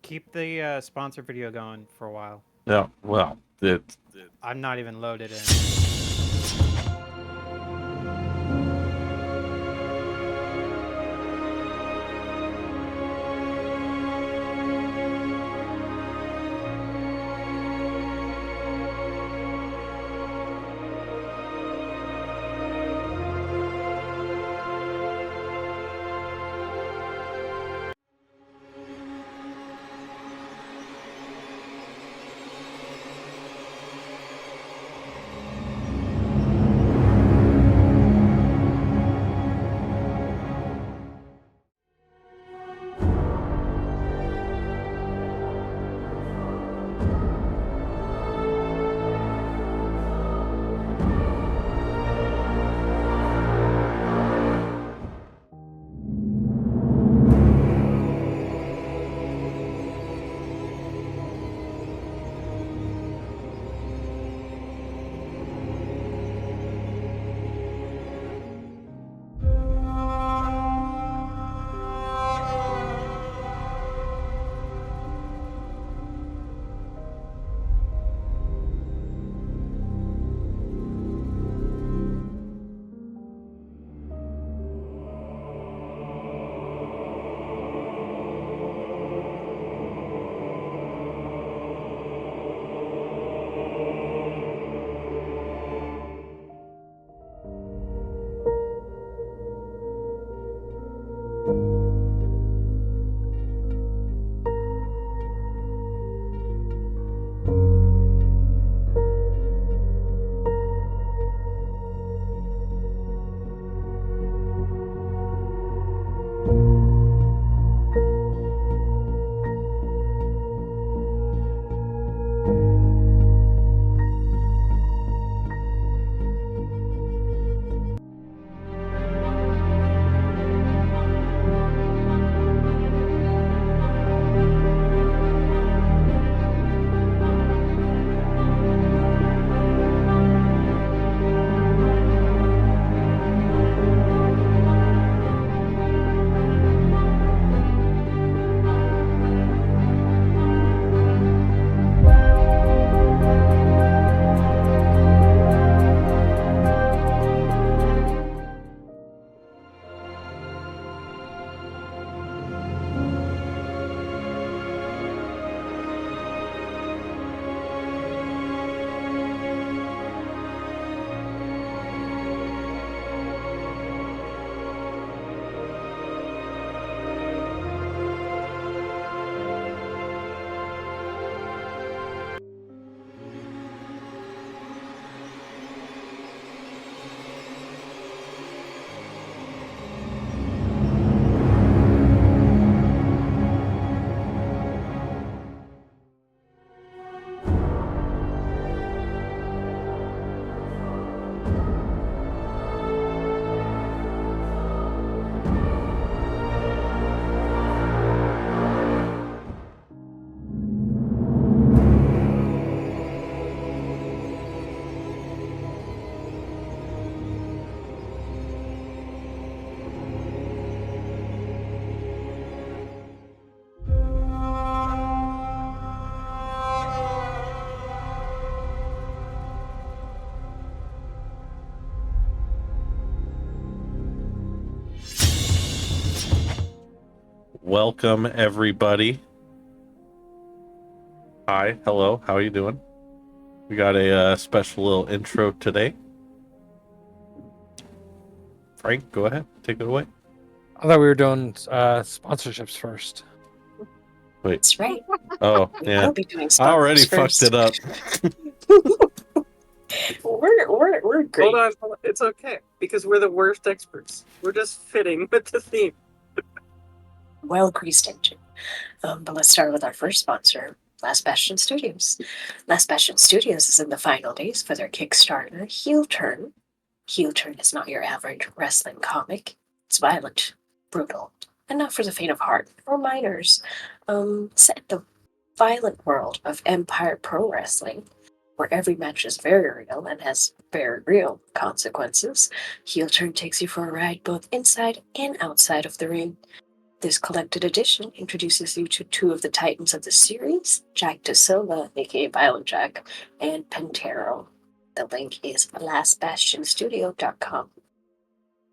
keep the sponsor video going for a while. Yeah, well, I'm not even loaded in. welcome everybody. Hi, hello, how are you doing? We got a special little intro today. Frank, go ahead, take it away. I thought we were doing sponsorships first. Wait. That's right. Oh, yeah. I'll be doing I already sponsors fucked it up. We're great. Hold on. It's okay because we're the worst experts. We're just fitting with the theme. Well greased engine. But let's start with our first sponsor, Last Bastion Studios. Last Bastion Studios is in the final days for their Kickstarter, Heel Turn. Heel Turn is not your average wrestling comic. It's violent, brutal, and not for the faint of heart or minors. Set in the violent world of Empire Pro Wrestling, where every match is very real and has very real consequences. Heel Turn takes you for a ride both inside and outside of the ring. This collected edition introduces you to two of the titans of the series, Jack Da Silva, aka Violent Jack, and Pentero. The link is lastbastionstudio.com.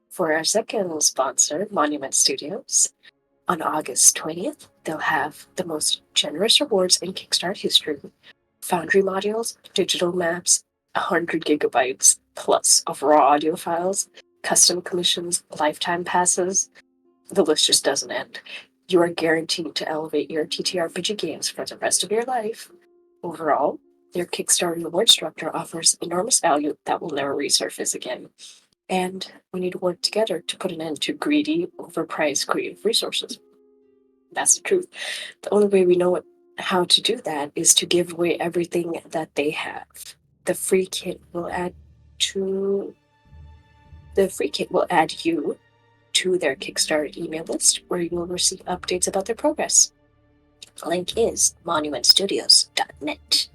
For our second sponsor, Monument Studios, on August 20th, they'll have the most generous rewards in Kickstarter history. Foundry modules, digital maps, 100 gigabytes plus of raw audio files, custom commissions, lifetime passes. The list just doesn't end. You are guaranteed to elevate your TTRPG games for the rest of your life. Overall, their Kickstarter reward structure offers enormous value that will never resurface again. And we need to work together to put an end to greedy, overpriced creative resources. That's the truth. The only way we know how to do that is to give away everything that they have. The free kit will add you to their Kickstarter email list, where you will receive updates about their progress. The link is monumentstudios.net.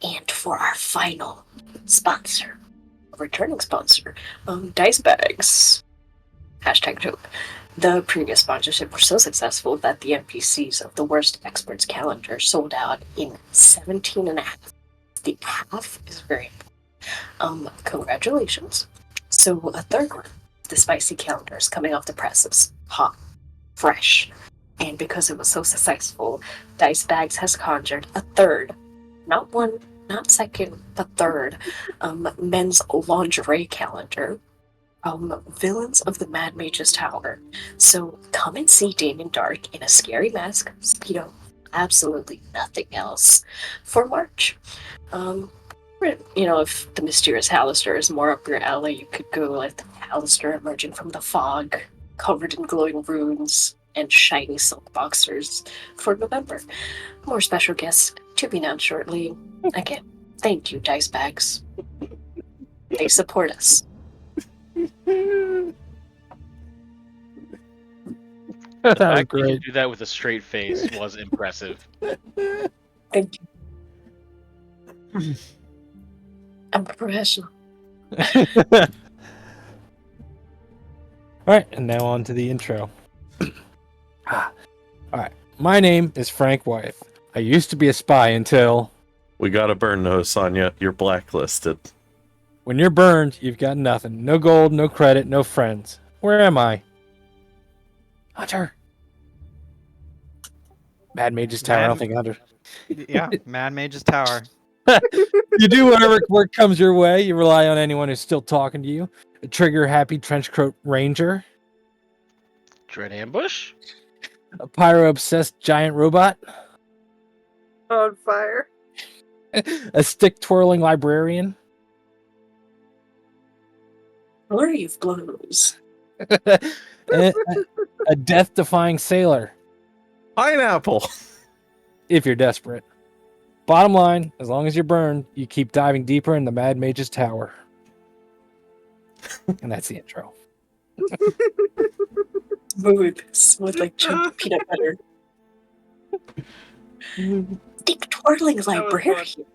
And for our final sponsor, returning sponsor, Dice Bags. Hashtag joke. The previous sponsorship was so successful that the NPCs of the Wurst Experts calendar sold out in 17 and a half. The half is very important. Congratulations. So a third one, the spicy calendar, is coming off the presses. Hot, fresh. And because it was so successful, Dice Bags has conjured a third, not one, not second, but third, men's lingerie calendar. Villains of the Mad Mage's Tower. So come and see Damon Dark in a scary mask, speedo, absolutely nothing else for March. If the mysterious Hallister is more up your alley, you could go like the Hallister emerging from the fog, covered in glowing runes and shiny silk boxers for November. More special guests to be announced shortly. Again, thank you, Dice Bags. They support us. That The was fact that you great. can do that with a straight face was impressive. Thank you. I'm a professional. All right, and now on to the intro. All right, my name is Frank Wyeth. I used to be a spy until... We got a burn notice on you. You're blacklisted. When you're burned, you've got nothing. No gold, no credit, no friends. Where am I? Hunter. Mad Mage's Tower. I don't think Hunter. Yeah, Mad Mage's Tower. You do whatever work comes your way. You rely on anyone who's still talking to you. A trigger-happy trenchcoat ranger. Dread ambush? A pyro-obsessed giant robot. On fire. A stick-twirling librarian. Flurry of blows. a death-defying sailor. Pineapple. If you're desperate. Bottom line, as long as you're burned, you keep diving deeper in the Mad Mage's Tower. And that's the intro. Smooth like chunky peanut butter. Stick twirling librarian.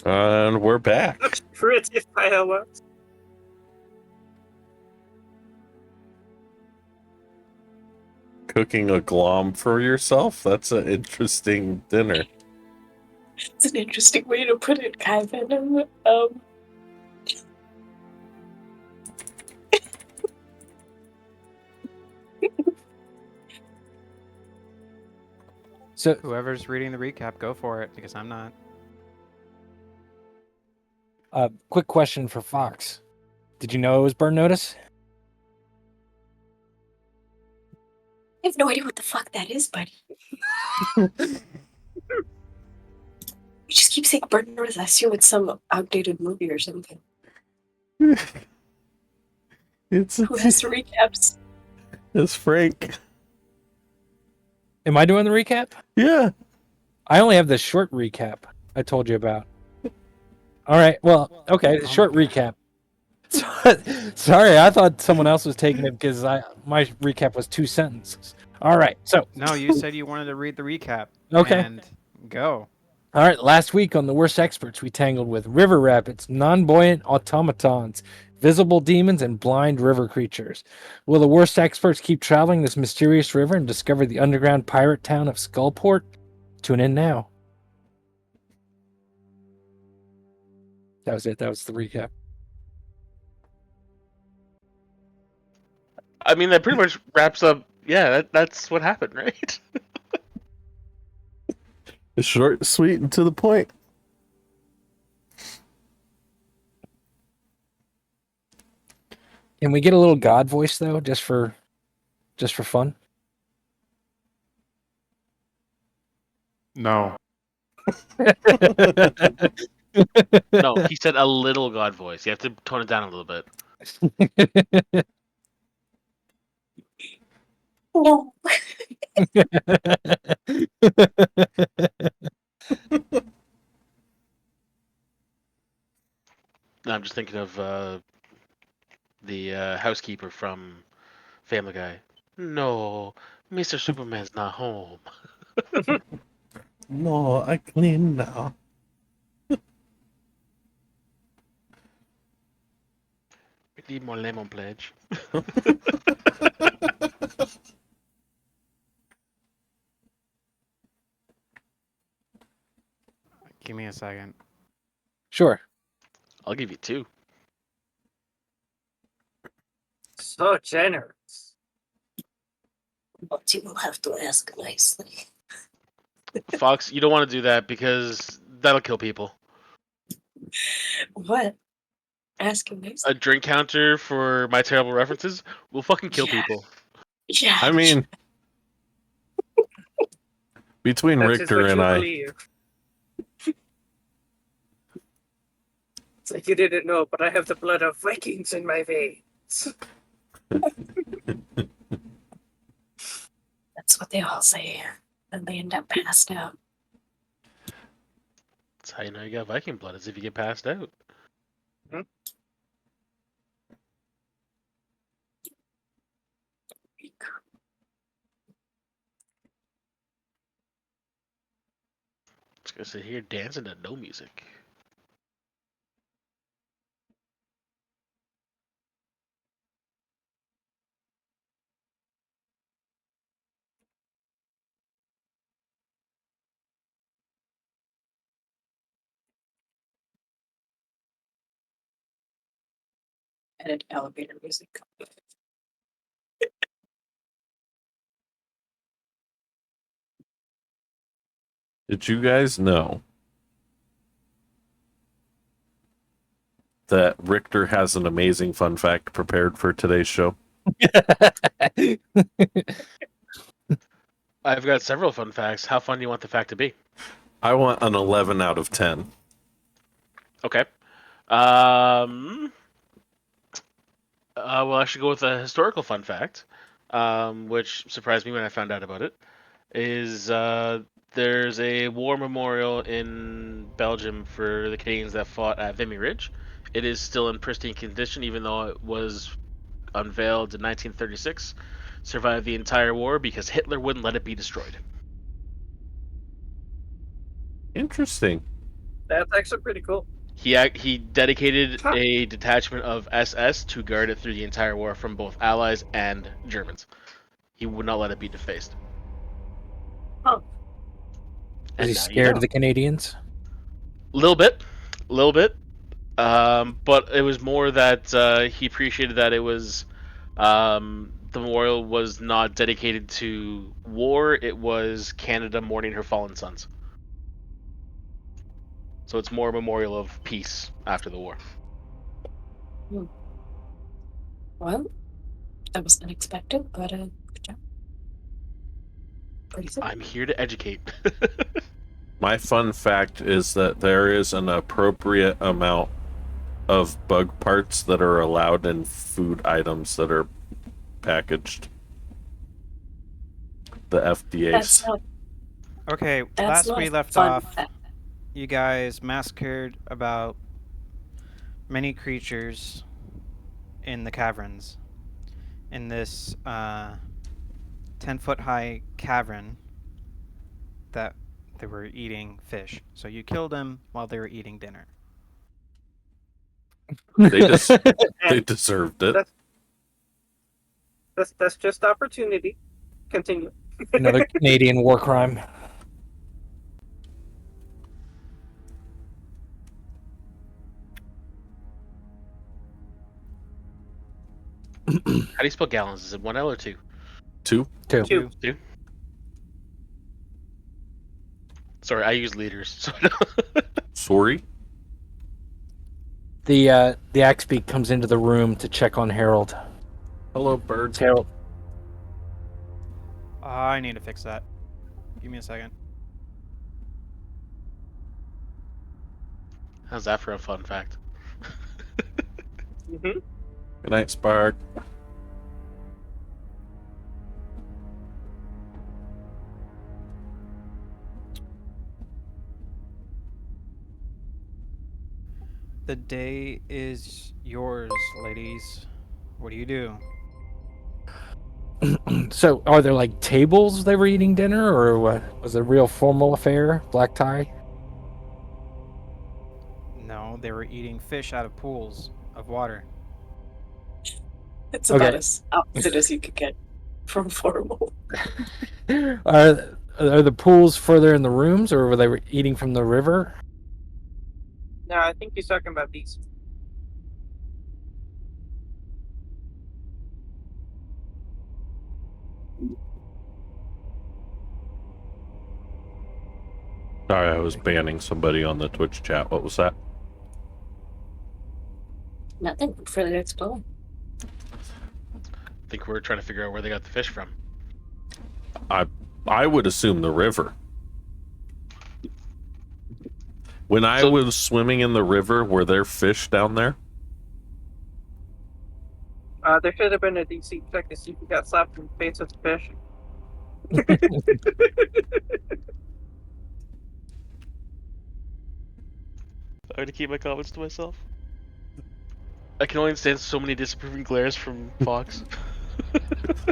And we're back. Pretty fireworks. cooking a glom for yourself? That's an interesting dinner. It's an interesting way to put it, Kai Venom. So, Whoever's reading the recap, go for it, because I'm not. quick question for Fox. Did you know it was burn notice? I have no idea what the fuck that is, buddy. You just keep saying burn notice. I assume it's some outdated movie or something. It's Who has the recaps? it's Frank. Am I doing the recap? Yeah. I only have the short recap I told you about. All right. Well, okay. The short recap. Sorry, I thought someone else was taking it because my recap was 2 sentences. All right. So, No, you said you wanted to read the recap. Okay. And go. all right. Last week on the Worst Experts, we tangled with river rapids, non-buoyant automatons, visible demons, and blind river creatures. Will the Worst Experts keep traveling this mysterious river and discover the underground pirate town of Skullport? Tune in now. That was it. That was the recap. I mean, that pretty much wraps up. Yeah, that's what happened, right? It's short, sweet, and to the point. Can we get a little God voice though, just for fun? No. No, he said a little god voice. You have to tone it down a little bit. No. No, I'm just thinking of the housekeeper from Family Guy. No, Mr. Superman's not home. No, I clean now. We need more lemon pledge. Give me a second. Sure. I'll give you 2. So generous. But you will have to ask nicely. Fox, you don't want to do that because that'll kill people. What? Ask him nicely. A drink counter for my terrible references will fucking kill Yeah. people. Yeah. I mean, between That is Richter what and you I, believe. It's like you didn't know, but I have the blood of Vikings in my veins. That's what they all say. And they end up passed out. That's how you know you got Viking blood, is if you get passed out. Just gonna sit here dancing to no music. Edit elevator music. did you guys know that Richter has an amazing fun fact prepared for today's show? I've got several fun facts. How fun do you want the fact to be? I want an 11 out of 10. Okay. Well, I should go with a historical fun fact, which surprised me when I found out about it. Is there's a war memorial in Belgium for the Canadians that fought at Vimy Ridge. It is still in pristine condition, even though it was unveiled in 1936. Survived the entire war because Hitler wouldn't let it be destroyed. Interesting. That's actually pretty cool. He dedicated Huh. a detachment of SS to guard it through the entire war from both Allies and Germans. He would not let it be defaced. Huh. Was he now you scared know. of the Canadians? Little bit. But it was more that he appreciated that it was the memorial was not dedicated to war. It was Canada mourning her fallen sons. So it's more a memorial of peace after the war. Well, that was unexpected, but good job. Pretty simple. I'm here to educate. My fun fact is that there is an appropriate amount of bug parts that are allowed in food items that are packaged. The That's FDA's. not. Okay, That's last not we a left fun off, fact. you guys massacred about many creatures in the caverns. In this 10-foot high cavern that they were eating fish. So you killed them while they were eating dinner. They they deserved it. That's just opportunity. Continue. Another Canadian war crime. How do you spell gallons? Is it 1 L or 2? 2. Two. Sorry, I use liters. So Sorry. The Axbeak comes into the room to check on Harold. Hello, birds. Harold, I need to fix that. Give me a second. how's that for a fun fact? Mm-hmm. Good night, Spark. The day is yours, ladies. What do you do? so are there like tables they were eating dinner, or what? Was it a real formal affair? Black tie? No, they were eating fish out of pools of water. It's about Okay. as opposite as you could get from formal. Are the pools further in the rooms, or were they eating from the river? No, I think he's talking about these. Sorry, I was banning somebody on the Twitch chat. What was that? Nothing further to explore. I think we're trying to figure out where they got the fish from. I would assume the river. When I So- was swimming in the river, were there fish down there? There should have been a DC check to see if he got slapped in the face with the fish. I'm going to keep my comments to myself. I can only stand so many disapproving glares from Fox.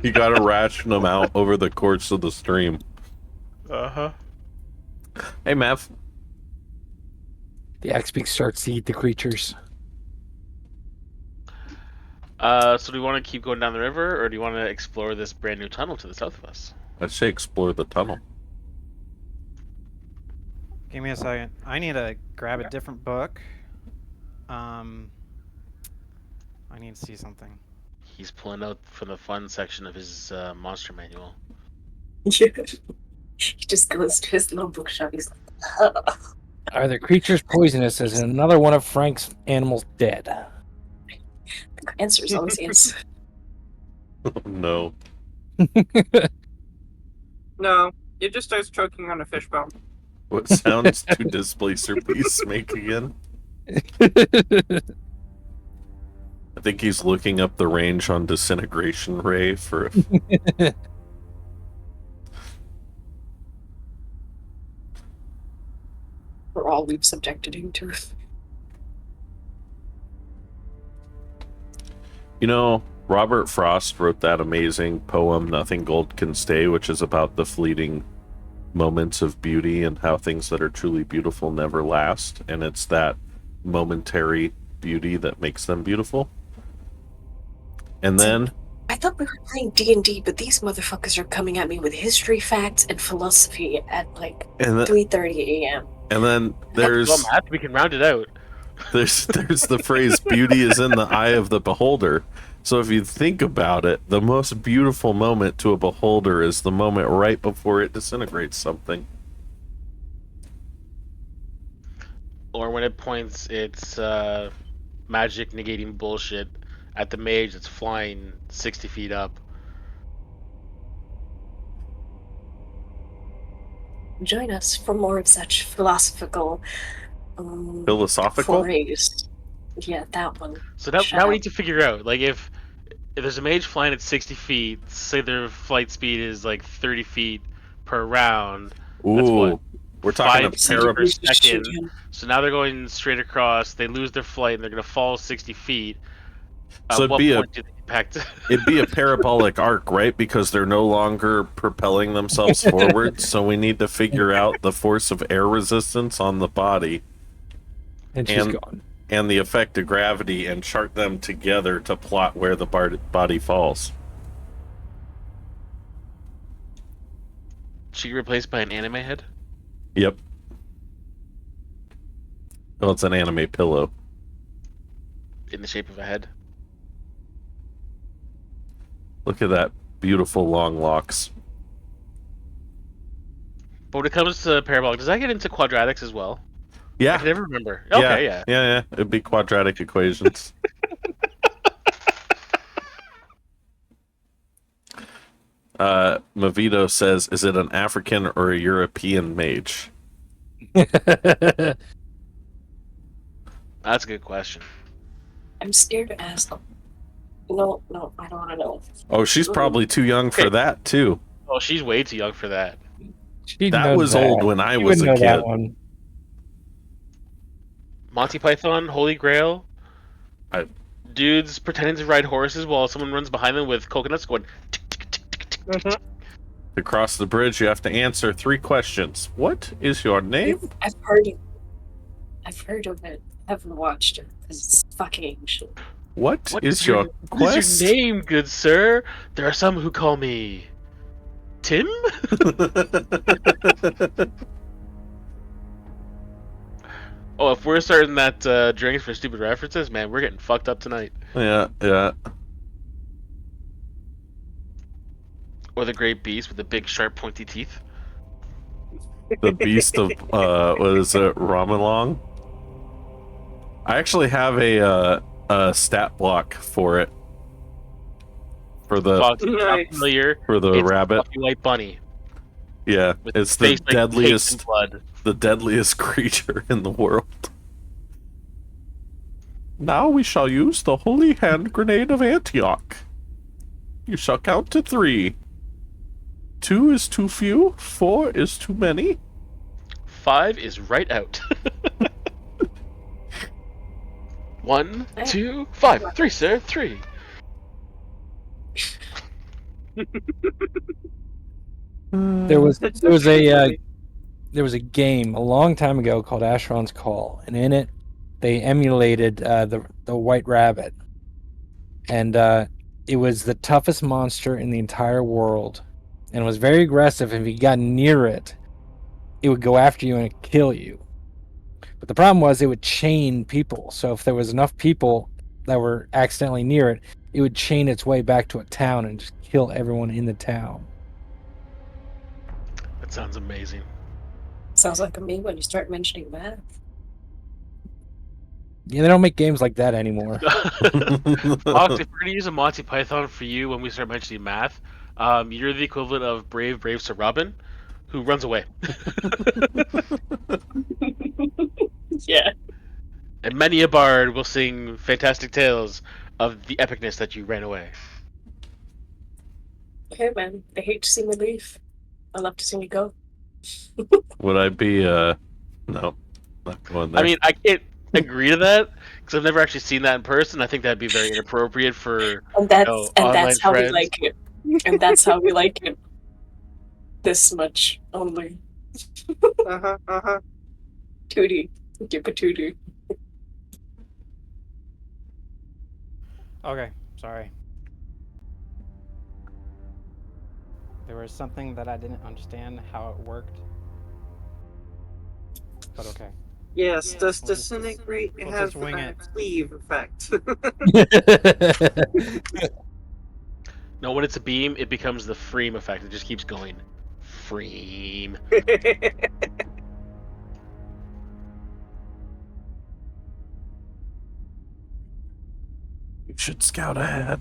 You gotta ration them out over the course of the stream. Uh-huh. Hey, Mav. The Axbeak starts to eat the creatures. So do we want to keep going down the river, or do you want to explore this brand new tunnel to the south of us? I'd say explore the tunnel. Give me a second. I need to grab a different book. I need to see something. He's pulling out from the fun section of his monster manual. Yeah. He just goes to his little bookshop. He's like, Are the creatures poisonous? Is another one of Frank's animals dead? the answer is always yes. No. No, it just starts choking on a fish bone. What sounds do Displacer Beasts make again? I think he's looking up the range on Disintegration Ray for... For all we've subjected him to. You know, Robert Frost wrote that amazing poem, Nothing Gold Can Stay, which is about the fleeting moments of beauty and how things that are truly beautiful never last. And it's that momentary beauty that makes them beautiful. And then... I I thought we were playing D&D, but these motherfuckers are coming at me with history facts and philosophy at like And 3:30 a.m. and then there's Well, Matt, we can round it out. there's the phrase "beauty is in the eye of the beholder." So if you think about it, the most beautiful moment to a beholder is the moment right before it disintegrates something. Or when it points its magic negating bullshit at the mage that's flying 60 feet up. Join us for more of such philosophical Philosophical? forays. Yeah, that one. So now, Shut now we up. need to figure out, like, if there's a mage flying at 60 feet, say their flight speed is like 30 feet per round. That's what? Ooh, we're talking 5 a feet pair of per You just shoot second. him. So now they're going straight across. They lose their flight and they're going to fall 60 feet. So At what point do they impact? it'd be a parabolic arc, right? Because they're no longer propelling themselves forward. So we need to figure out the force of air resistance on the body And she's gone. and the effect of gravity, and chart them together to plot where the body falls. She replaced by an anime head? Yep. Well, it's an anime pillow. In the shape of a head? Look at that beautiful long locks. But when it comes to parabolic, does that get into quadratics as well? I Yeah. can never remember. Okay, yeah. Yeah. It'd be quadratic equations. Mavito says, is it an African or a European mage? That's a good question. I'm scared to ask them. No, I don't want to know. Oh, she's probably too young for that, too. Oh, she's way too young for that. She That knows was old when I You was would a know that kid. one. Monty Python, Holy Grail. I- Dudes pretending to ride horses while someone runs behind them with coconuts going tick, tick, tick, tick, tick. Mhm. To cross the bridge, you have to answer 3 questions. What is your name? I've heard it. I've heard of it. I haven't watched it because it's fucking ancient. What What is your what quest? is your name, good sir? There are some who call me Tim? Oh, if we're starting that drinks for stupid references, man, we're getting fucked up tonight. Yeah. Or the great beast with the big, sharp, pointy teeth. The beast of what is it, Ramalong? I actually have a stat block for it. For the Fox, if you're not Nice. familiar, for the it's rabbit. a fluffy white bunny. Yeah, With it's a the face like caked in deadliest blood. creature in the world. Now we shall use the holy hand grenade of Antioch. You shall count to 3. 2 is too few, 4 is too many. 5 is right out. 1, 2, 5. 3, sir. 3. There was That's there was actually a funny. there was a game a long time ago called Asheron's Call, and in it they emulated the White Rabbit, and it was the toughest monster in the entire world, and was very aggressive. If you got near it, it would go after you and kill you. But the problem was it would chain people. So if there was enough people that were accidentally near it, it would chain its way back to a town and just kill everyone in the town. That sounds amazing. Sounds like me when you start mentioning math. Yeah, they don't make games like that anymore. Fox, if we're going to use a Monty Python for you when we start mentioning math, you're the equivalent of Brave Sir Robin, who runs away. Yeah. And many a bard will sing fantastic tales of the epicness that you ran away. Hey man, I hate to see me leave. I love to see me go. Would I be no, not going there. I mean, I can't agree to that because I've never actually seen that in person. I think that'd be very inappropriate for And that's online that's how friends. we like it. And that's how we like it. This much only. Uh-huh. Tootie. Give a tootie. Okay, sorry. There was something that I didn't understand how it worked, but okay. Yes, does We'll just- disintegrate we'll have just wing a it. cleave effect? No, when it's a beam, it becomes the Freem effect. It just keeps going. Freem. You should scout ahead.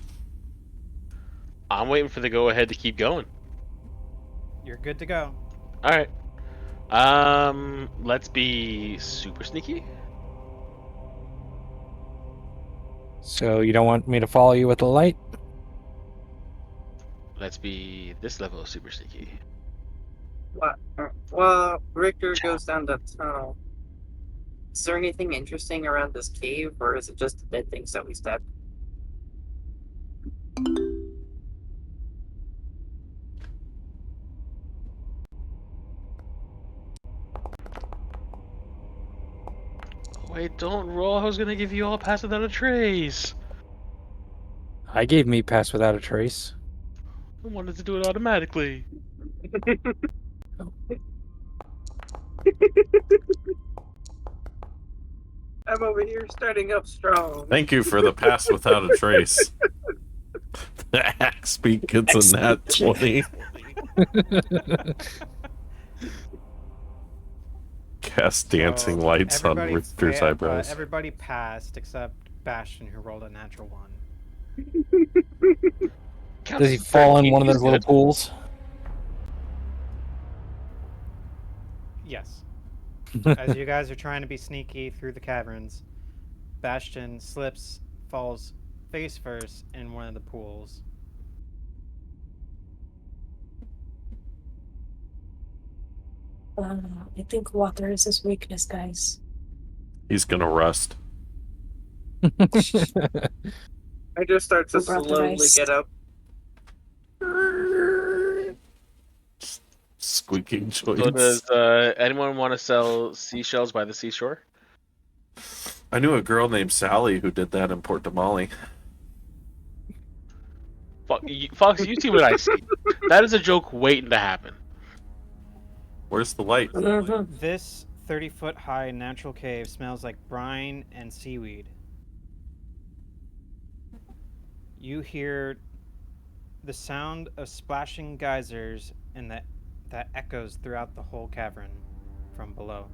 I'm waiting for the go ahead to keep going. You're good to go. All right. Let's be super sneaky. So you don't want me to follow you with the light? Let's be this level of super sneaky. What? Well, Richter goes down the tunnel. Is there anything interesting around this cave, or is it just the dead things that we stepped? Wait, don't roll. I was gonna give you all pass without a trace. I gave me pass without a trace. I wanted to do it automatically. I'm over here starting up strong. Thank you for the pass without a trace. The axe beak gets a nat 20. Cast dancing So lights on everybody Richter's eyebrows. everybody passed except Bastion, who rolled a natural 1. Counts Does he as fall in 13, one of he's those little good. pools? Yes. As you guys are trying to be sneaky through the caverns, Bastion slips, falls face first in one of the pools. I think water is his weakness, guys. He's gonna rust. I just start to Who brought the slowly rice? get up. Squeaking So joints. does anyone want to sell seashells by the seashore? I knew a girl named Sally who did that in Port de Mali. Fox, you see what I see. That is a joke waiting to happen. Where's the light? This 30-foot high natural cave smells like brine and seaweed. You hear the sound of splashing geysers and that echoes throughout the whole cavern from below.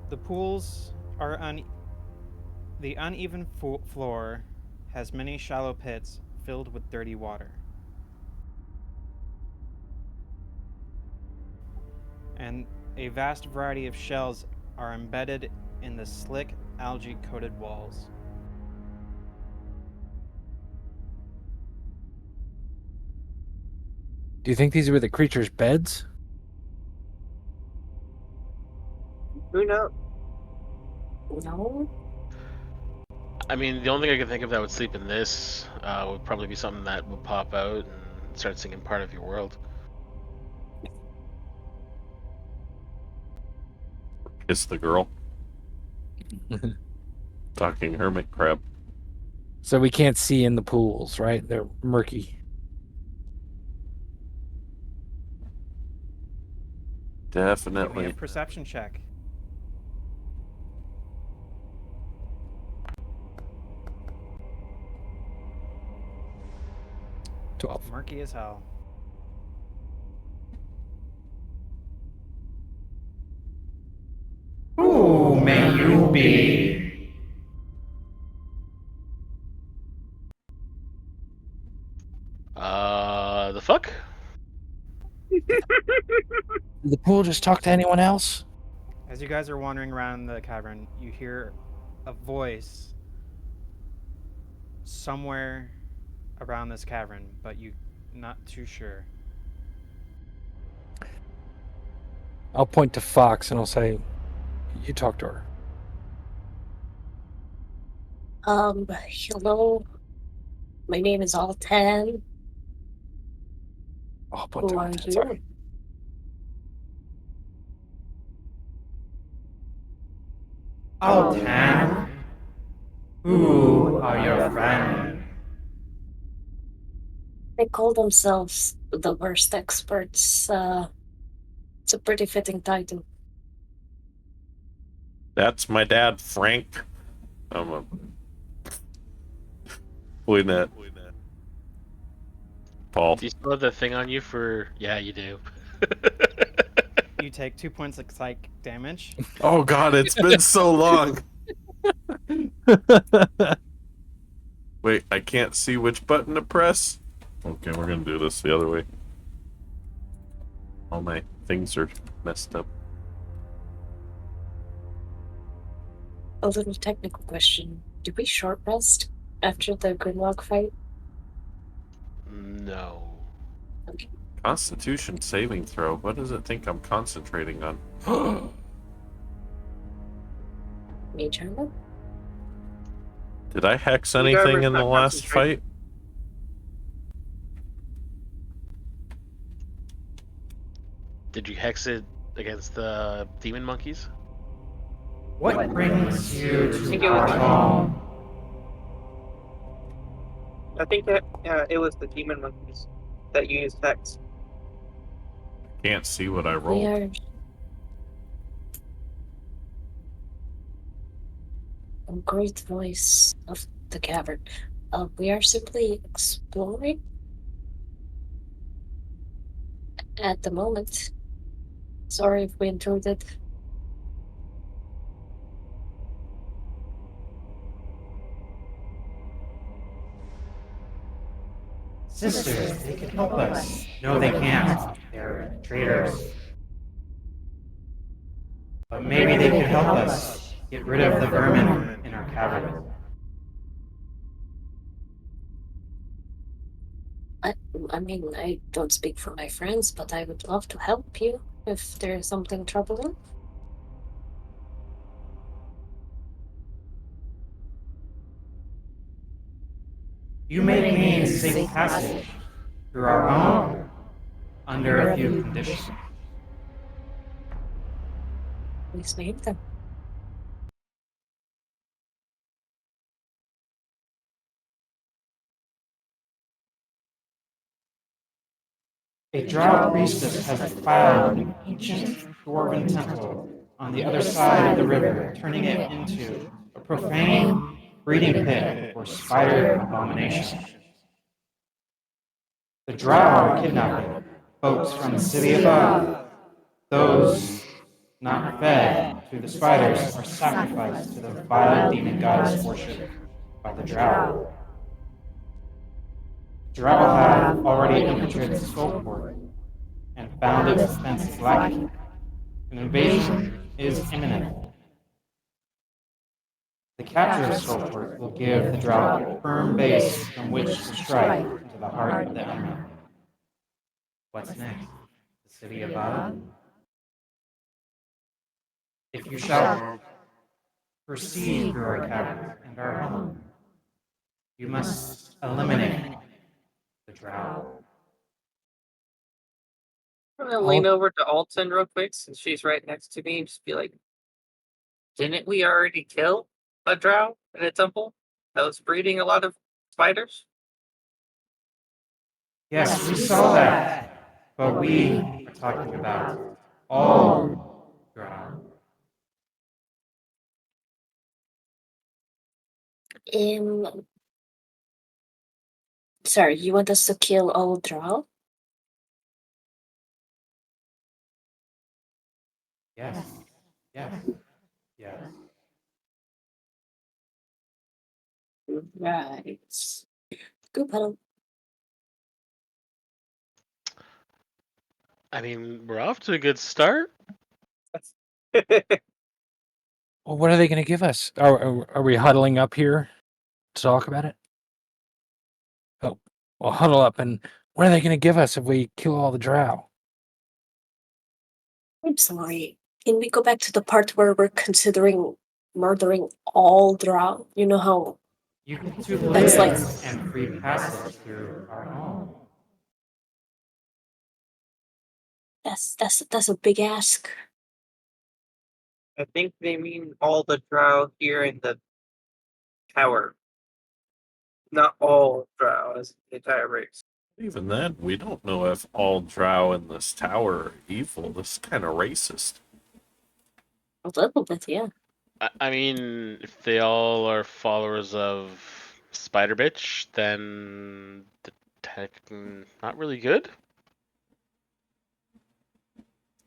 The pools are the uneven floor has many shallow pits filled with dirty water. And a vast variety of shells are embedded in the slick, algae-coated walls. Do you think these were the creatures' beds? Who knows? No? I mean, the only thing I can think of that would sleep in this would probably be something that would pop out and start singing part of your world. Kiss the girl. Talking hermit crab. So we can't see in the pools, right? They're murky. Give me a Definitely. perception check. Murky as hell. Who may you be? The fuck? Did the pool just talk to anyone else? As you guys are wandering around the cavern, you hear a voice somewhere around this cavern, but you're not too sure. I'll point to Fox and I'll say, you talk to her. Hello. My name is Altan. I'll point Who to are Altan, you? sorry. Altan? Who are your friends? They call themselves the Wurst Experts. It's a pretty fitting title. That's my dad, Frank. I'm a point at Paul. Do you still have the thing on you for? Yeah, you do. You take 2 points of psych damage. Oh God, it's been so long. Wait, I can't see which button to press. Okay, we're gonna do this the other way. All my things are messed up. A little technical question. Did we short rest after the Grimlock fight? No. Okay. Constitution saving throw. What does it think I'm concentrating on? Mage armor? Did I hex You anything gotta in the not last concentrate. fight? Did you hex it against the demon monkeys? What brings you think to it was our the- home? I think that it was the demon monkeys that you used hex. Can't see what I We rolled. are a great voice of the cavern. We are simply exploring at the moment. Sorry if we intruded. Sisters, they can help us. No, they can't. They're traitors. But maybe they could help us get rid of the vermin in our cavern. I mean, I don't speak for my friends, but I would love to help you if there is something troubling. You may gain safe passage through our home under a few conditions. Please name them. A drow priestess has defiled an ancient dwarven temple on the other side of the river, turning it into a profane breeding pit for spider abominations. The drow are kidnapping folks from the city above. Those not fed to the spiders are sacrificed to the vile demon goddess worshipped by the drow. The drow have already infiltrated Skullport and found its defenses lacking. An invasion is imminent. The capture of Skullport will give the drow a firm base from which to strike into the heart of the unknown. What's next? The city above? If you shall proceed through our cavern and our home, you must eliminate the drow. I'm gonna lean over to Alton real quick since she's right next to me and just be like, didn't we already kill a drow in a temple that was breeding a lot of spiders? Yes, we saw that, but we are talking about all drow. Sorry, you want us to kill all drow? Yes, yes, yes. Right. Good pedal. I mean, we're off to a good start. Well, what are they going to give us? Are we huddling up here to talk about it? Oh, well, huddle up. And what are they going to give us if we kill all the drow? I'm sorry. Can we go back to the part where we're considering murdering all drow? You know how You get to That's like- live and free passage through our home. that's a big ask. I think they mean all the drow here in the tower. Not all drow as the entire race. Even then, we don't know if all drow in this tower are evil. This is kind of racist. A little bit, yeah. I mean, if they all are followers of Spider Bitch, then the tech not really good.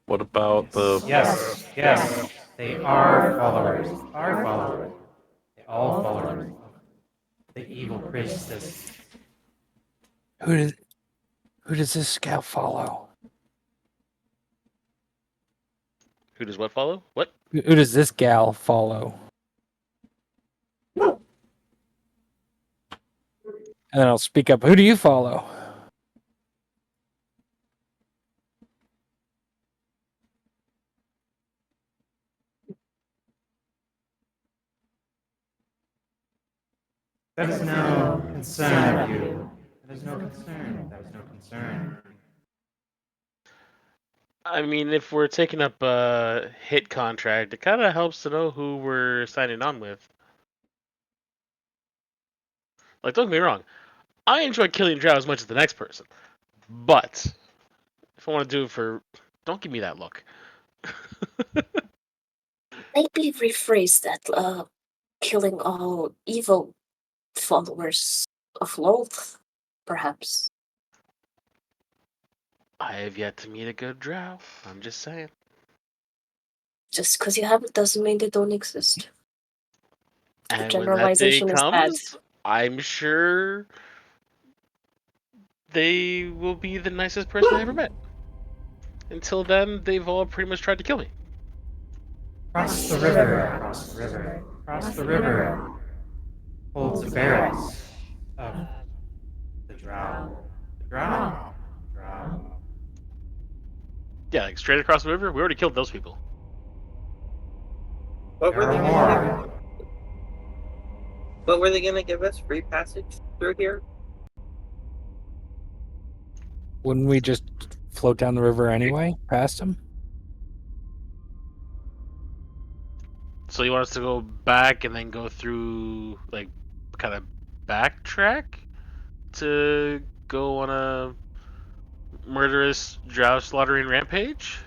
What about the... Yes. They are followers. Are followers. They all followers of the evil priestess. Who does this scout follow? Who does what follow? What? Who does this gal follow? And then I'll speak up. Who do you follow? That is no concern of you. That is no concern. That is no concern. I mean, if we're taking up a hit contract, it kind of helps to know who we're signing on with. Like, don't get me wrong, I enjoy killing drow as much as the next person, but if I want to do it for, don't give me that look. Maybe rephrase that. Killing all evil followers of Loth, perhaps. I have yet to meet a good drow. I'm just saying. Just because you haven't doesn't mean they don't exist. And when that day Generalization is bad. comes, I'm sure they will be the nicest person I ever met. Until then, they've all pretty much tried to kill me. Cross the river. Cross the river. Cross the river. Holds the barracks of the drow. The drow. Drow. Yeah, like straight across the river. We already killed those people. What were There they are gonna more. give? What were they gonna give us? Free passage through here? Wouldn't we just float down the river anyway, past them? So you want us to go back and then go through, like, kind of backtrack to go on a murderous drow slaughtering rampage?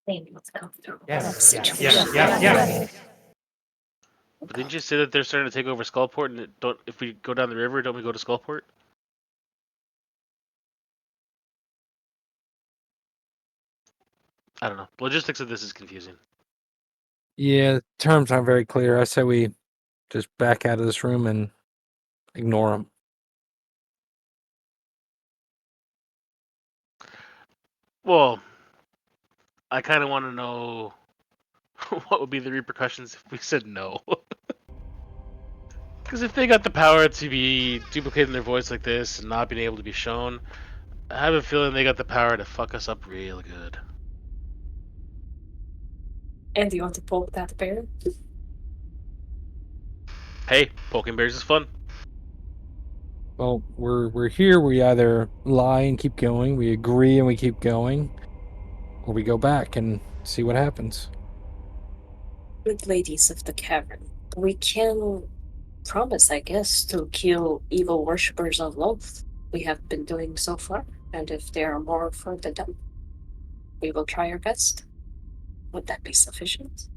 Maybe let's go through Yes. situation. Yes. But didn't you say that they're starting to take over Skullport, and if we go down the river, don't we go to Skullport? I don't know. Logistics of this is confusing. Yeah, terms aren't very clear. I say we just back out of this room and ignore them. Well, I kind of want to know what would be the repercussions if we said no. Because if they got the power to be duplicating their voice like this and not being able to be shown, I have a feeling they got the power to fuck us up real good. And you want to poke that bear? Hey, poking bears is fun. Well, we're here. We either lie and keep going, we agree and we keep going, or we go back and see what happens. Good ladies of the cavern, we can promise, I guess, to kill evil worshippers of Loth. We have been doing so far, and if there are more further down, we will try our best. Would that be sufficient?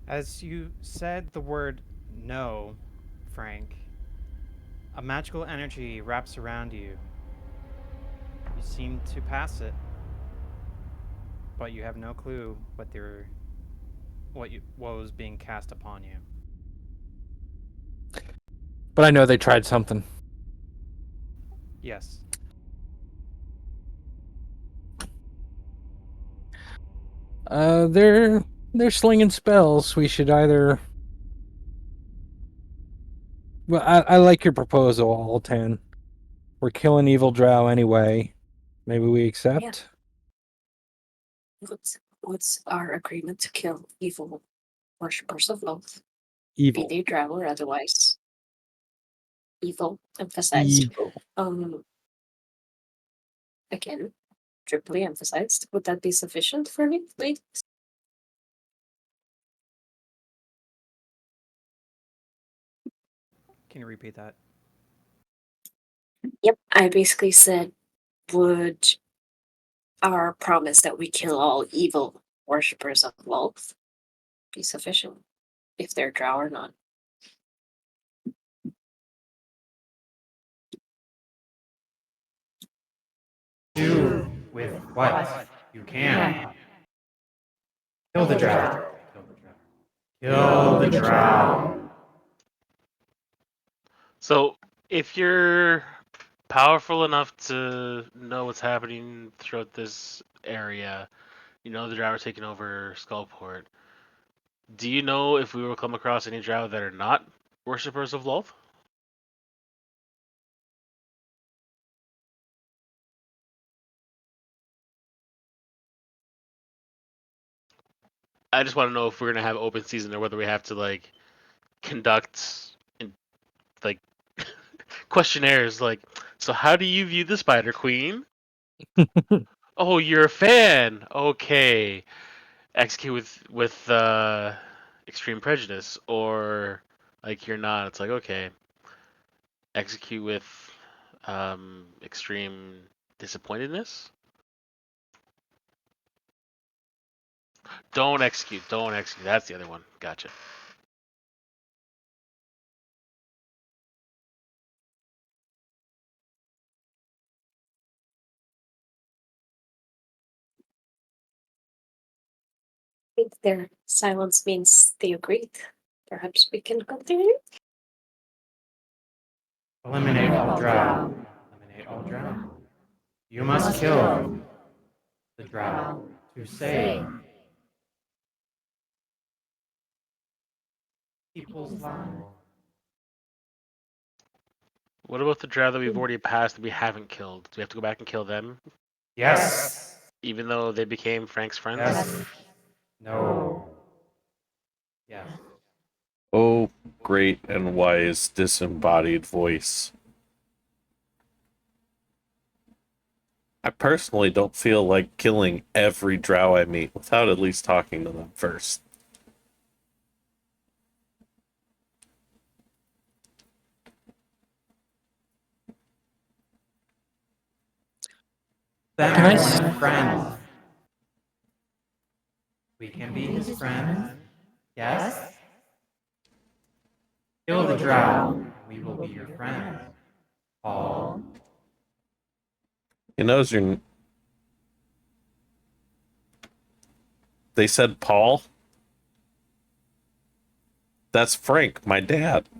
As you said the word no, Frank, a magical energy wraps around you. You seem to pass it, but you have no clue what was being cast upon you. But I know they tried something. Yes. They're slinging spells. We should either. Well, I like your proposal, Altan. We're killing evil drow anyway. Maybe we accept. What's our agreement to kill evil worshippers of Loth? Evil. Be they drow or otherwise. Evil, emphasized. Evil. Again, triply emphasized. Would that be sufficient for me, ladies? Can you repeat that? Yep, I basically said, would our promise that we kill all evil worshippers of Lolth be sufficient, if they're drow or not? Do with what you can. Kill the drow. Kill the drow. So, if you're powerful enough to know what's happening throughout this area, you know the drow are taking over Skullport. Do you know if we will come across any drow that are not worshippers of Lolth? I just want to know if we're gonna have open season or whether we have to like conduct like questionnaires. Like, so how do you view the Spider Queen? Oh, you're a fan. Okay, execute with extreme prejudice, or like you're not. It's like okay, execute with extreme disappointedness. Don't execute. Don't execute. That's the other one. Gotcha. I think their silence means they agreed. Perhaps we can continue. Eliminate all drow. Eliminate all drow. You must kill the drow to save people's lives. What about the drow that we've already passed that we haven't killed? Do we have to go back and kill them, Yes. even though they became Frank's friends? Yes. No. Yes. Oh, great and wise disembodied voice. I personally don't feel like killing every drow I meet without at least talking to them first. Then Can I we're friends. We can be his friends. Yes. Kill the drow, and we will be your friends. Paul. He knows you're. They said Paul? That's Frank, my dad.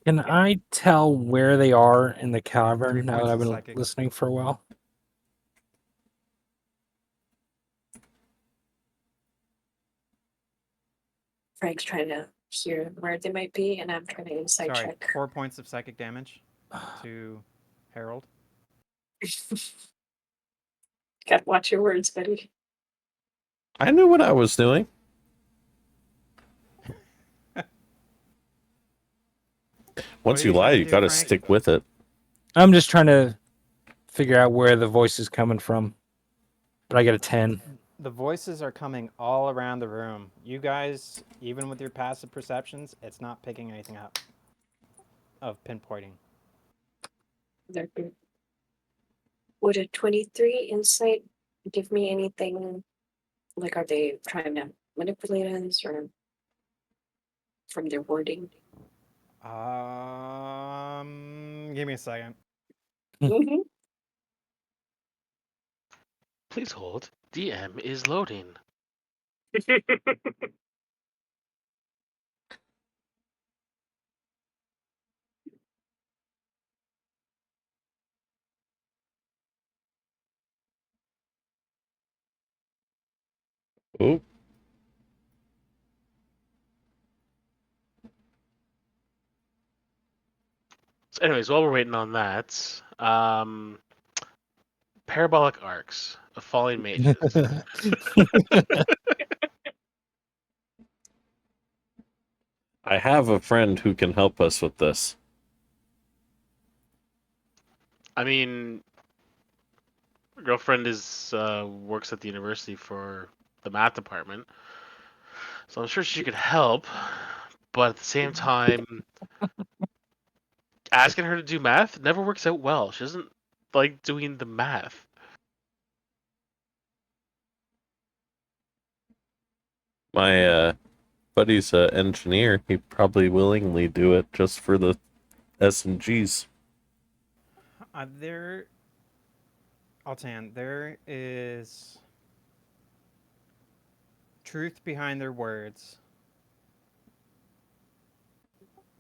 Can I tell where they are in the cavern 3 now points that I've of been psychic. listening for a while? Frank's trying to hear where they might be, and I'm trying to insight Sorry, check. 4 points of psychic damage to Harold. Gotta watch your words, buddy. I knew what I was doing. Once are you you lie, trying to you do, gotta Frank? stick with it. I'm just trying to figure out where the voice is coming from. But I got a 10. The voices are coming all around the room. You guys, even with your passive perceptions, it's not picking anything up of pinpointing. They're good. Would a 23 insight give me anything? Like, are they trying to manipulate us, or from their wording? Give me a second. Mm-hmm. Please hold. DM is loading. Oh, So anyways, while we're waiting on that, parabolic arcs of falling mages. I have a friend who can help us with this. I mean, girlfriend is works at the university for the math department, so I'm sure she could help. But at the same time, asking her to do math never works out well. She doesn't like doing the math. My buddy's an engineer. He'd probably willingly do it just for the S and G's. There, Altan, there is truth behind their words,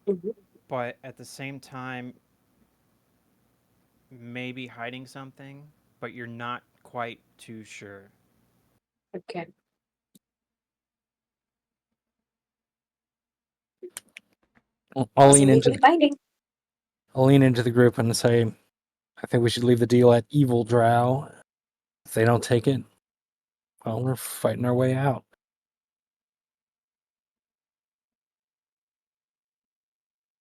Mhm. but at the same time, maybe hiding something, but you're not quite too sure. Okay. I'll lean into Possibly binding. I'll lean into the group and say, I think we should leave the deal at evil drow. If they don't take it, well, we're fighting our way out.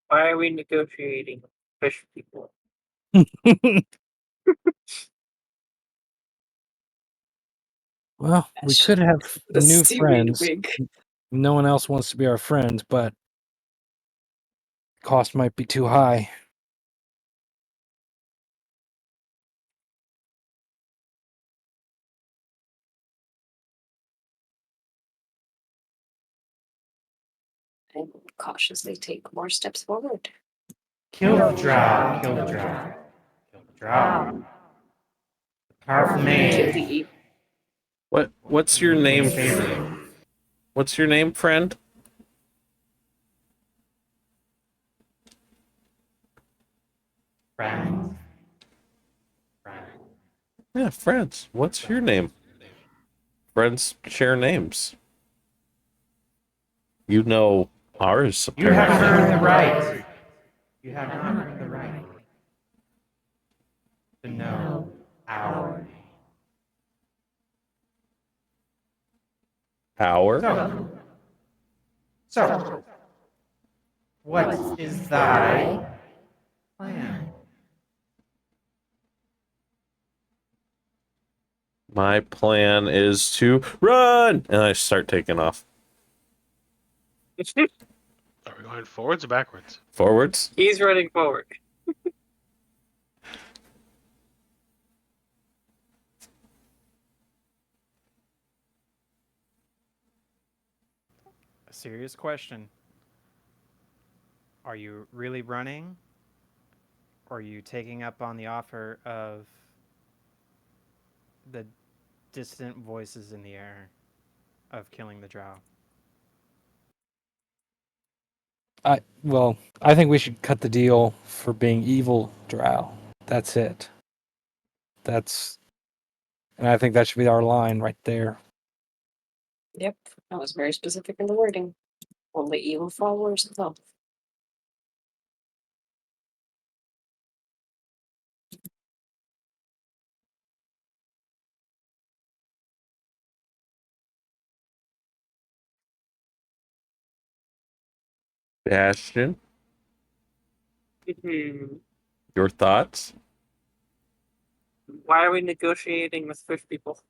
Why are we negotiating fish people? Well, we could have The new seaweed friends. wig. No one else wants to be our friends, but cost might be too high. And cautiously take more steps forward. Kill the drow. Kill the drow. Kill the drow. Powerful Kill mage. the evil. What's your name? Favorite. What's your name, friend? Friends. Friends. Yeah, friends. What's your name? Friends share names. You know ours, You have apparently. earned the right. You have not earned the right to know our name. Our? So, what is thy plan? My plan is to run! And I start taking off. Are we going forwards or backwards? Forwards? He's running forward. A serious question. Are you really running? Or are you taking up on the offer of the distant voices in the air of killing the drow? I think we should cut the deal for being evil drow. That's it. And I think that should be our line right there. Yep, that was very specific in the wording. Only evil followers of them. Bastion, Mhm. your thoughts? Why are we negotiating with fish people?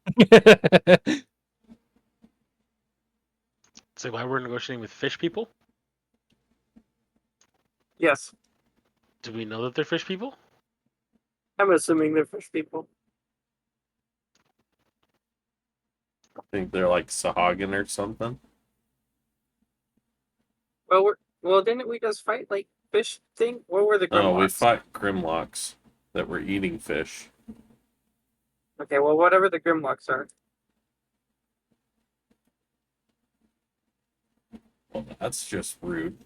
Say why we're negotiating with fish people? Yes, Do we know that they're fish people? I'm assuming they're fish people. I think they're like Sahagin or something. Well, didn't we just fight like fish thing? What were the Oh, we Grimlocks? fought Grimlocks that were eating fish. Okay, well, whatever the Grimlocks are. Well, that's just rude.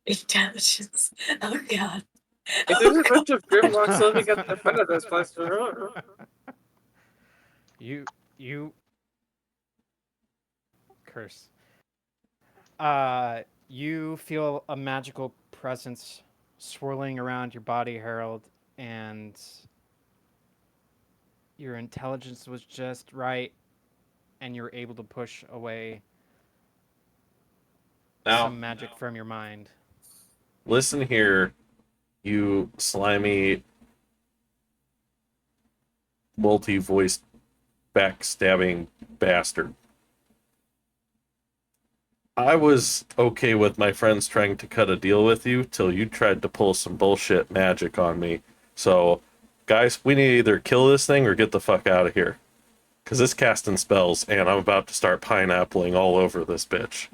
Intelligence. Oh god. If there's a bunch of Grimlocks living at the front of this place, You curse. You feel a magical presence swirling around your body, Harold, and your intelligence was just right, and you were able to push away Now, some magic from your mind. listen here, you slimy multi-voiced backstabbing bastard. I was okay with my friends trying to cut a deal with you till you tried to pull some bullshit magic on me. So, guys, we need to either kill this thing or get the fuck out of here. Because it's casting spells, and I'm about to start pineappling all over this bitch.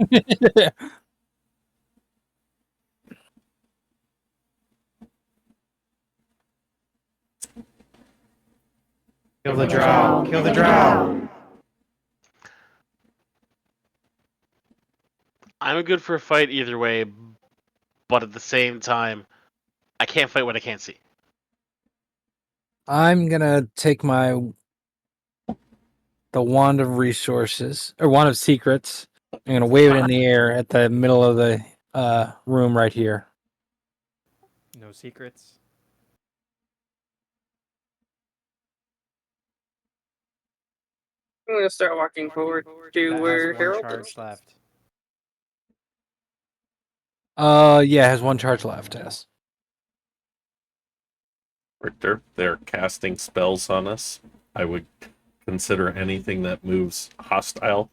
Kill the drow. Kill the drow. I'm good for a fight either way, but at the same time, I can't fight what I can't see. I'm gonna take the wand of resources or wand of secrets. I'm gonna wave it in the air at the middle of the room right here. No secrets. I'm gonna start walking forward to That where has one Harold charge is. left. Yeah, it has one charge left. Yes. Richter, they're casting spells on us. I would consider anything that moves hostile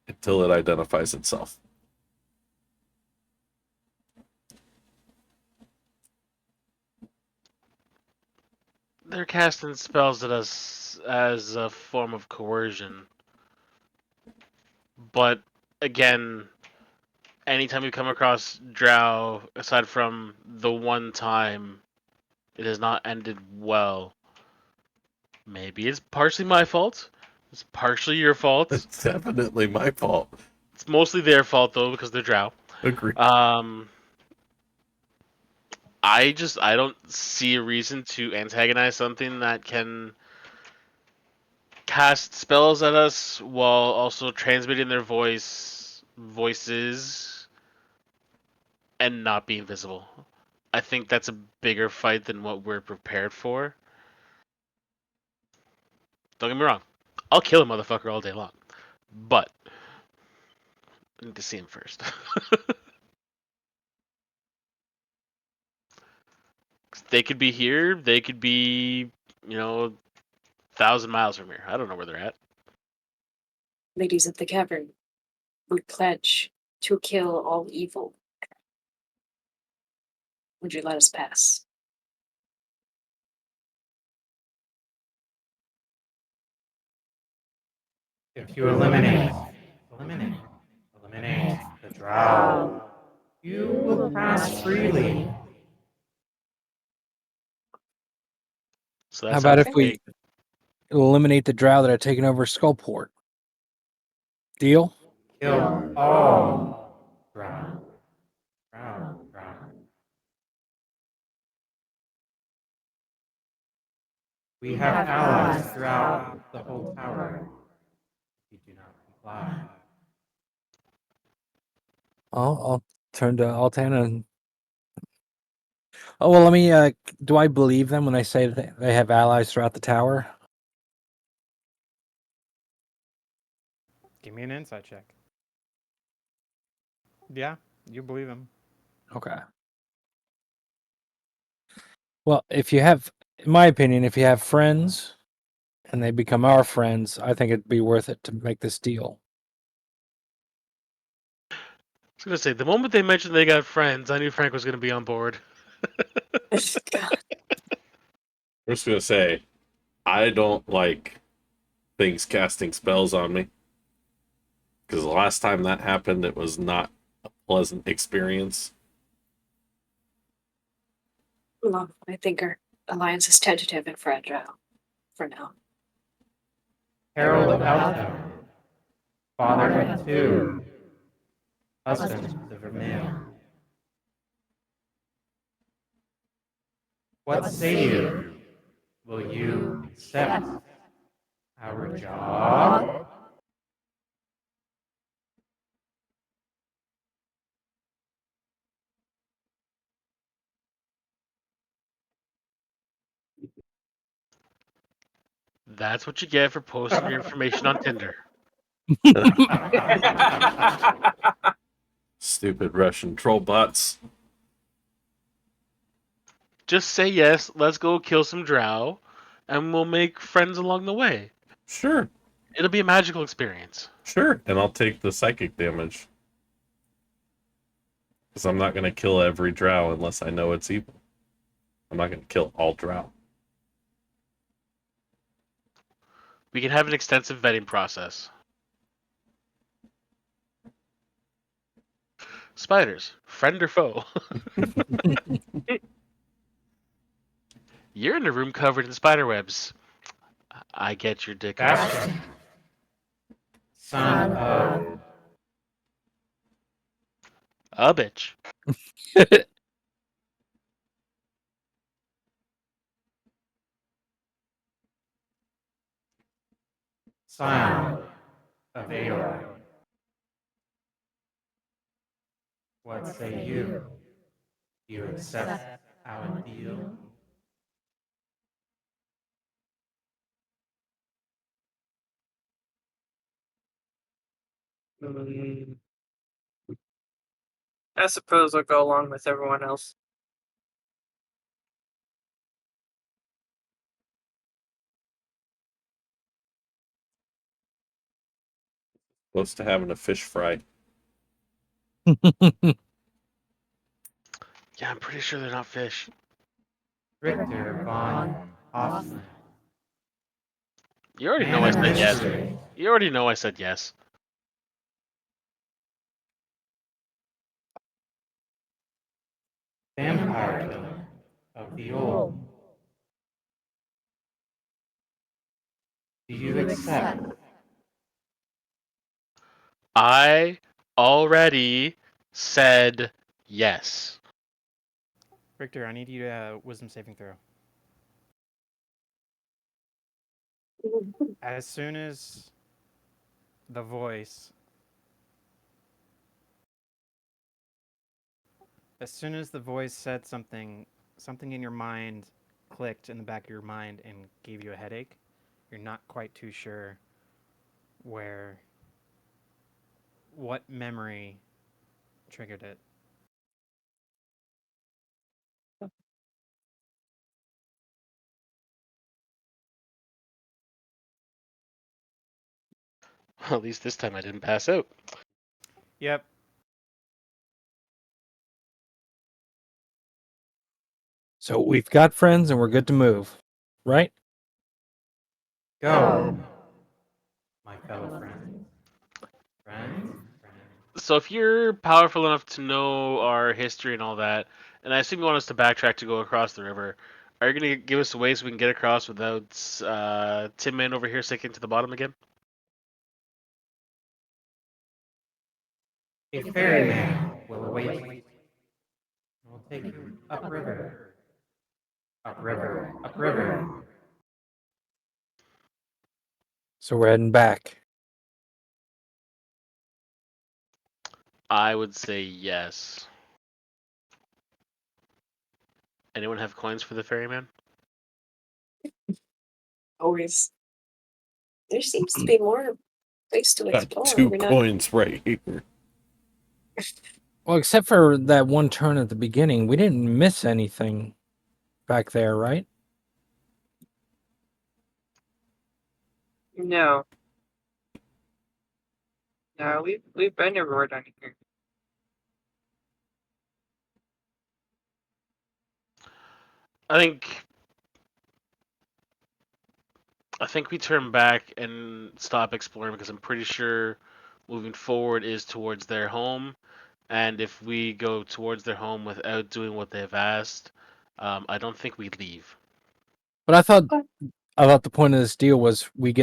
until it identifies itself. They're casting spells at us as a form of coercion. But again, anytime we come across Drow, aside from the one time, it has not ended well. Maybe it's partially my fault. It's partially your fault. It's definitely my fault. It's mostly their fault though because they're Drow. Agree. I don't see a reason to antagonize something that can cast spells at us while also transmitting their voices and not being visible. I think that's a bigger fight than what we're prepared for. Don't get me wrong. I'll kill a motherfucker all day long. But I need to see him first. They could be here, they could be, 1,000 miles from here. I don't know where they're at. Ladies of the Cavern, we pledge to kill all evil. Would you let us pass? If you eliminate the drow, you will pass freely. So How that about sounds if we eliminate the drow that are taking over Skullport? Deal? Kill all drow. Drow. We have allies throughout the whole tower. If you do not comply. I'll turn to Altana and. Oh well, let me. Do I believe them when they say that they have allies throughout the tower? Give me an insight check. Yeah, you believe him. Okay. Well, if you have, in my opinion, if you have friends and they become our friends, I think it'd be worth it to make this deal. I was gonna say the moment they mentioned they got friends, I knew Frank was gonna be on board. I'm just gonna say, I don't like things casting spells on me. Because the last time that happened, it was not a pleasant experience. Well, I think our alliance is tentative and fragile for now. Harold of Alto, father of two, husband to Vermeil. What say you? Will you accept our job? That's what you get for posting your information on Tinder. Stupid Russian troll bots. Just say yes. Let's go kill some drow, and we'll make friends along the way. Sure, It'll be a magical experience. sure. And I'll take the psychic damage. Because I'm not going to kill every drow unless I know it's evil. I'm not going to kill all drow. We can have an extensive vetting process. Spiders, friend or foe? You're in a room covered in spider webs. I get your dick hard. Bastion, son of A bitch. Scion of Aloy. What say you? Do you accept our deal? Mm, I suppose I'll go along with everyone else. Close to having a fish fry. Yeah, I'm pretty sure they're not fish. Richter von Hoffman. You already know Man I of said yes. mystery. You already know I said yes. Vampire killer of the old. Do you accept? I already said yes. Richter, I need you to wisdom saving throw. As soon as the voice, said something, something in your mind clicked in the back of your mind and gave you a headache. You're not quite too sure what memory triggered it. Well, at least this time I didn't pass out. Yep. So we've got friends and we're good to move, right? Go, my fellow friends. Friends? So if you're powerful enough to know our history and all that, and I assume you want us to backtrack to go across the river, are you gonna give us a way so we can get across without Tin Man over here sinking to the bottom again? A ferryman will await. We'll take you upriver. Upriver. Upriver. So we're heading back. I would say yes. Anyone have coins for the ferryman? Always. There seems to be more place to Got explore. two We're not. coins right here. Well, except for that one turn at the beginning, we didn't miss anything back there, right? No. No, we've been everywhere down here. I think we turn back and stop exploring because I'm pretty sure moving forward is towards their home, and if we go towards their home without doing what they've asked, I don't think we leave. But I thought the point of this deal was we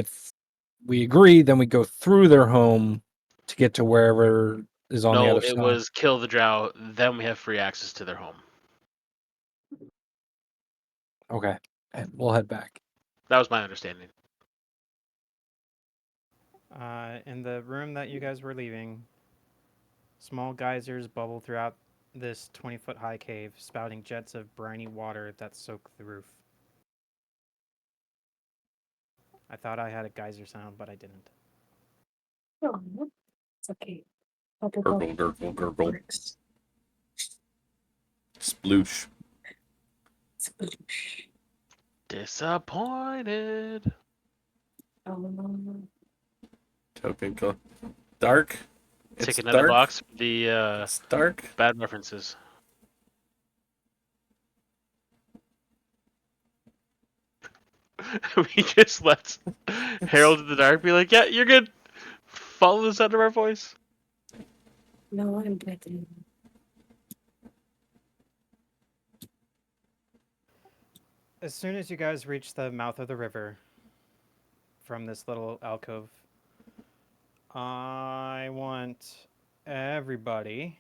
agree, then we go through their home to get to wherever is on the No, other it side. was kill the drow, then we have free access to their home. Okay, we'll head back. That was my understanding. In the room that you guys were leaving, small geysers bubble throughout this 20-foot high cave, spouting jets of briny water that soak the roof. I thought I had a geyser sound, but I didn't. Oh, it's okay. Bubble Gurgle, gurgle, gurgle. works. Sploosh. Disappointed. Token go dark. It's Take another dark. box. The It's dark. bad references. We just let Harold in the dark be like, "Yeah, you're good. Follow the sound of our voice." No, I'm betting. As soon as you guys reach the mouth of the river from this little alcove, I want everybody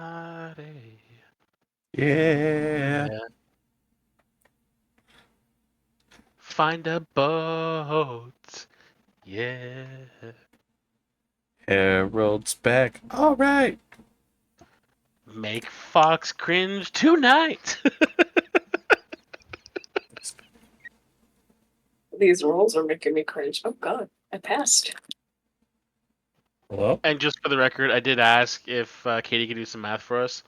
Everybody. Yeah. Find a boat. Yeah. Harold's back. All right. Make Fox cringe tonight. These rolls are making me cringe. Oh god, I passed. Hello. And just for the record, I did ask if Katie could do some math for us.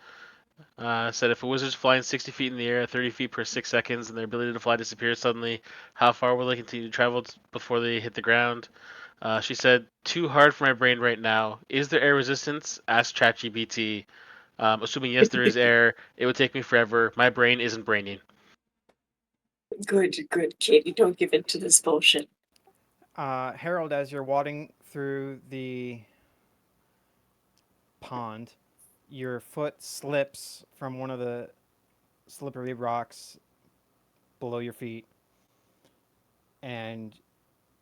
Said if a wizard's flying 60 feet in the air at 30 feet per 6 seconds and their ability to fly disappears suddenly, how far will they continue to travel before they hit the ground? She said, too hard for my brain right now. Is there air resistance? Ask ChatGPT. Assuming yes, there is air. It would take me forever. My brain isn't braining. Good, Katie. Don't give in to this bullshit. Harold, as you're wading through the pond, your foot slips from one of the slippery rocks below your feet, and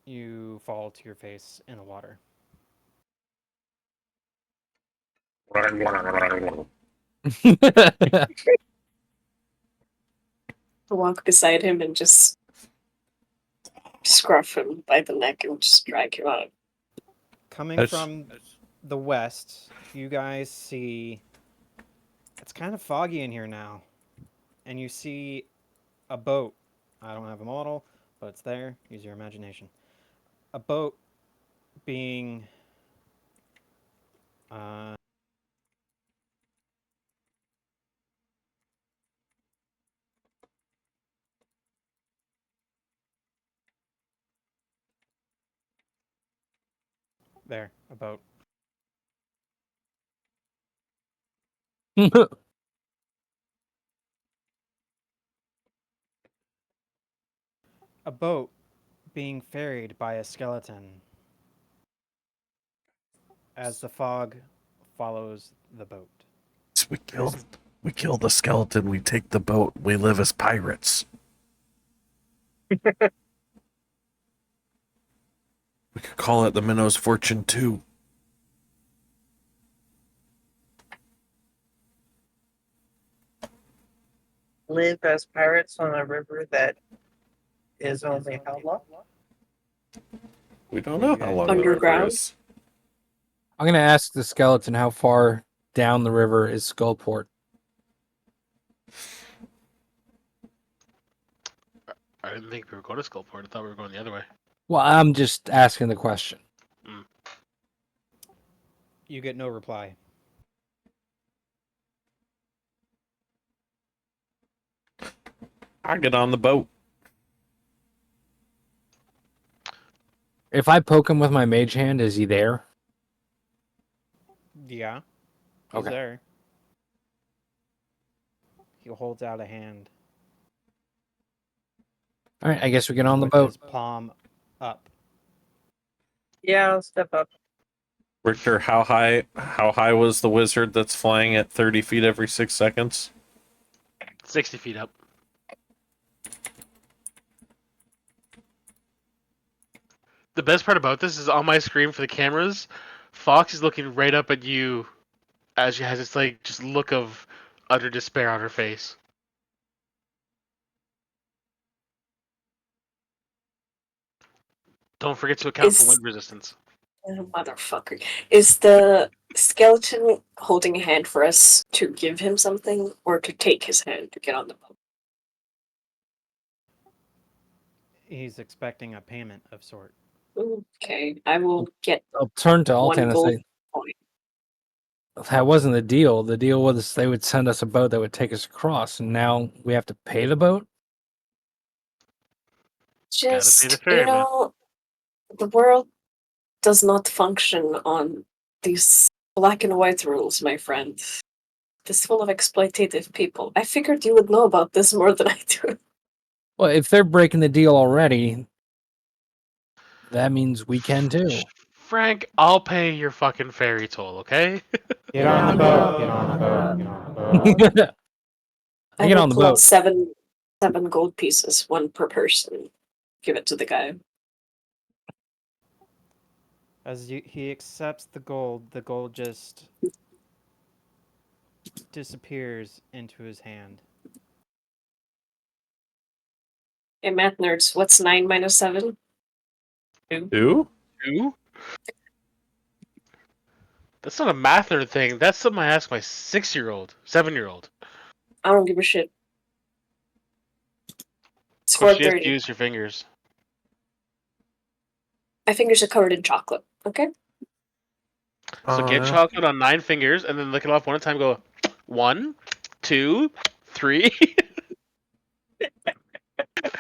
you fall to your face in the water. I'll walk beside him and just scruff him by the neck and just drag him out. Coming That's- from the west, you guys see it's kind of foggy in here now, and you see a boat. I don't have a model, but it's there. Use your imagination. A boat being there, a boat. A boat being ferried by a skeleton as the fog follows the boat. We kill the skeleton. We take the boat. We live as pirates. We could call it the Minnow's Fortune 2. Live as pirates on a river that is only how long? We don't know how long Underground? the river is. I'm gonna ask the skeleton how far down the river is Skullport. I didn't think we were going to Skullport. I thought we were going the other way. Well, I'm just asking the question. You get no reply. I get on the boat. If I poke him with my mage hand, is he there? Yeah. He's Okay. there. He holds out a hand. All right, I guess we get on the with boat. his palm up. Yeah, I'll step up. Richter, how high was the wizard that's flying at 30 feet every 6 seconds? 60 feet up. The best part about this is on my screen for the cameras, Fox is looking right up at you as she has this like just look of utter despair on her face. Don't forget to account for Is- wind resistance. Motherfucker. Is the skeleton holding a hand for us to give him something or to take his hand to get on the boat? He's expecting a payment of sort. Okay, I will get I'll turn to one Altan and gold say, point. that wasn't the deal. The deal was they would send us a boat that would take us across, and now we have to pay the boat? Gotta pay the Just, ferryman. the world does not function on these black and white rules, my friend. It's full of exploitative people. I figured you would know about this more than I do. Well, if they're breaking the deal already, that means we can too. Frank, I'll pay your fucking ferry toll, okay? Get on the boat. Get on the boat. Get on the boat. I get will on the pull out boat. seven gold pieces, one per person. Give it to the guy. As he accepts the gold just disappears into his hand. Hey, math nerds, what's 9 minus 7? 2? 2? That's not a math nerd thing. That's something I ask my 6-year-old, 7-year-old. I don't give a shit. It's Of course, you have to 4:30. use your fingers. My fingers are covered in chocolate, okay? So Oh, get no. chocolate on 9 fingers, and then lick it off one at a time. Go 1, 2, 3.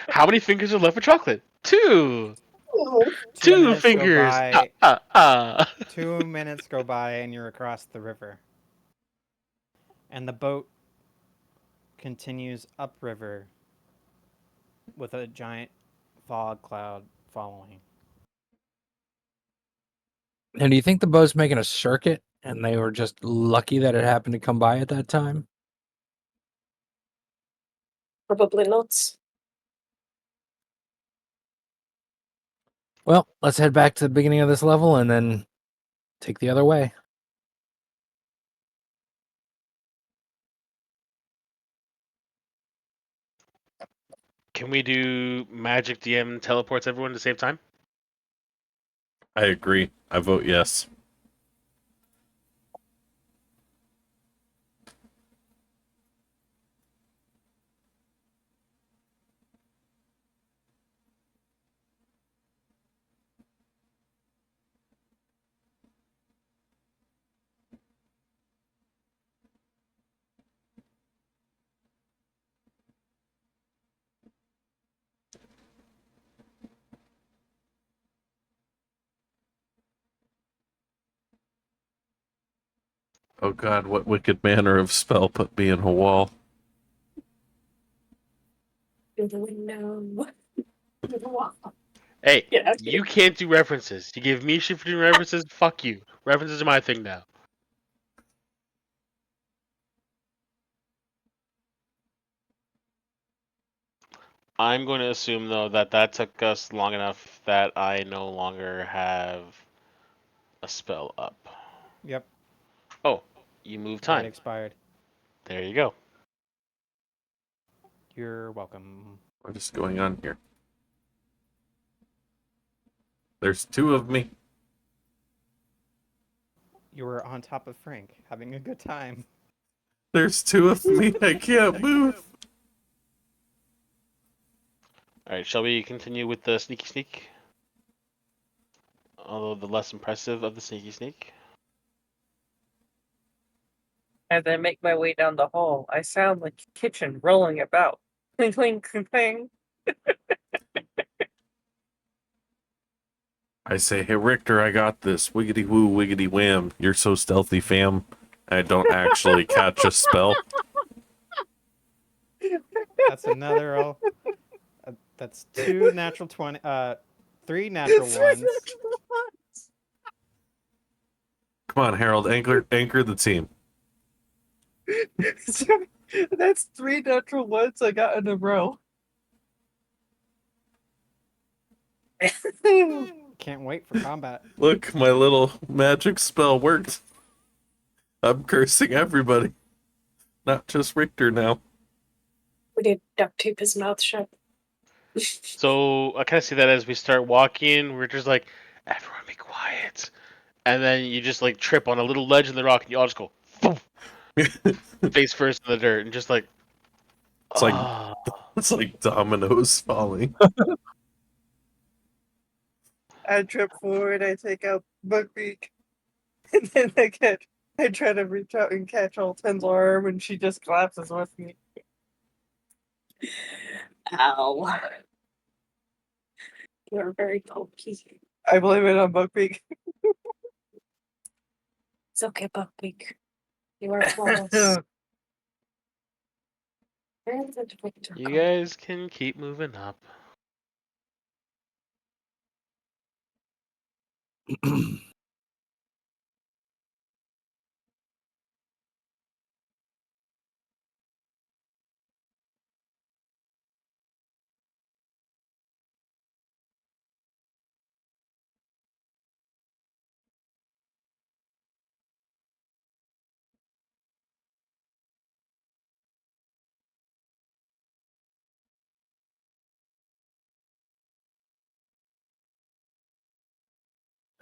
How many fingers are left for chocolate? 2. 2 2 minutes go fingers. by. 2 minutes go by, and you're across the river. And the boat continues upriver with a giant fog cloud following. And do you think the boat's making a circuit and they were just lucky that it happened to come by at that time? Probably not. Well, let's head back to the beginning of this level and then take the other way. Can we do magic DM teleports everyone to save time? I agree. I vote yes. Oh god, what wicked manner of spell put me in a wall? Through the window. Through the wall. Hey, Get out you here. can't do references. You give me shit for doing references? Fuck you. References are my thing now. I'm going to assume, though, that that took us long enough that I no longer have a spell up. Yep, Oh, you move it time. expired. There you go. You're welcome. What is going on here? There's 2 of me. You were on top of Frank, having a good time. There's 2 of me. I can't move. Alright, shall we continue with the sneaky sneak? Although the less impressive of the sneaky sneak. As I make my way down the hall, I sound like a kitchen rolling about. Cling, cling, cling, cling. I say, hey Richter, I got this. Wiggity woo, wiggity wham. You're so stealthy, fam. I don't actually catch a spell. That's another roll. That's 2 natural 20. 3 natural ones. Come on, Harold, anchor the team. That's 3 natural ones I got in a row. Can't wait for combat. Look, my little magic spell worked. I'm cursing everybody. Not just Richter now. We did duct tape his mouth shut. So I kind of see that as we start walking, we're just like, everyone be quiet. And then you just like trip on a little ledge in the rock and you all just go face first in the dirt and just like, It's like oh. it's like dominoes falling. I trip forward, I take out Buckbeak, and then I try to reach out and catch Alton's arm, and she just collapses with me. Ow. You're very pokey. I blame it on Buckbeak. It's okay, Buckbeak. You are flawless. You guys can keep moving up.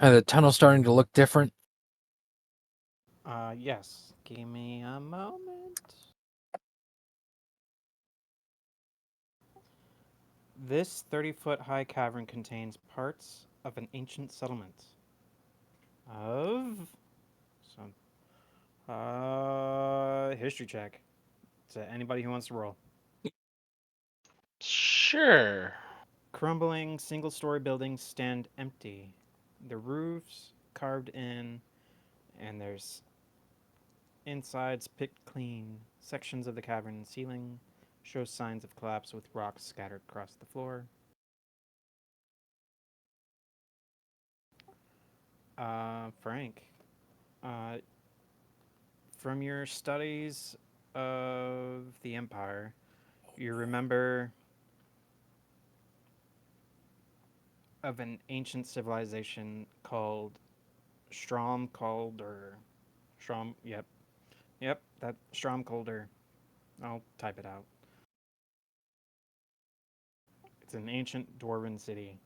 The tunnel's starting to look different. Yes. Give me a moment. This 30-foot high cavern contains parts of an ancient settlement. Of some history check. To anybody who wants to roll. Sure. Crumbling single-story buildings stand empty. The roofs carved in, and there's insides picked clean. Sections of the cavern ceiling show signs of collapse with rocks scattered across the floor. Frank, uh, from your studies of the Empire, you remember of an ancient civilization called Stromkolder. Yep, that Stromkolder. I'll type it out. It's an ancient dwarven city.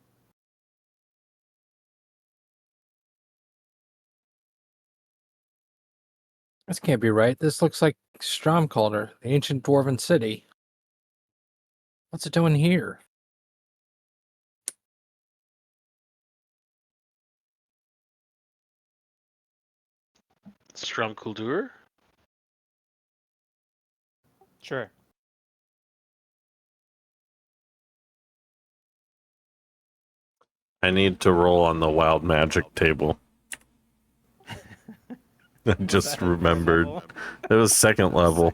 This can't be right. This looks like Stromkalder, the ancient dwarven city. What's it doing here? Stromkuldur? Sure. I need to roll on the wild magic table. I just remembered. It was second level.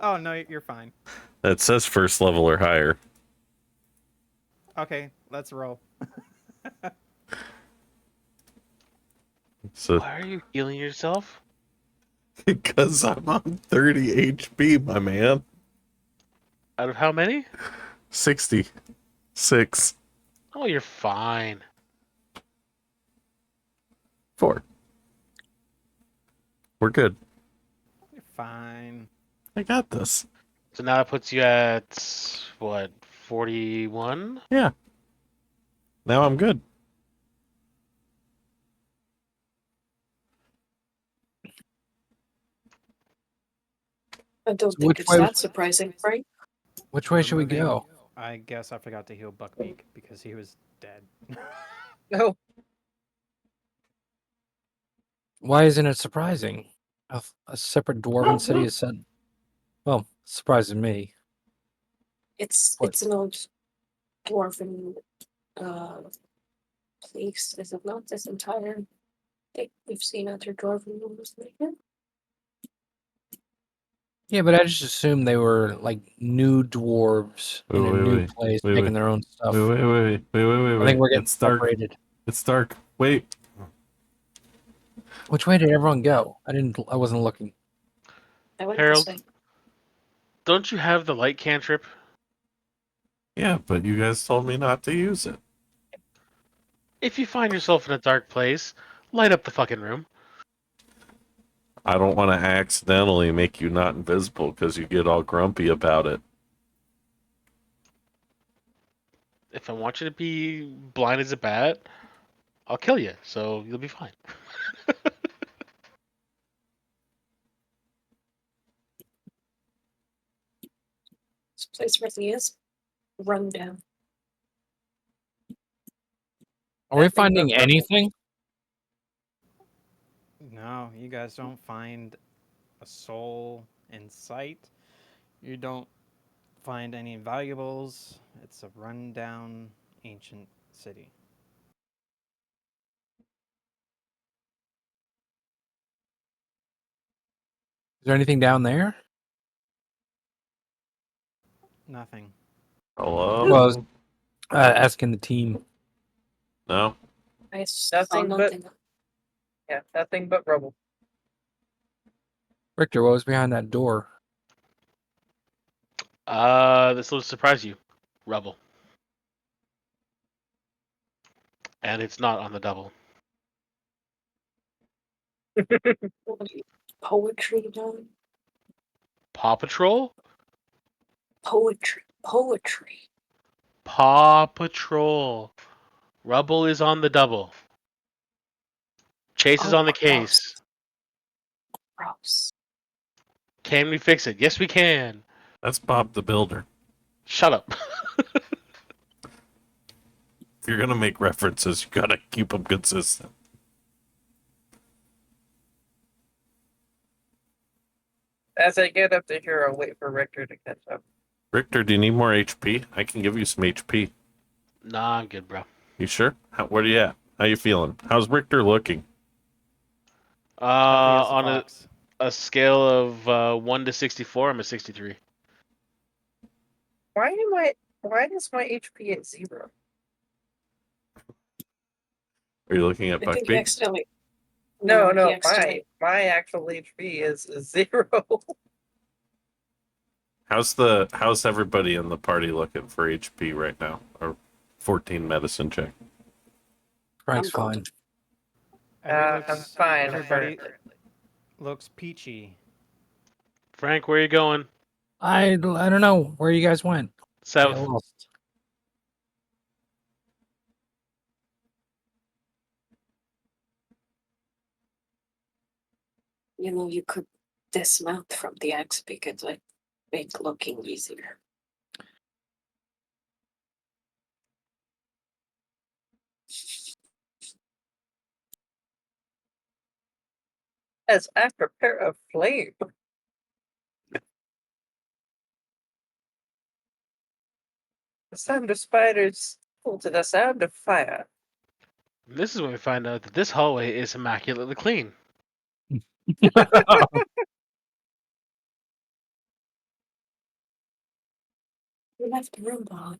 Oh, no, you're fine. It says first level or higher. Okay, let's roll. So, Why are you healing yourself? because I'm on 30 HP, my man. Out of how many? 66. Oh, you're fine. 4. We're good. You're fine. I got this. So now that puts you at, what, 41? Yeah. Now I'm good. I don't So think which it's way- that surprising, right? Which way should we go? I guess I forgot to heal Buckbeak because he was dead. No. Why isn't it surprising? A separate dwarven city is said. Well, surprises me. It's What? an old dwarven place, is it not? This entire thing we've seen other dwarven rooms like it. Yeah, but I just assumed they were like new dwarves in a new place, making their own stuff. Wait. I think we're getting It's dark. separated. It's dark. Wait. Which way did everyone go? I wasn't looking. I went Harold? this way. Don't you have the light cantrip? Yeah, but you guys told me not to use it. If you find yourself in a dark place, light up the fucking room. I don't want to accidentally make you not invisible because you get all grumpy about it. If I want you to be blind as a bat, I'll kill you, so you'll be fine. This place really is run down. Are we Nothing but finding rubble. anything? No, you guys don't find a soul in sight. You don't find any valuables. It's a rundown ancient city. Is there anything down there? Nothing. Hello? Well, I was asking the team. No? I saw Nothing but- nothing. Yeah, nothing but rubble. Richter, what was behind that door? This will surprise you. Rubble. And it's not on the double. Poetry, done. Paw Patrol? Poetry. Poetry. Paw Patrol. Rubble is on the double. Chase is Oh, on the gross. case. Gross. Can we fix it? Yes, we can. That's Bob the Builder. Shut up. If you're gonna make references, you gotta keep them consistent. As I get up to here, I'll wait for Richter to catch up. Richter, do you need more HP? I can give you some HP. Nah, I'm good, bro. You sure? Where are you at? How you feeling? How's Richter looking? Healthy as a On fox. a scale of 1 to 64, I'm a 63. Why is my HP at 0? Are you looking at I think he Buckbeak? accidentally. No, he accidentally- my actual HP is 0. How's everybody in the party looking for HP right now? Or 14 medicine check. Frank's I'm fine. I'm fine. Everybody looks peachy. Frank, where are you going? I don't know where you guys went. South. Get lost. You know, you could dismount from the axe because it make looking easier. As I prepare a flame. The sound of spiders equal to the sound of fire. This is when we find out that this hallway is immaculately clean. We left the room behind.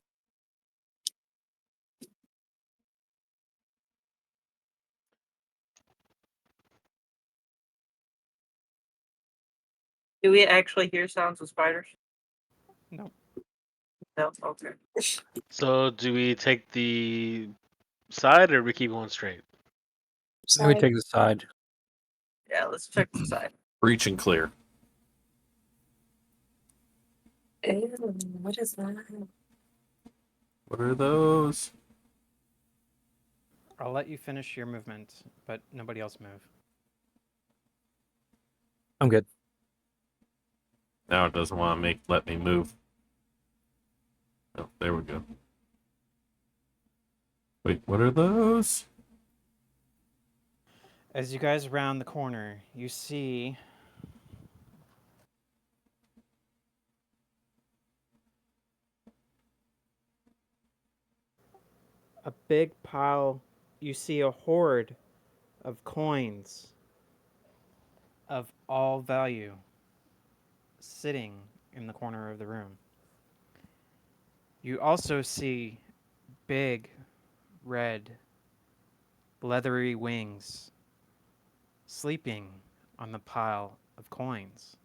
Do we actually hear sounds of spiders? Nope. No? Okay. So, do we take the side or we keep going straight? Let me take the side. Yeah, let's check the side. Breach and clear. Ew, what is that? What are those? I'll let you finish your movement, but nobody else move. I'm good. Now it doesn't want to let me move. Oh, there we go. Wait, what are those? As you guys round the corner, you see a big pile. You see a hoard of coins of all value sitting in the corner of the room. You also see big, red, leathery wings sleeping on the pile of coins.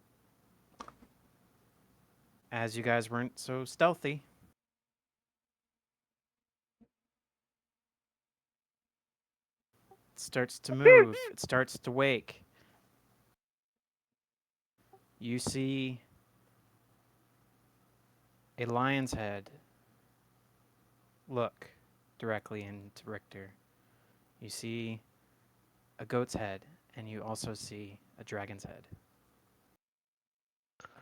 As you guys weren't so stealthy, it starts to move, it starts to wake. You see a lion's head look directly into Richter. You see a goat's head, and you also see a dragon's head.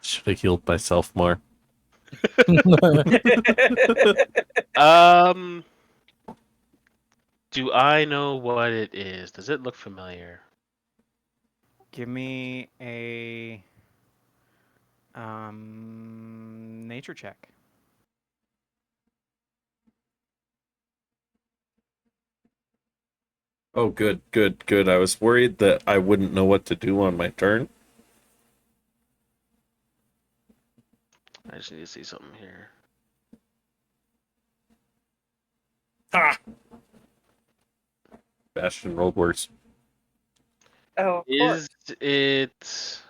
Should have healed myself more. Um, Do I know what it is? Does it look familiar? Give me a nature check. Oh, good, good, good. I was worried that I wouldn't know what to do on my turn. I just need to see something here. Bastion rolled worse. Oh, of course. Is it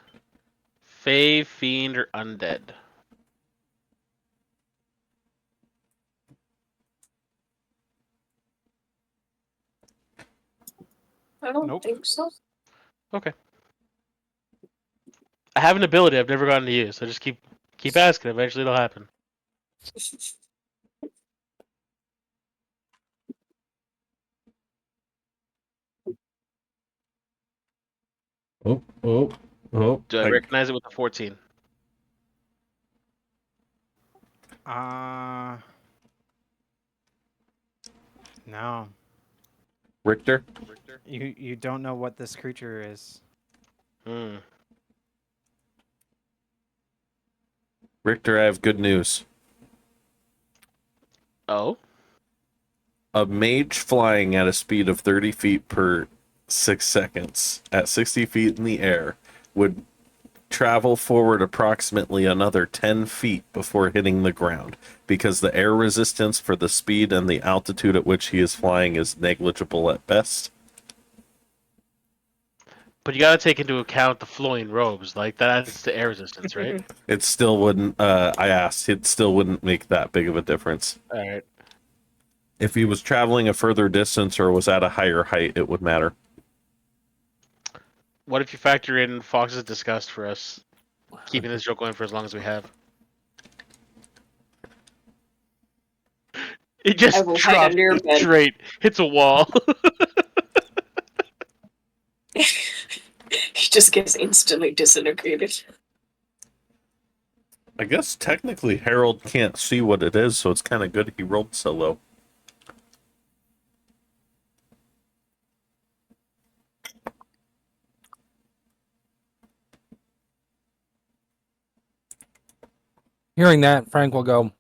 Fey, Fiend, or Undead? I don't Nope. think so. Okay. I have an ability I've never gotten to use, so just keep asking. Eventually it'll happen. Oh, oh, oh. Do I recognize it with the 14? Uh, no. Richter? You don't know what this creature is. Hmm. Richter, I have good news. Oh? A mage flying at a speed of 30 feet per 6 seconds at 60 feet in the air would travel forward approximately another 10 feet before hitting the ground because the air resistance for the speed and the altitude at which he is flying is negligible at best. But you gotta take into account the flowing robes. Like, that's the air resistance, right? It still wouldn't, I asked, it still wouldn't make that big of a difference. Alright. If he was traveling a further distance or was at a higher height, it would matter. What if you factor in Fox's disgust for us keeping this joke going for as long as we have? It I just will hide drops under your bed. straight, hits a wall. He just gets instantly disintegrated. I guess technically Harold can't see what it is, so it's kind of good he rolled so low. Hearing that, Frank will go,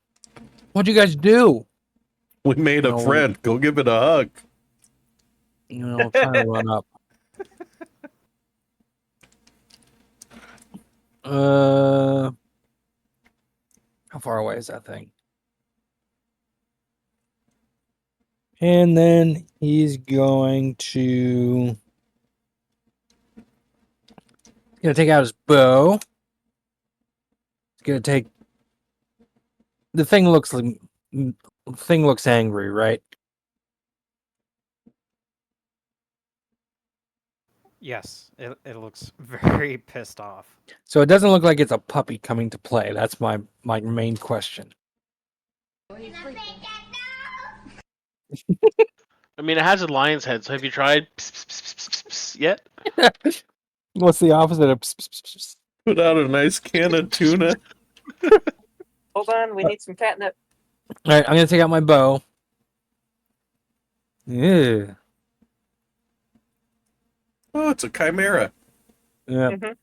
"What'd you guys do?" We made a No. friend. Go give it a hug. Trying to run up. How far away is that thing? And then he's going to take out his bow. He's gonna take the thing looks angry, right? Yes, it looks very pissed off. So it doesn't look like it's a puppy coming to play. That's my main question. I mean, it has a lion's head, so have you tried yet? What's the opposite of Put out a nice can of tuna. Hold on, we need some catnip. All right, I'm gonna take out my bow. Yeah. Oh, it's a chimera. Yeah. Mhm. I'm gonna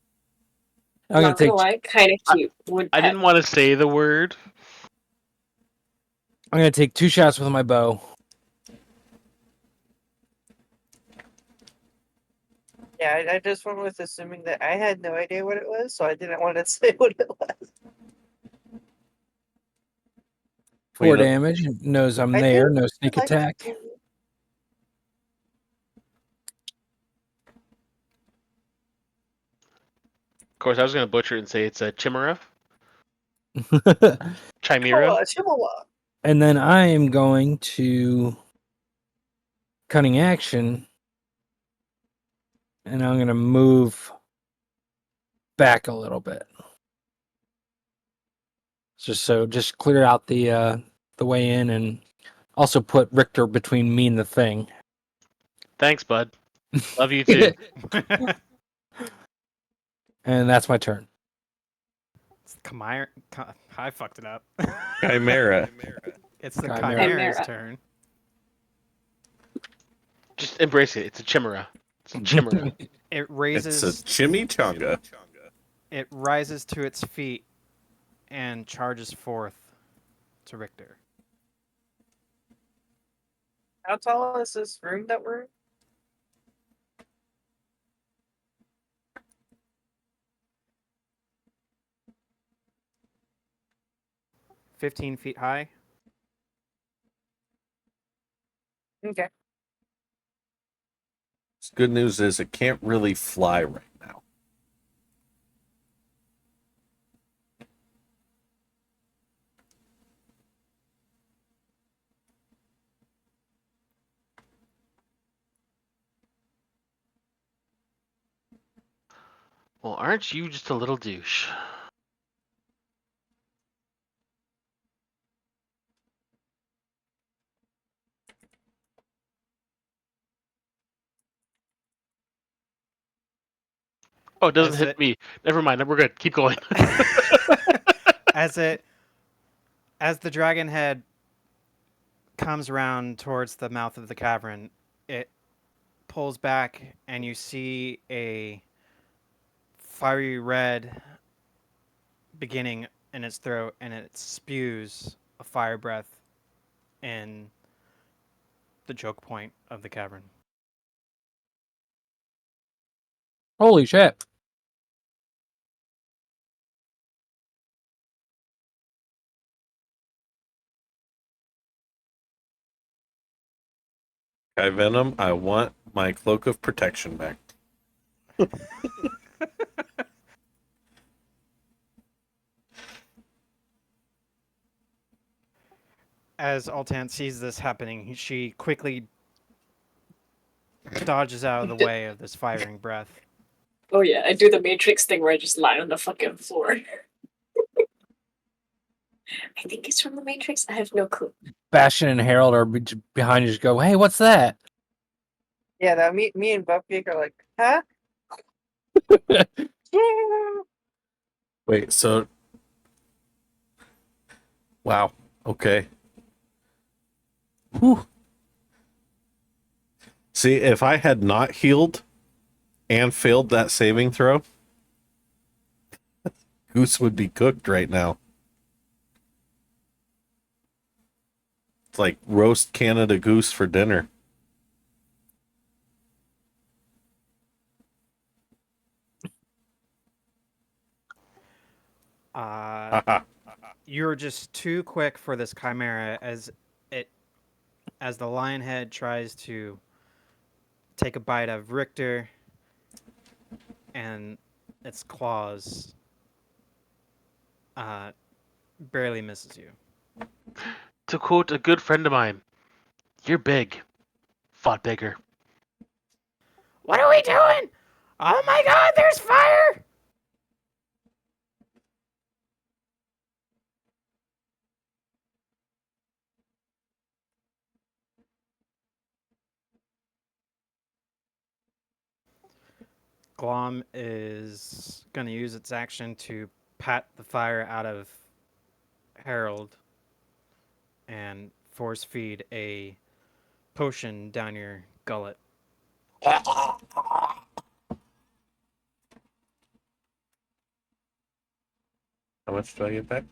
Not gonna take lie, kind of cute. Would I pet. didn't want to say the word. 2 shots with my bow. Yeah, I just went with assuming that I had no idea what it was, so I didn't want to say what it was. 4 Wait, damage. Knows I'm I there. do No sneak like attack. to- Of course, I was going to butcher it and say it's a chimera. Chimera. Chimera. And then I am going to cunning action, and I'm going to move back a little bit, just clear out the way in, and also put Richter between me and the thing. Thanks, bud. Love you too. And that's my turn. Chimera. I fucked it up. Chimera. It's the Chimera. Chimera's Chimera. turn. Just embrace it. It's a chimera. It's a chimera. It It's a raises. chimichanga. It rises to its feet and charges forth to Richter. How tall is this room that we're in? – 15 feet high. Okay. Good news is it can't really fly right now. Well, aren't you just a little douche? Oh, it doesn't As hit it me. Never mind. We're good. Keep going. as the dragon head comes around towards the mouth of the cavern, it pulls back and you see a fiery red beginning in its throat, and it spews a fire breath in the choke point of the cavern. Holy shit. Guy Venom, I want my cloak of protection back. As Altan sees this happening, she quickly dodges out of the way of this firing breath. Oh yeah, I do the Matrix thing where I just lie on the fucking floor. I think it's from the Matrix. I have no clue. Bastion and Harold are behind you. Just go, hey, what's that? Yeah, that me and Buckbeak are like, huh? Wait, so. Wow. Okay. Whew. See, if I had not healed and failed that saving throw, Goose would be cooked right now. It's like roast Canada goose for dinner. Haha. You're just too quick for this chimera as the lion head tries to take a bite of Richter, and its claws barely misses you. To quote a good friend of mine, "You're big. Fought bigger." What are we doing? Oh my god, there's fire! Glom is going to use its action to pat the fire out of Harold and force feed a potion down your gullet. How much do I get back?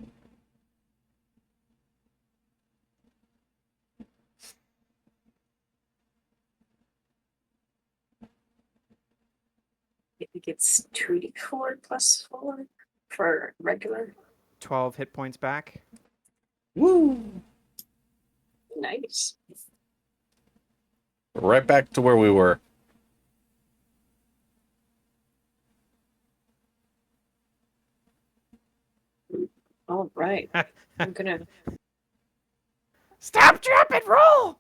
I think it's 2d4 plus 4 for regular. 12 hit points back. Woo! Nice. Right back to where we were. All right. I'm gonna. Stop, drop, and roll!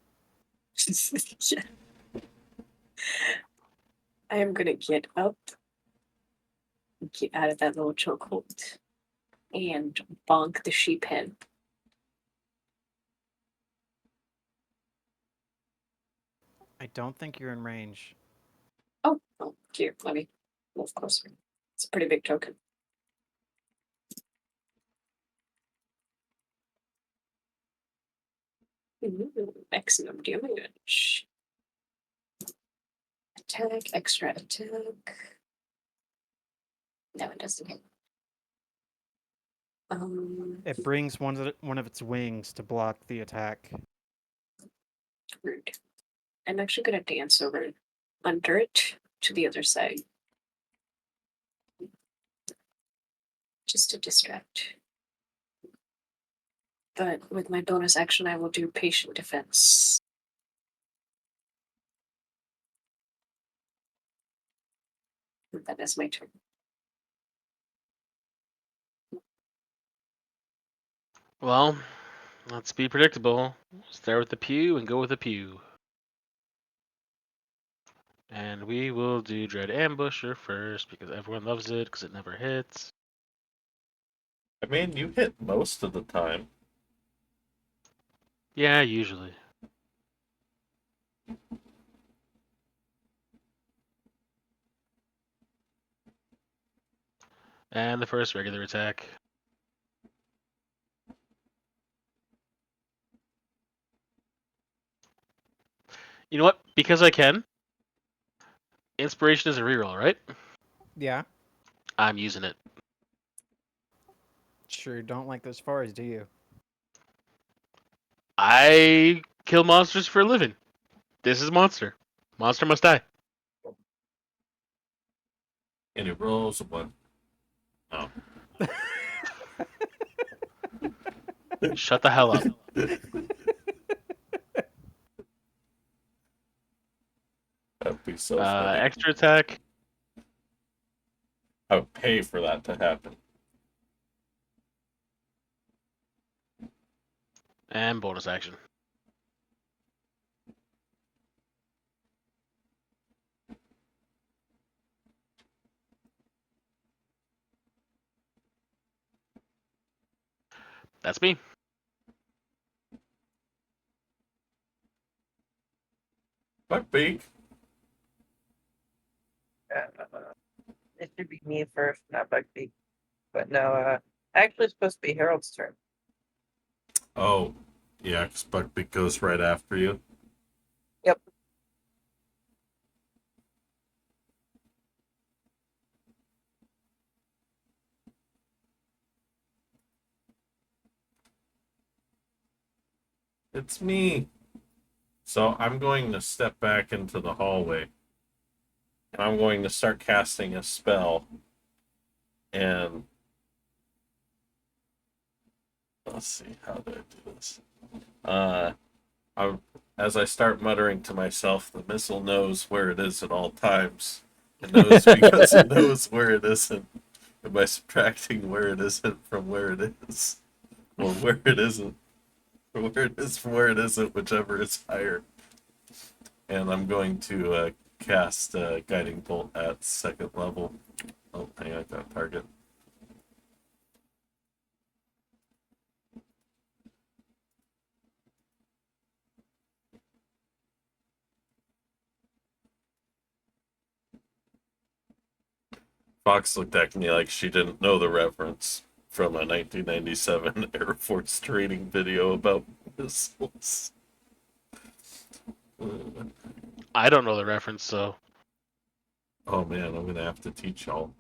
Yeah. I am gonna get up, get out of that little chokehold, and bonk the sheep head. I don't think you're in range. Oh, here, let me move closer. It's a pretty big token. Ooh, maximum damage. attack, extra attack. No, it doesn't hit. It brings one of its wings to block the attack. Rude. I'm actually gonna dance over under it to the other side. Just to distract. But with my bonus action, I will do patient defense. And that is my turn. Well, let's be predictable. Start with the pew and go with the pew. And we will do Dread Ambusher first because everyone loves it because it never hits. I mean, you hit most of the time. Yeah, usually. And the first regular attack. You know what? Because I can. Inspiration is a reroll, right? Yeah. I'm using it. Sure don't like those fours, do you? I kill monsters for a living. This is monster. Monster must die. And it rolls a 1. Oh. Shut the hell up. That'd be so funny. Extra attack. I would pay for that to happen. And bonus action. That's me. Buckbeak. It should be me first, not Buckbeak. But no, actually, it's supposed to be Harold's turn. Oh, yeah, because Buckbeak goes right after you. Yep. It's me. So I'm going to step back into the hallway. And I'm going to start casting a spell. And let's see, how do I do this? As I start muttering to myself, the missile knows where it is at all times. It knows because it knows where it isn't. And by subtracting where it isn't from where it is, or where it isn't, or where it is from where it isn't, whichever is higher. And I'm going to cast Guiding Bolt at 2nd level. Oh, hang on, I got a target. Fox looked at me like she didn't know the reference from a 1997 Air Force training video about missiles. I don't know the reference, so Oh man, I'm gonna have to teach y'all.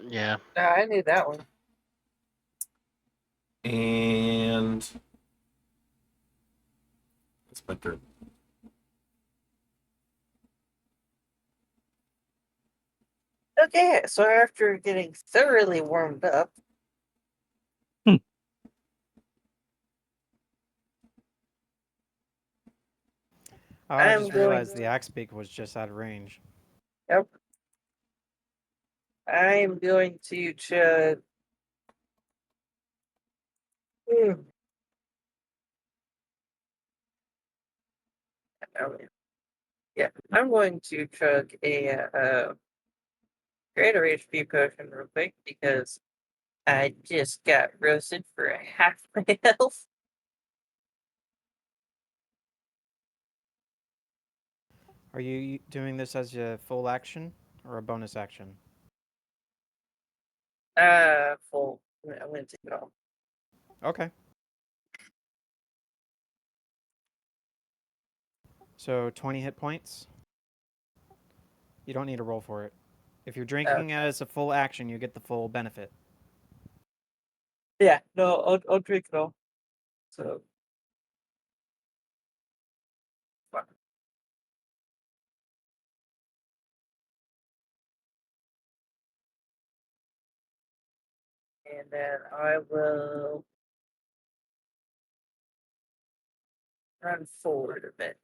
yeah. I knew that one. And it's my turn. Okay, so after getting thoroughly warmed up, Oh, I I'm just going. realized the axe beak was just out of range. Yep. I'm going to chug. Yeah, I'm going to chug a greater HP potion real quick because I just got roasted for a half my health. Are you doing this as a full action or a bonus action? Full. I'm gonna take it all. Okay. So 20 hit points. You don't need to roll for it. If you're drinking it as a full action, you get the full benefit. Yeah, no, I'll drink it all. So. Fuck. And then I will run forward a bit.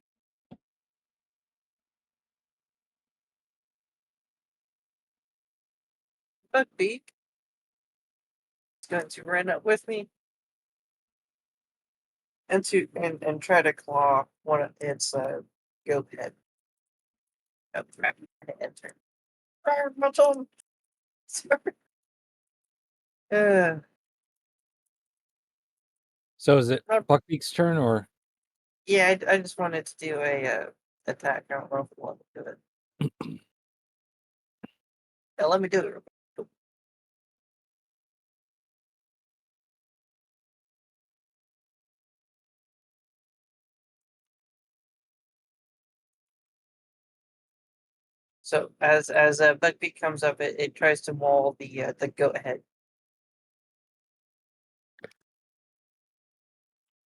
Buckbeak is going to run up with me and try to claw one of its goat head. Oh crap! I enter. My tongue. Sorry. So is it Buckbeak's turn or? Yeah, I just wanted to do a attack. I don't know if I want to do it. Yeah, let me do it. So as Buckbeak comes up, it tries to maul the goat head,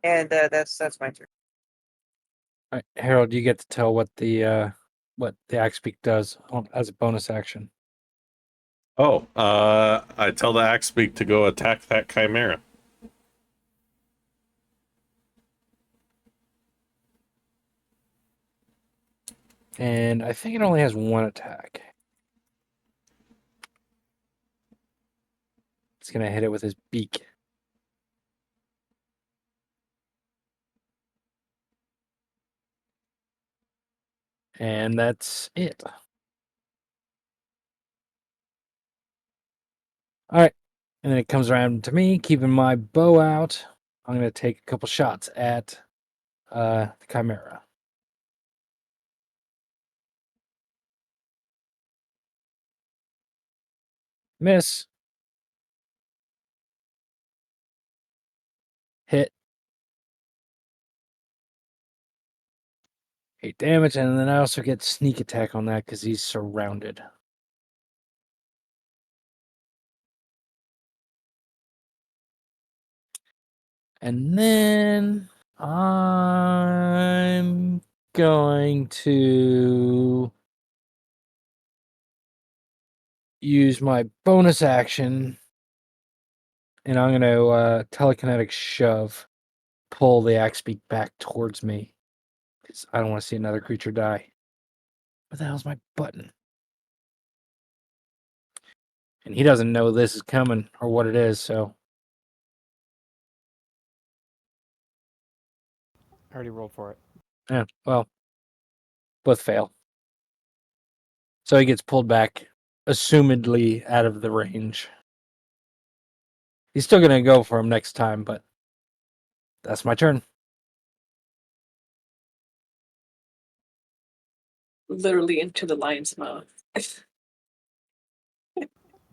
and that's my turn. All right, Harold, you get to tell what the Axebeak does as a bonus action. Oh, I tell the Axebeak to go attack that chimera. And I think it only has one attack. It's going to hit it with his beak. And that's it. All right. And then it comes around to me, keeping my bow out. I'm going to take a couple shots at the chimera. Miss. Hit. 8 damage, and then I also get sneak attack on that because he's surrounded. And then I'm going to use my bonus action, and I'm going to telekinetic shove, pull the Axebeak back towards me, because I don't want to see another creature die. What the hell's my button? And he doesn't know this is coming or what it is, so. I already rolled for it. Yeah, well, both fail. So he gets pulled back, assumedly out of the range. He's still going to go for him next time, but that's my turn. Literally into the lion's mouth. I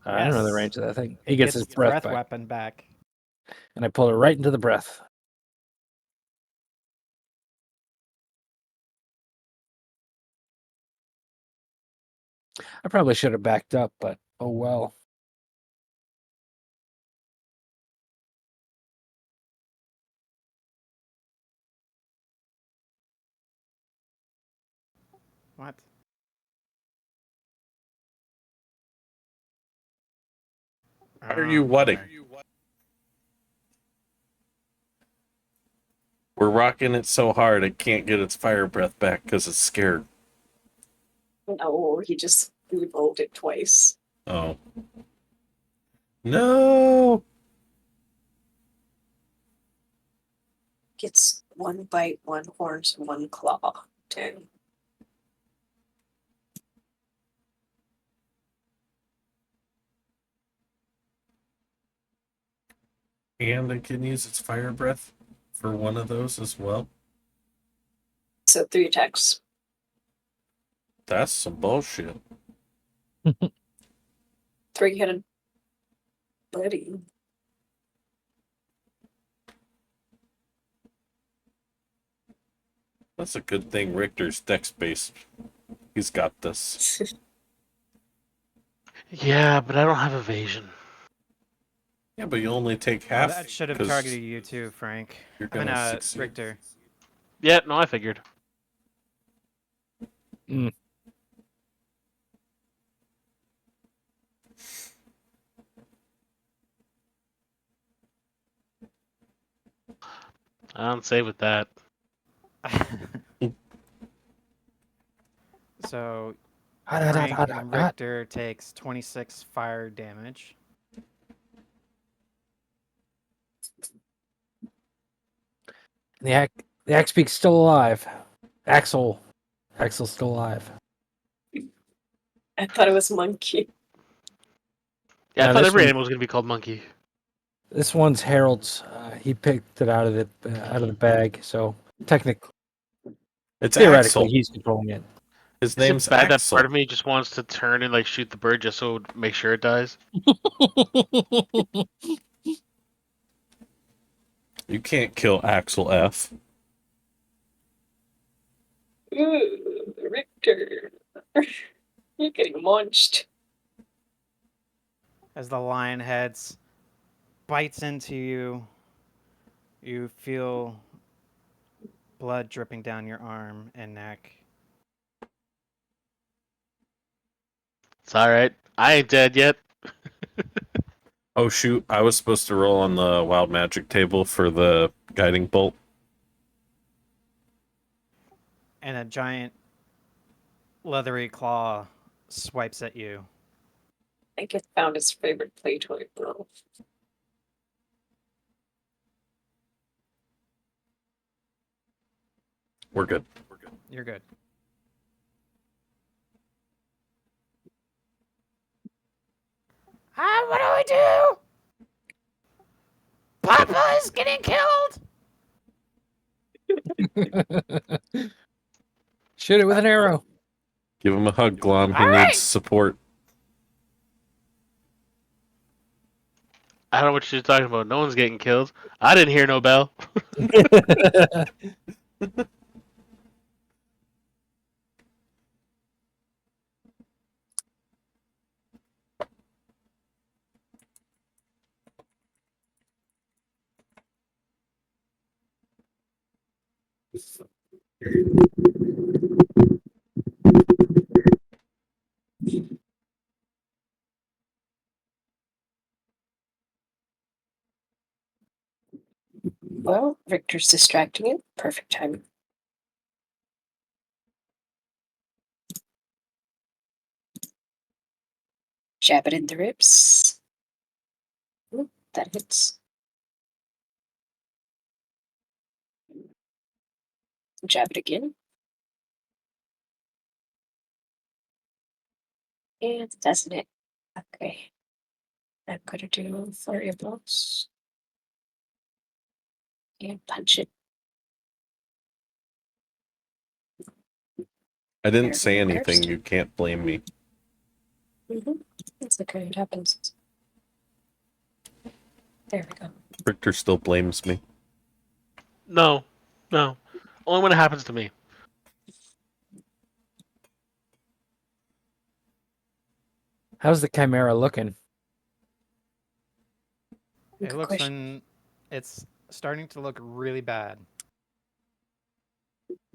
don't know the Yes. range of that thing. He gets his Gets breath back. weapon back. And I pull it right into the breath. I probably should have backed up, but oh well. What? What are you whatting? We're rocking it so hard it can't get its fire breath back because it's scared. No, he just revolved it twice. Oh. No! Gets one bite, one horns, and one claw. Too. And it can use its fire breath for one of those as well. So 3 attacks. That's some bullshit. 3-headed buddy. That's a good thing Richter's dex based. He's got this. Yeah, but I don't have evasion. Yeah, but you only take Oh, half that should have 'cause targeted you too, Frank. you're I mean, gonna succeed. Richter. Yeah, no, I figured. Mm. I don't say with that. So Hot, hot, hot, Frank hot, hot, hot. Richter takes 26 fire damage. The axe beak's still alive. Axel's still alive. I thought it was monkey. Yeah, I Now thought this every one- animal was gonna be called monkey. This one's Harold's. He picked it out of the bag, so technically, It's theoretically, Axel. he's controlling it. His Is it name's bad that Axel. part of me just wants to turn and like shoot the bird just so make sure it dies? You can't kill Axel F. Ooh, Richter. You're getting munched. As the lion heads bites into you, you feel blood dripping down your arm and neck. It's alright. I ain't dead yet. Oh shoot, I was supposed to roll on the wild magic table for the guiding bolt. And a giant leathery claw swipes at you. I think it found his favorite play toy, bro. We're good. You're good. What do we do? Papa is getting killed! Shoot it with an arrow. Give him a hug, Glom. He All right. needs support. I don't know what you're talking about. No one's getting killed. I didn't hear no bell. Well, Victor's distracting you. Perfect timing. Jab it in the ribs. Ooh, that hits. Jab it again. And doesn't it? Okay. I'm gonna do flurry of blows. And punch it. I didn't say There we go, anything. cursed. You can't blame me. It's okay, it happens. There we go. Richter still blames me. No. No. Only when it happens to me. How's the chimera looking? It Good looks question. it's starting to look really bad.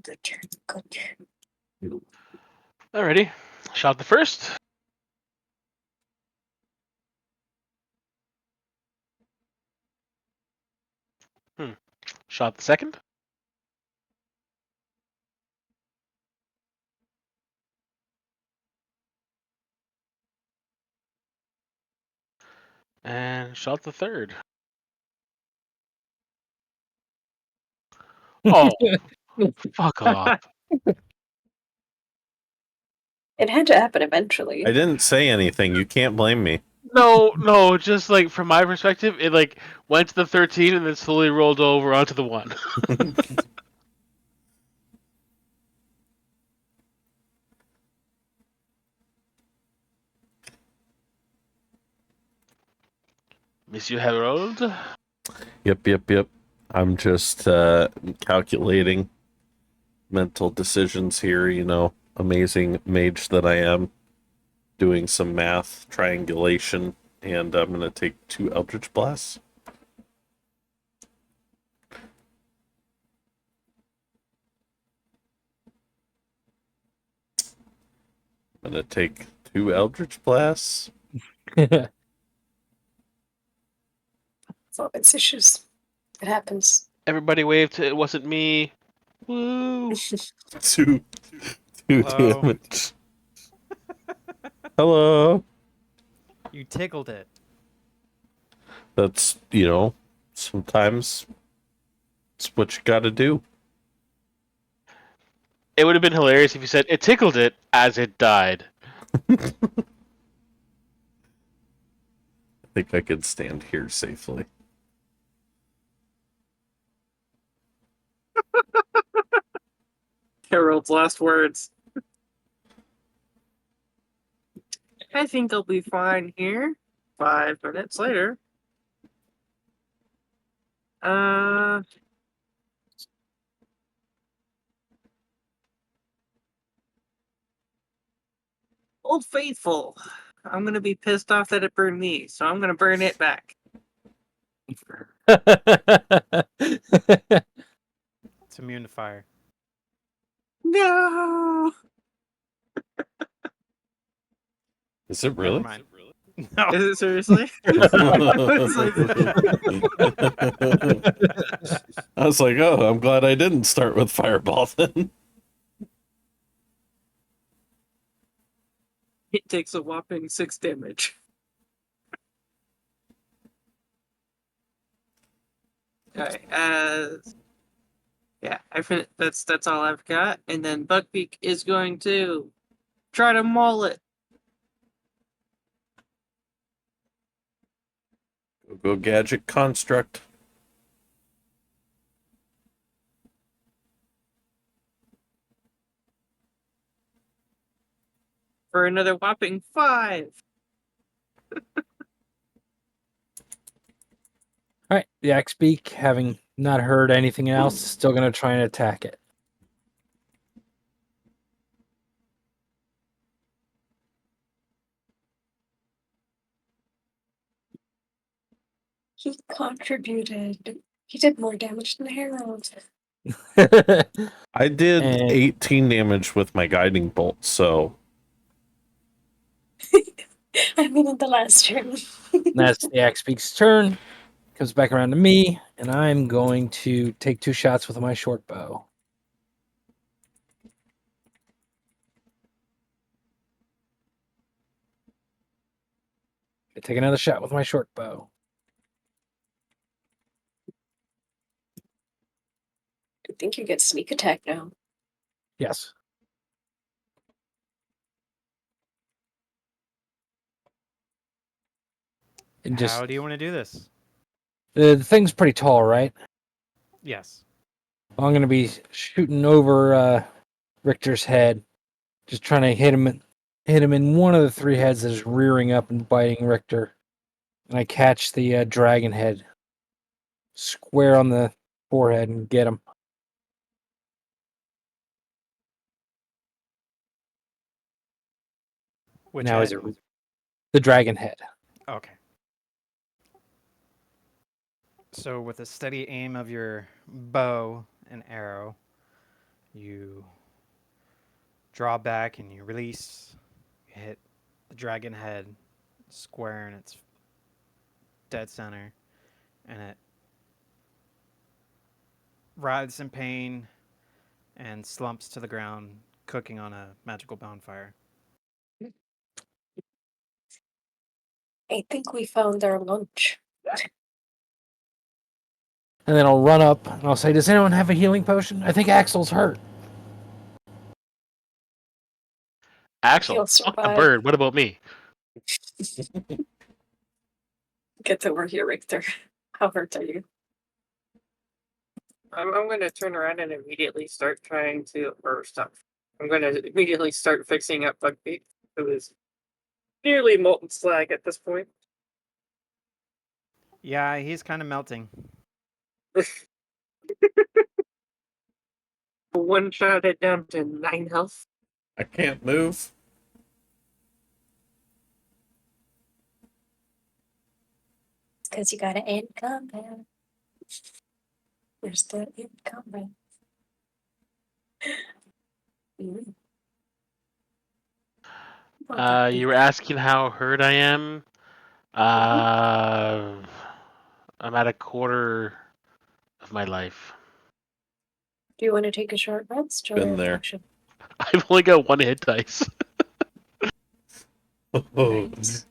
Good turn. Good turn. Alrighty. Shot the first. Shot the second. And shot the third. Oh, fuck off. It had to happen eventually. I didn't say anything. You can't blame me. No, just like from my perspective, it like went to the 13 and then slowly rolled over onto the 1. Monsieur Harold? Yep. I'm just calculating mental decisions here, amazing mage that I am. doing some math, triangulation, and I'm going to take 2 Eldritch Blasts. I'm going to take 2 Eldritch Blasts. Performance issues. It happens. Everybody waved. It wasn't me. Woo! 2 Hello. damage. Hello. You tickled it. That's, sometimes it's what you gotta do. It would have been hilarious if you said it tickled it as it died. I think I could stand here safely. Harold's last words. I think I'll be fine here. 5 minutes later. Old Faithful. I'm gonna be pissed off that it burned me, so I'm gonna burn it back. It's immune to fire. No. Is it Never really? mind. No. Is it seriously? I was like, oh, I'm glad I didn't start with Fireball then. It takes a whopping 6 damage. Okay, yeah, that's all I've got. And then Buckbeak is going to try to maul it. Go Gadget Construct. For another whopping 5. All right, the Axbeak, having not heard anything else, is still going to try and attack it. He contributed. He did more damage than Harold. I did And- 18 damage with my Guiding Bolt, so I mean, in the last turn. That's the Axbeak's turn. Comes back around to me, and I'm going to take 2 shots with my short bow. I take another shot with my short bow. I think you get sneak attack now. Yes. And just How do you want to do this? the thing's pretty tall, right? Yes. I'm going to be shooting over Richter's head, just trying to hit him in one of the 3 heads that is rearing up and biting Richter. And I catch the dragon head square on the forehead and get him. Which Now head? is it the dragon head? Okay. So with a steady aim of your bow and arrow, you draw back and you release. You hit the dragon head square in its dead center, and it writhes in pain and slumps to the ground, cooking on a magical bonfire. I think we found our lunch. And then I'll run up and I'll say, "Does anyone have a healing potion? I think Axel's hurt." Axel, He'll fuck the survive. bird. What about me? Get over here, Richter. How hurt are you? I'm going to turn around and immediately start trying to, or stop. I'm going to immediately start fixing up Buckbeak, who is nearly molten slag at this point. Yeah, he's kind of melting. One shot it down to 9 health. I can't move. because you gotta end combat. There's the end combat. Mm. You were asking how hurt I am. I'm at a quarter of my life. Do you want to take a short rest or Been there. action? I've only got one hit dice. Oh, Right.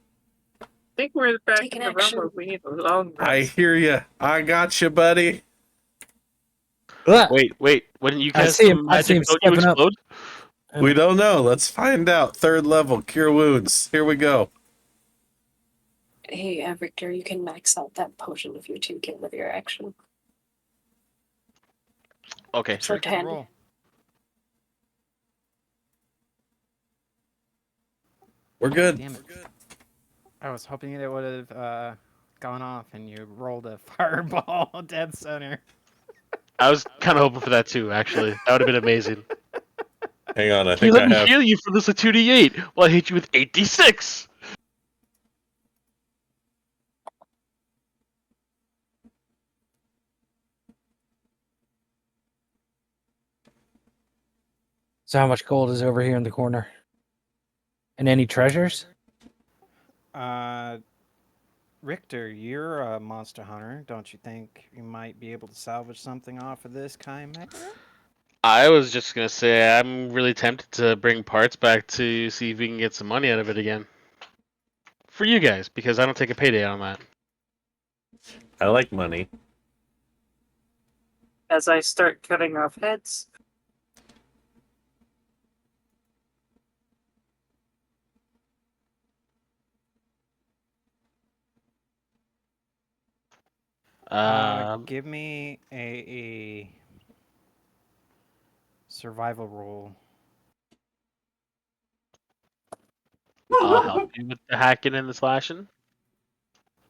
I think we're back Take in an the realm action. where we need a long I rest. hear you. I got you, buddy. Wait. When you I cast see him. some I see magic, him don't you stepping up. explode? We don't know. Let's find out. 3rd level, cure wounds. Here we go. Hey, Victor, you can max out that potion if you take it with your action. Okay, So sure. 10. Roll. We're good. Damn it. I was hoping it would have gone off and you rolled a fireball dead center. I was kind of hoping for that too, actually. That would have been amazing. Hang on. I Can you think let I me have. heal you for this a 2d8 while I hit you with 8d6? So how much gold is over here in the corner? And any treasures? Richter, you're a monster hunter. Don't you think you might be able to salvage something off of this chimera? I was just gonna say I'm really tempted to bring parts back to see if we can get some money out of it again. For you guys, because I don't take a payday on that. I like money. As I start cutting off heads, Give me a survival roll. I'll help you with the hacking and the slashing.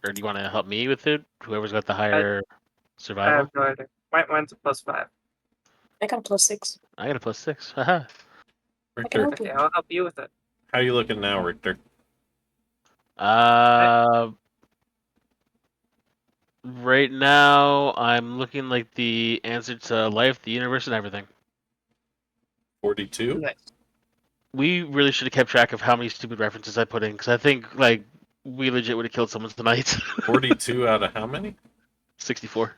Or do you want to help me with it? Whoever's got the higher I survival. have no idea. Mine's a +5. I got a +6. I got a +6. Haha. I can Richter, help Okay, you. I'll help you with it. how you looking now, Richter? Right now I'm looking like the answer to life, the universe, and everything. 42? Nice. We really should have kept track of how many stupid references I put in, because I think like we legit would have killed someone tonight. 42 out of how many? 64.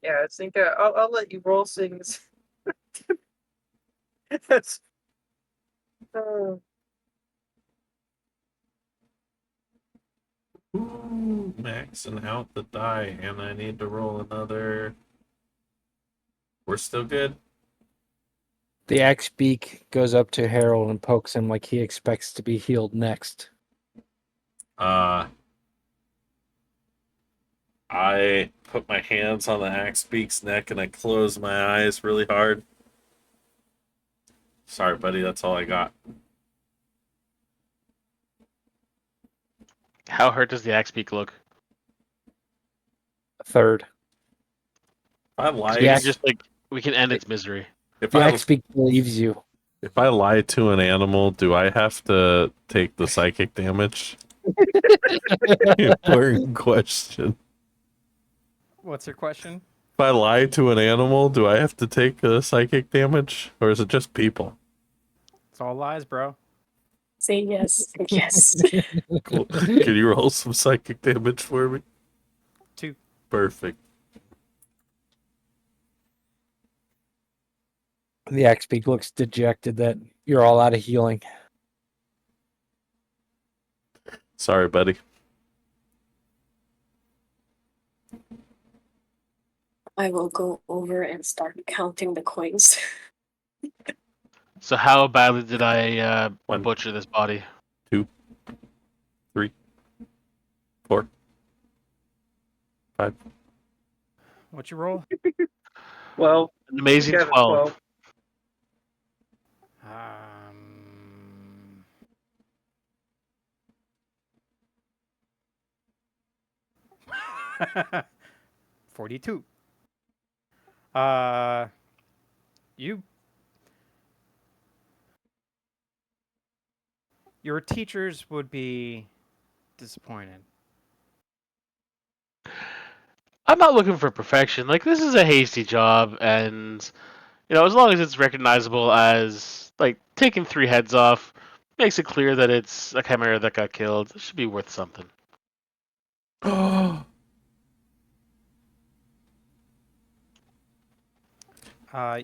Yeah, I think I'll let you roll things. That's. Ooh, maxing out the die, and I need to roll another. We're still good. The axe beak goes up to Harold and pokes him like he expects to be healed next. I put my hands on the axe beak's neck and I close my eyes really hard. Sorry, buddy, that's all I got. How hurt does the axe beak look? A third. If I lie, We Yeah. can just like we can end its misery. if The I axe beak believes you. if I lie to an animal, do I have to take the psychic damage? Important question. What's your question? If I lie to an animal, do I have to take psychic damage, or is it just people? It's all lies, bro. Say yes. Yes. Cool. Can you roll some psychic damage for me? 2. Perfect. The axe beak looks dejected that you're all out of healing. Sorry, buddy. I will go over and start counting the coins. So how badly did I 1, butcher this body? 2, 3, 4, 5. What'd you roll? Well, An amazing you got a 12. Um, 42. You Your teachers would be disappointed. I'm not looking for perfection. Like, this is a hasty job, and as long as it's recognizable as like taking 3 heads off, makes it clear that it's a chimera that got killed. It should be worth something.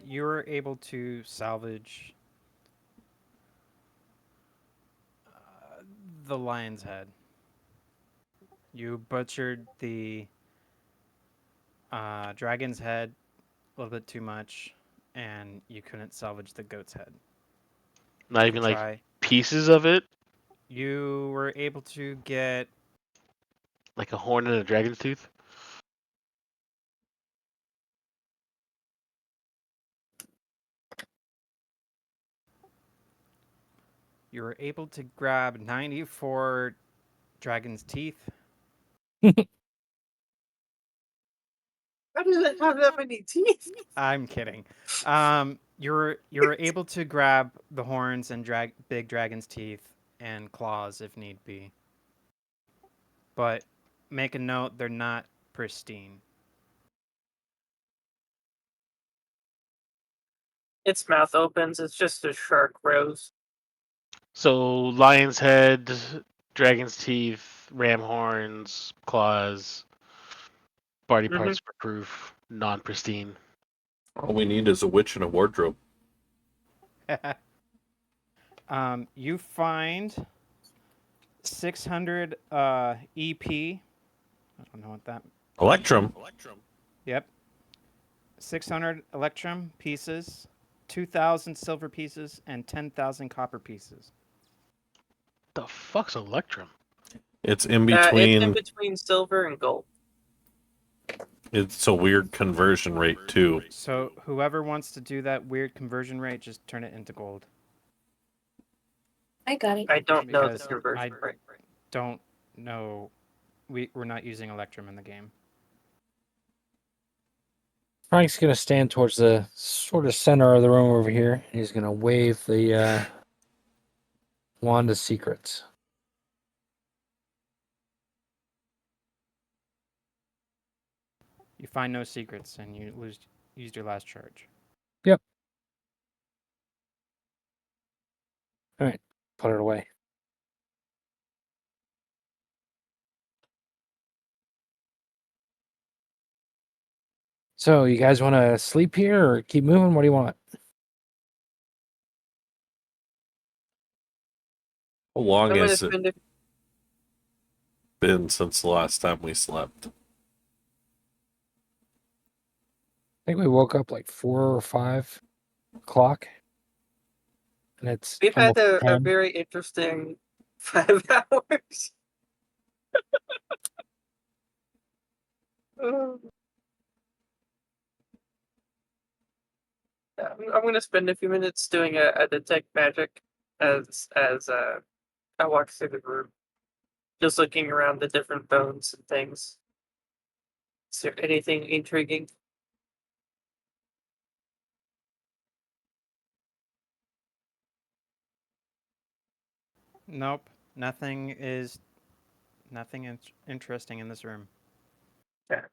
You were able to salvage the lion's head. You butchered the dragon's head a little bit too much, and you couldn't salvage the goat's head. Not You even could like try. pieces of it, You were able to get. like a horn and a dragon's tooth. You were able to grab 94 dragon's teeth. How does it have that many teeth? I'm kidding. You're able to grab the horns and big dragon's teeth and claws if need be. But make a note, they're not pristine. Its mouth opens. It's just a shark rose. So lion's head, dragon's teeth, ram horns, claws, body parts for proof, non-pristine. All we need is a witch and a wardrobe. You find 600 EP. I don't know what that. Electrum. Yep. 600 electrum pieces, 2,000 silver pieces, and 10,000 copper pieces. The fuck's Electrum? It's in It's in between. between silver and gold. It's a weird conversion rate too. So whoever wants to do that weird conversion rate, just turn it into gold. I got it. I don't know the Because conversion I rate. don't know. We're not using electrum in the game. Frank's gonna stand towards the sort of center of the room over here. He's gonna wave the wand of secrets. You find no secrets, and you used your last charge. Yep. All right, put it away. So, you guys want to sleep here or keep moving? What do you want? How long I'm gonna has it spend it. been since the last time we slept? I think we woke up like 4 or 5 o'clock, and it's We've had almost a 10. very interesting 5 hours. Oh. Yeah, I'm gonna spend a few minutes doing a detect magic as I walk through the room, just looking around the different bones and things. Is there anything intriguing? Nope. Nothing interesting in this room. Yeah.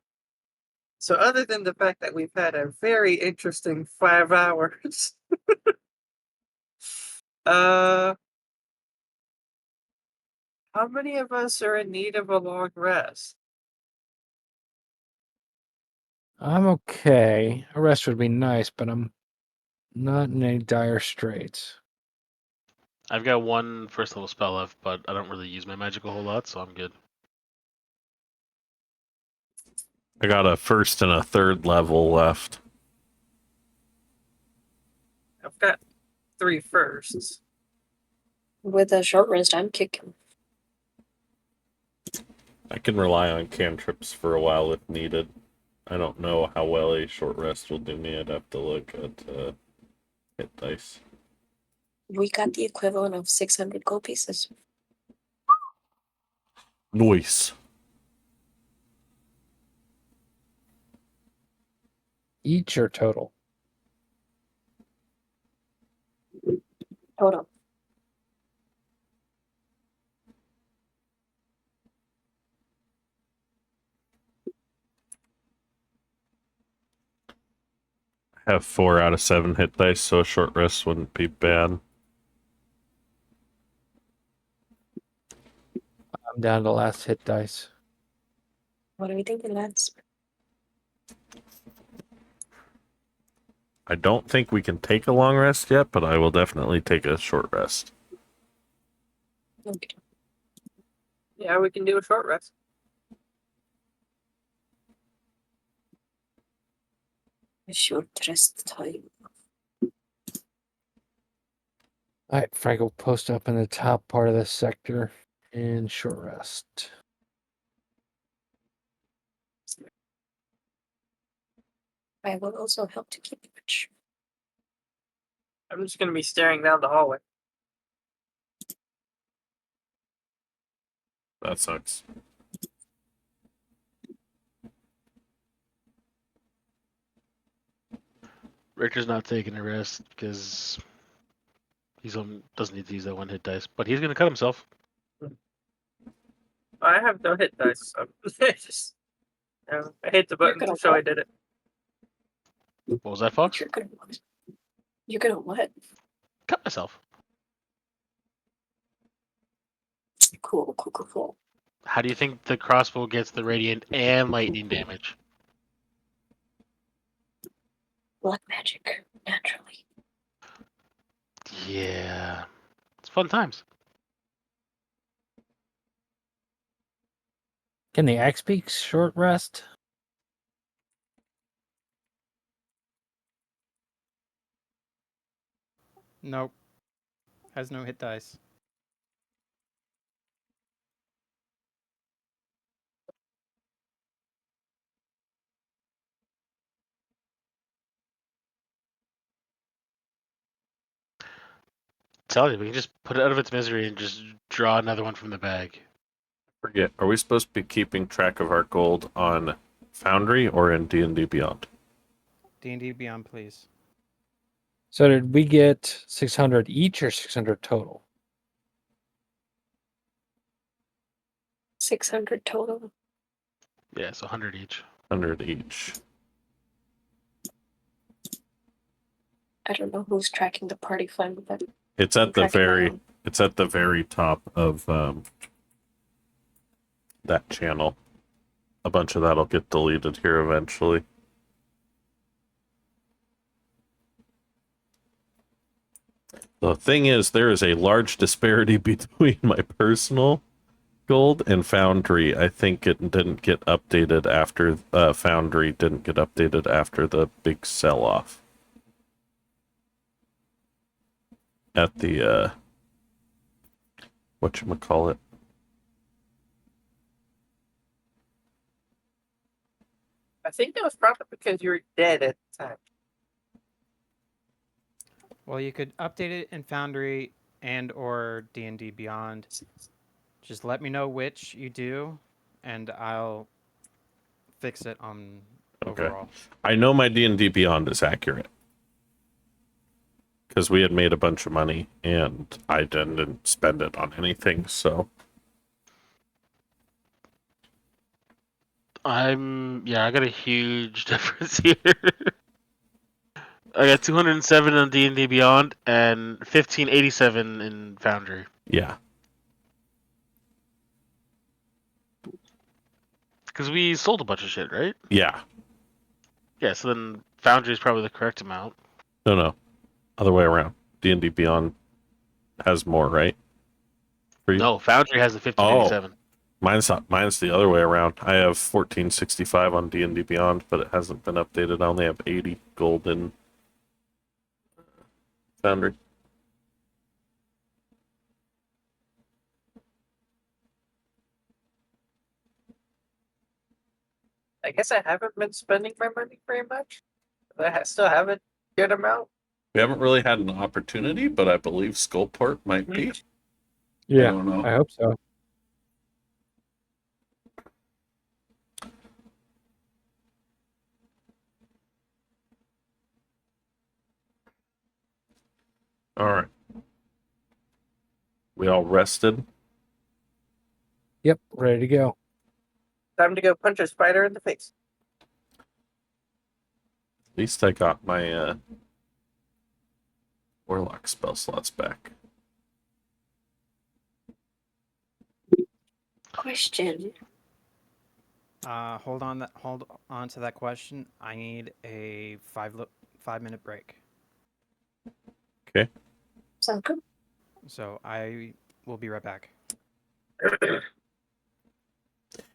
So other than the fact that we've had a very interesting 5 hours, how many of us are in need of a long rest? I'm okay. A rest would be nice, but I'm not in any dire straits. I've got 1 first level spell left, but I don't really use my magic a whole lot, so I'm good. I got a first and a third level left. I've got 3 firsts. With a short rest, I'm kicking. I can rely on cantrips for a while if needed. I don't know how well a short rest will do me. I'd have to look at hit dice. We got the equivalent of 600 gold pieces. Nice. Each or total? Total. have 4 out of 7 hit dice, so a short rest wouldn't be bad. I'm down to last hit dice. What are we thinking, lads? I don't think we can take a long rest yet, but I will definitely take a short rest. Okay. Yeah, we can do a short rest. A short rest time. All right, Frank will post up in the top part of this sector in short rest. I will also help to keep watch. I'm just gonna be staring down the hallway. That sucks. Richard's not taking a rest because doesn't need to use that one hit dice, but he's gonna cut himself. I have no hit dice, so just I hit the button gonna to show I what? did it. What was that, Fox? You're gonna what? You're gonna what? Cut myself. Cool, cool, cool, cool. How do you think the crossbow gets the radiant and lightning damage? Black magic, naturally. Yeah, it's fun times. Can the axe beak short rest? Nope. Has no hit dice. Tell you, we can just put it out of its misery and just draw another one from the bag. Forget, are we supposed to be keeping track of our gold on Foundry or in D&D Beyond? D&D Beyond, please. So did we get 600 each or 600 total? 600 total. Yeah, so 100 each. 100 each. I don't know who's tracking the party fund, but It's I'm at the tracking my very own. it's at the very top of that channel. A bunch of that'll get deleted here eventually. The thing is, there is a large disparity between my personal gold and Foundry. I think it didn't get updated after Foundry didn't get updated after the big sell-off at the whatchamacallit. I think that was probably because you were dead at the time. Well, you could update it in Foundry and or D&D Beyond. Just let me know which you do, and I'll fix it on Okay. overall. I know my D&D Beyond is accurate. Because we had made a bunch of money and I didn't spend it on anything, so I got a huge difference here. I got 207 on D&D Beyond and 1587 in Foundry. yeah. Because we sold a bunch of shit, right? Yeah. Yeah, so then Foundry is probably the correct amount. No. Other way around. D&D Beyond has more, right? For you? No, Foundry has the 1587. Mine's the other way around. I have 1465 on D&D Beyond, but it hasn't been updated. I only have 80 gold in Foundry. I guess I haven't been spending my money very much. I still have a good amount. We haven't really had an opportunity, but I believe Skullport might be. I Yeah, don't know. I hope so. All right. We all rested. Yep, ready to go. Time to go punch a spider in the face. least I got my Warlock spell slots back. Question. Hold on to that question. I need a 5 minute break. Okay. Sound good? So I will be right back.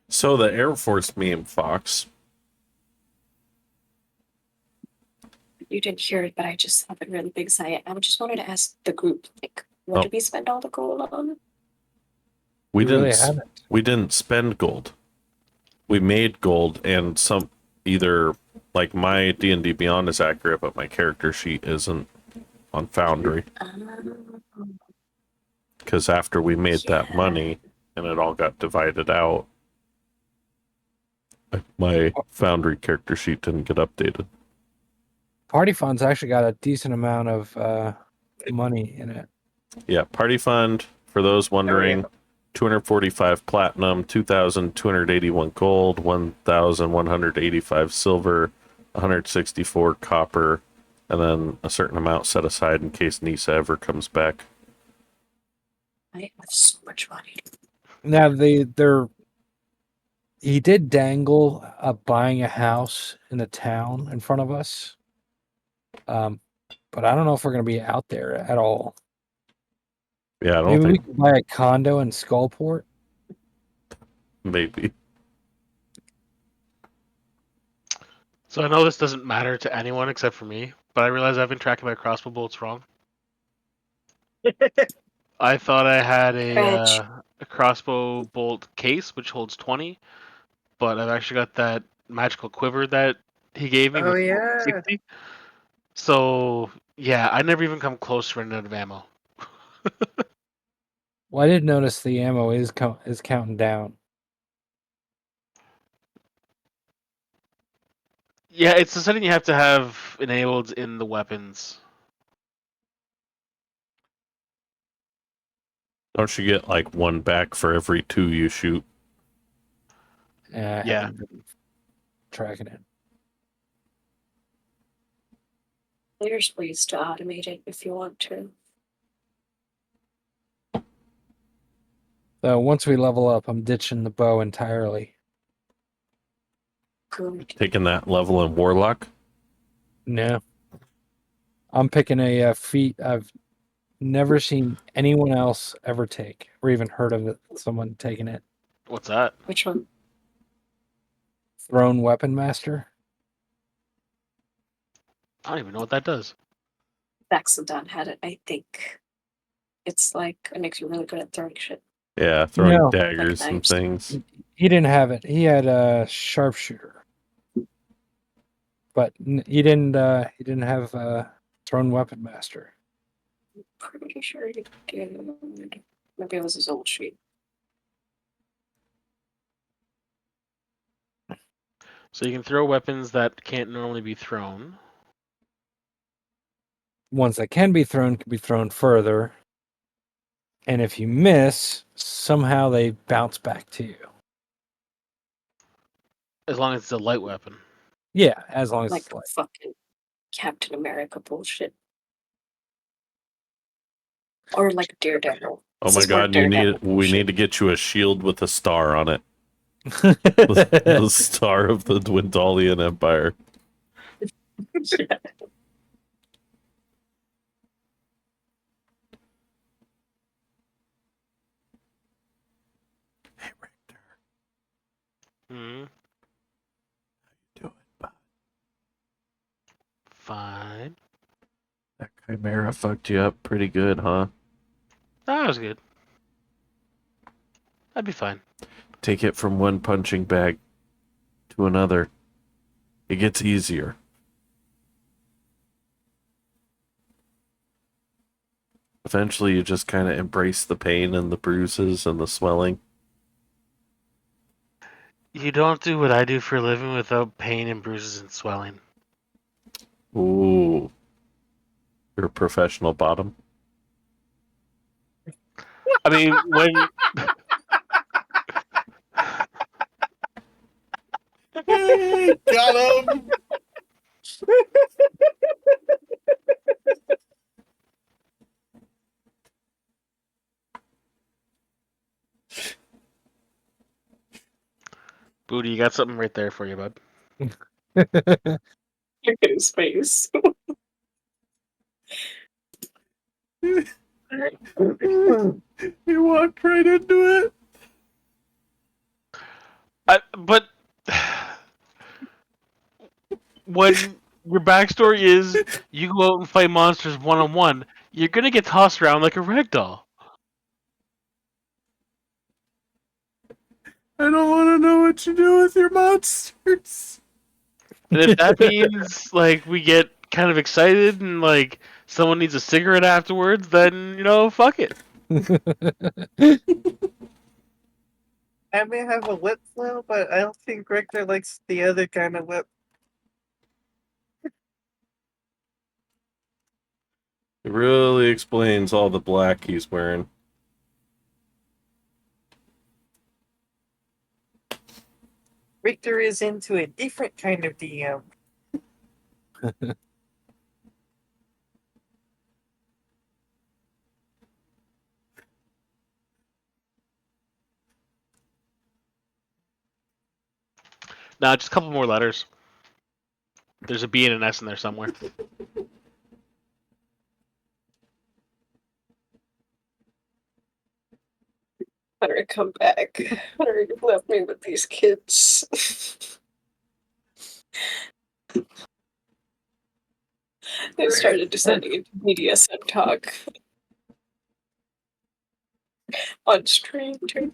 So the Air Force meme, Fox. You didn't hear it, but I just have been really big. So I just wanted to ask the group, like, what Oh. did we spend all the gold on? We You really didn't. haven't. We didn't spend gold. We made gold, and some either like my D&D Beyond is accurate, but my character sheet isn't on Foundry. Because after we made that money and it all got divided out, my Foundry character sheet didn't get updated. Party Fund's actually got a decent amount of money in it. Yeah, Party Fund, for those wondering, 245 platinum, 2,281 gold, 1,185 silver, 164 copper, and then a certain amount set aside in case Nisa ever comes back. I have so much money. Now he did dangle buying a house in the town in front of us. But I don't know if we're gonna be out there at all. Yeah, I don't Maybe we think. could buy a condo in Skullport. Maybe. So I know this doesn't matter to anyone except for me, but I realize I've been tracking my crossbow bolts wrong. I thought I had a crossbow bolt case which holds 20, but I've actually got that magical quiver that he gave me Oh with yeah. 60. So yeah, I never even come close to running out of ammo. Well, I did notice the ammo is counting down. Yeah, it's a setting you have to have enabled in the weapons. Don't you get like one back for every 2 you shoot? I Yeah. haven't been tracking it. There's ways to automate it if you want to. So once we level up, I'm ditching the bow entirely. Good. Taking that level in Warlock? No, I'm picking a feat I've never seen anyone else ever take, or even heard of it, someone taking it. What's that? Which one? Thrown Weapon Master. I don't even know what that does. Baxendon had it, I think. It's like it makes you really good at throwing shit. Yeah, throwing No. daggers Like and knives. things. He didn't have it. He had a sharpshooter, but he didn't. He didn't have Thrown Weapon Master. Pretty sure he did. Maybe it was his old sheet. So you can throw weapons that can't normally be thrown. Ones that can be thrown further. And if you miss, somehow they bounce back to you. As long as it's a light weapon. Yeah, as long as Like it's light. fucking Captain America bullshit. Or like Daredevil. Oh This my is more god, Daredevil we bullshit. need to get you a shield with a star on it. The star of the Dwindalian Empire. Yeah. Hey Richter, Hmm. how you doing, bud? Fine. That Chimera fucked you up pretty good, huh? That was good. That'd be fine. Take it from one punching bag to another. It gets easier. Eventually, you just kind of embrace the pain and the bruises and the swelling. You don't do what I do for a living without pain and bruises and swelling. Ooh. You're a professional bottom. I mean, when Got him! Booty, you got something right there for you, bud. Look at his face. He walked right into it. But when your backstory is you go out and fight monsters one-on-one, you're gonna get tossed around like a ragdoll. I don't want to know what you do with your monsters. And if that means like we get kind of excited and like someone needs a cigarette afterwards, then fuck it. I may have a lip flail, but I don't think Richter likes the other kind of lip. It really explains all the black he's wearing. Richter is into a different kind of DM. Nah, just a couple more letters. There's a B and an S in there somewhere. Hunter, come back. Hunter, you left me with these kids. They started descending into BDSM talk. On stream, too.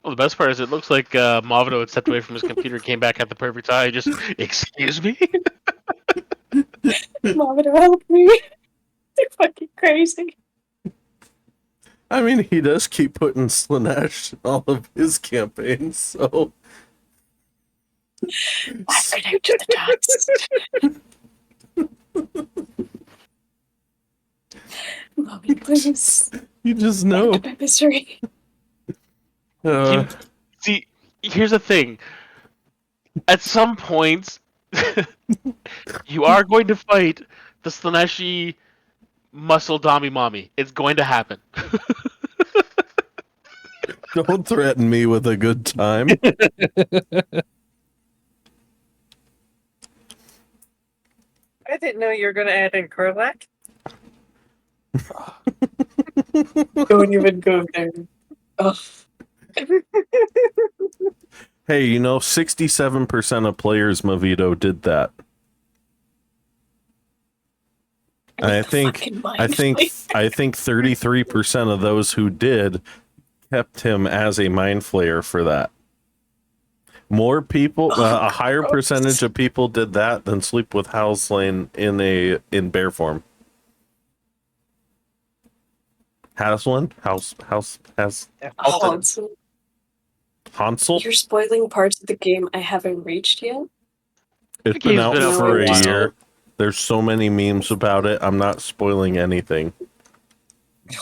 Well, the best part is it looks like Mavado had stepped away from his computer and came back at the perfect time. Just, excuse me? Mama, to help me. They're fucking crazy. I mean, he does keep putting Slanesh in all of his campaigns, so... I connected the dots. Mommy, please. You just know. End my misery. See, here's the thing. At some point, you are going to fight the Slaneshi muscle Dami Mommy. It's going to happen. Don't threaten me with a good time. I didn't know you were going to add in Kurlak. Don't even go there. Ugh. Hey, 67% of players Movito did that. And I think 33% of those who did kept him as a mind flayer for that. More people, a higher percentage of people did that than sleep with Houselane in bear form. Hansel? Hansel? You're spoiling parts of the game I haven't reached yet. It's been out been out for for a a while. year. There's so many memes about it. I'm not spoiling anything.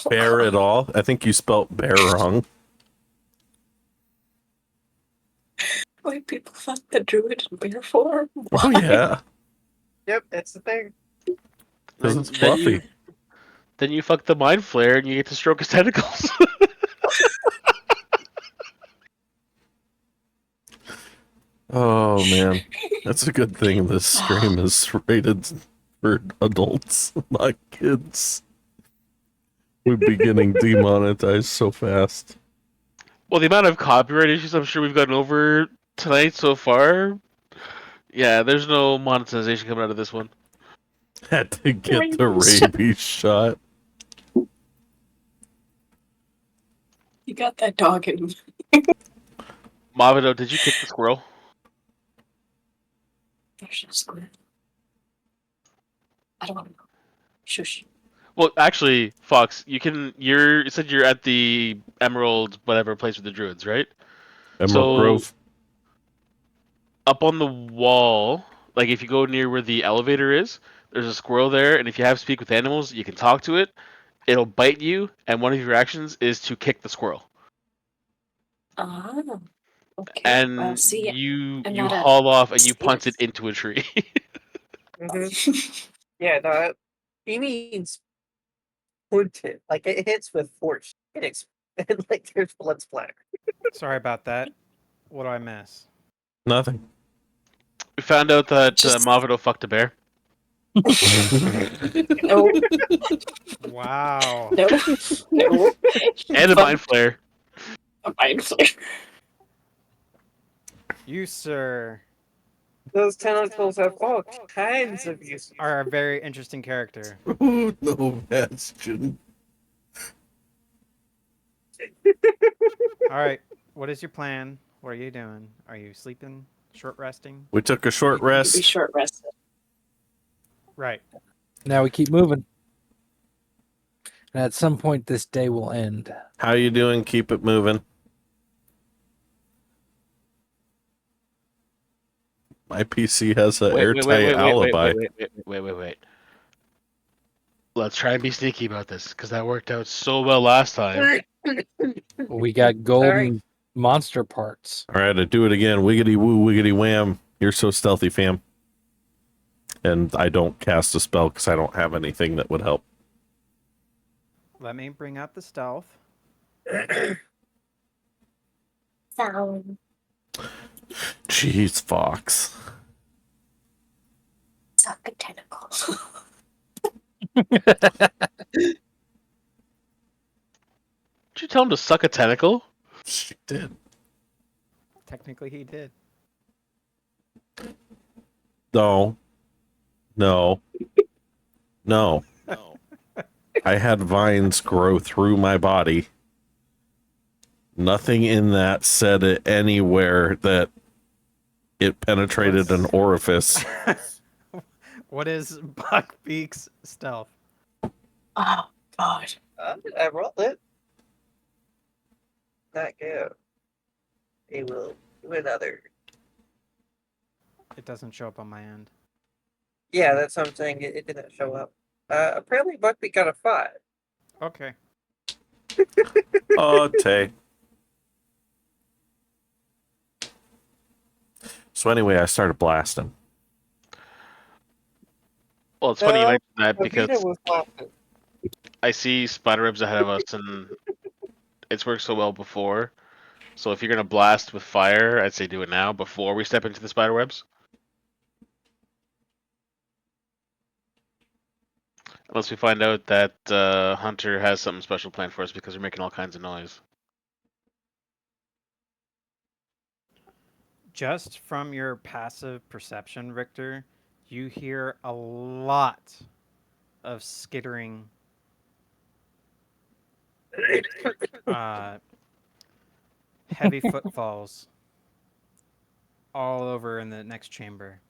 Bear at all? I think you spelt bear wrong. Why people fuck the druid in bear form? Why? Oh yeah, Yep, that's the thing. because it's fluffy. Then you fuck the mind flare and you get to stroke his tentacles. Oh man, that's a good thing this stream is rated for adults, not kids. We'd be getting demonetized so fast. Well, the amount of copyright issues I'm sure we've gotten over tonight so far, yeah, there's no monetization coming out of this one. Had to get the rabies shot. You got that dog in. Mavado, did you kick the squirrel? There's no squid. I don't want to know. Shush. Well, actually, Fox, you said you're at the Emerald whatever place with the druids, right? Emerald Grove. Up on the wall, like if you go near where the elevator is, there's a squirrel there, and if you have speak with animals, you can talk to it. It'll bite you, and one of your actions is to kick the squirrel. Ah. Okay. And well, see, you I'm not haul off and you punt it into a tree. Yeah, no, he means punted. Like it hits with force. Like there's blood splatter. Sorry about that. What do I miss? Nothing. We found out that Just- Mavito fucked a bear. No, Wow. no, no. And a Fuck mind flare. a mind flare. You, sir, Those tentacles have all kinds of uses. are a very interesting character. Oh, no, Bastion. All right. What is your plan? What are you doing? Are you sleeping? Short resting? We took a short Be rest. short rested. Right. Now we keep moving. And at some point, this day will end. How you doing? Keep it moving. My PC has an airtight alibi. Wait. Let's try and be sneaky about this, because that worked out so well last time. We got golden monster parts. All right, I do it again. Wiggity woo, wiggity wham. You're so stealthy, fam. And I don't cast a spell because I don't have anything that would help. Let me bring up the stealth. Sound. Jeez, Fox. Suck a tentacle. Did you tell him to suck a tentacle? She did. Technically, he did. No. No. No. I had vines grow through my body. Nothing in that said it anywhere that it penetrated an orifice. What is Buckbeak's stealth? Oh, God. I rolled it. Not good. It will do another. It doesn't show up on my end. Yeah, that's what I'm saying. It didn't show up. Apparently Buckbeak got a 5. Okay. Oh, Tay. So anyway, I started blasting. Well, it's funny you No, mention that because Avita was laughing. I see spider webs ahead of us, and it's worked so well before. So if you're gonna blast with fire, I'd say do it now before we step into the spider webs. Unless we find out that Hunter has something special planned for us because we're making all kinds of noise. Just from your passive perception, Richter, you hear a lot of skittering, heavy footfalls all over in the next chamber.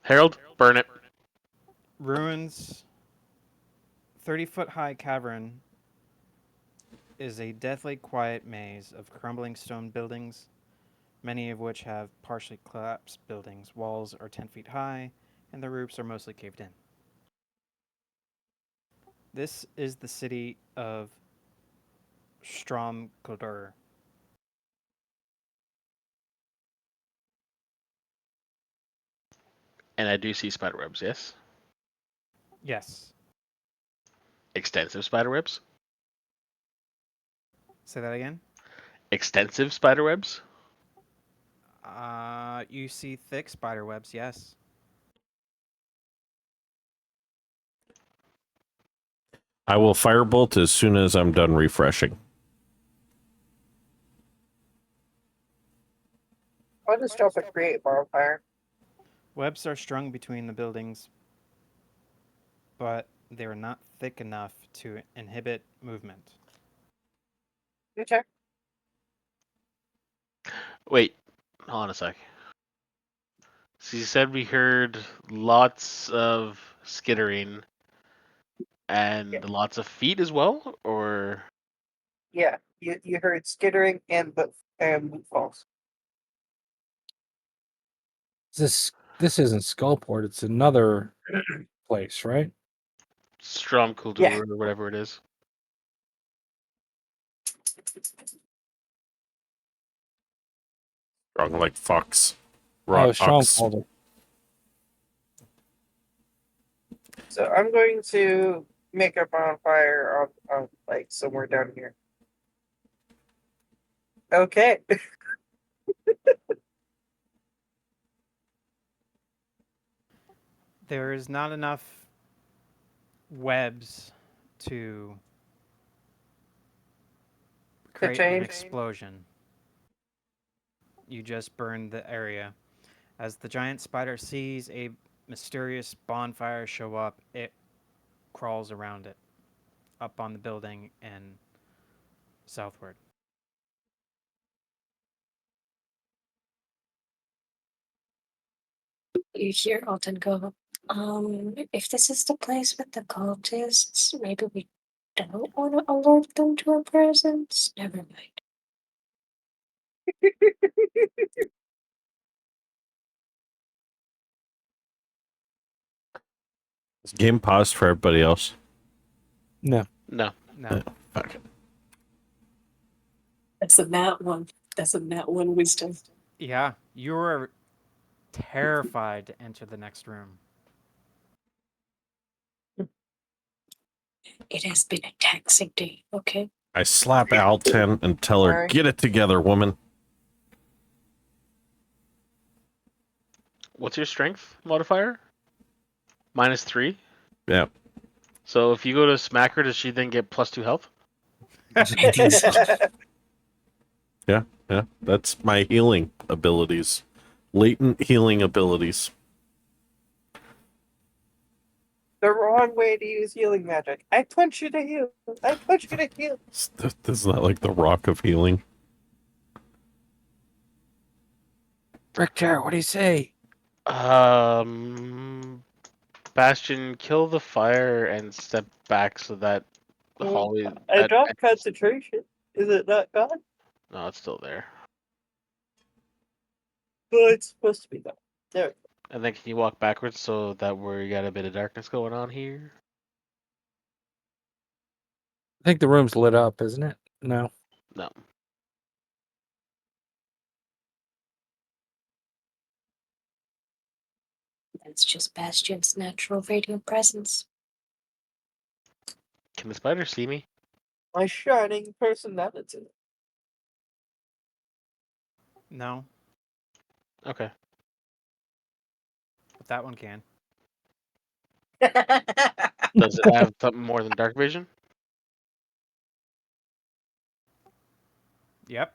Harold, burn it. Ruins, 30-foot high cavern is a deathly quiet maze of crumbling stone buildings, many of which have partially collapsed buildings. Walls are 10 feet high, and the roofs are mostly caved in. This is the city of Stromkodur. And I do see spider webs, yes? Yes. Extensive spider webs? Say that again. Extensive spider webs? You see thick spider webs, yes. I will firebolt as soon as I'm done refreshing. I'll just drop a create bonfire. Webs are strung between the buildings, but they are not thick enough to inhibit movement. Okay. Wait, hold on a sec. So you said we heard lots of skittering and Yeah. lots of feet as well, or Yeah, you heard skittering and boot falls. This isn't Skullport. It's another place, right? Stromkuldur Yeah. or whatever it is. Strong like fox. Oh, Rock strong ox. Calder. So I'm going to make a bonfire on like somewhere down here. Okay. There is not enough webs to create an change. explosion. You just burn the area. As the giant spider sees a mysterious bonfire show up, it crawls around it, up on the building and southward. You hear Alton go, if this is the place with the cultists, maybe we don't want to alert them to our presence? Never mind. Is game paused for everybody else? No. No. No. Fuck. That's a nat one. That's a nat one wisdom. Yeah, you are terrified to enter the next room. It has been a taxing day, okay? I slap Alten and tell her, Sorry. "Get it together, woman." What's your strength modifier? -3. Yeah. So if you go to smack her, does she then get +2 health? I think so. Yeah. That's my healing abilities. Latent healing abilities. The wrong way to use healing magic. I punch you to heal. I punch you to heal. This is not like the rock of healing. Richter, what do you say? Bastion, kill the fire and step back so that the hallway. I dropped concentration. Is it not gone? No, it's still there. Well, it's supposed to be gone. There. And then can you walk backwards so that we got a bit of darkness going on here? I think the room's lit up, isn't it? No. No. That's just Bastion's natural radiant presence. Can the spider see me? My shining personality. No, Okay. but that one can. Does it have something more than dark vision? Yep.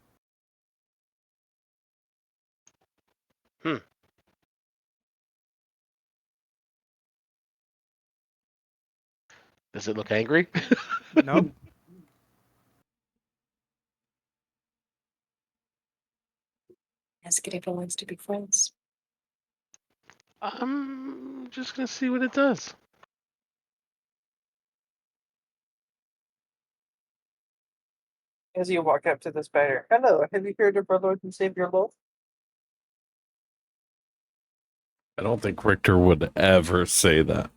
Does it look angry? Nope. Ask it if it wants to be friends. I'm just gonna see what it does. As you walk up to the spider. Hello, have you heard of our Lord and Savior Wolf? I don't think Richter would ever say that.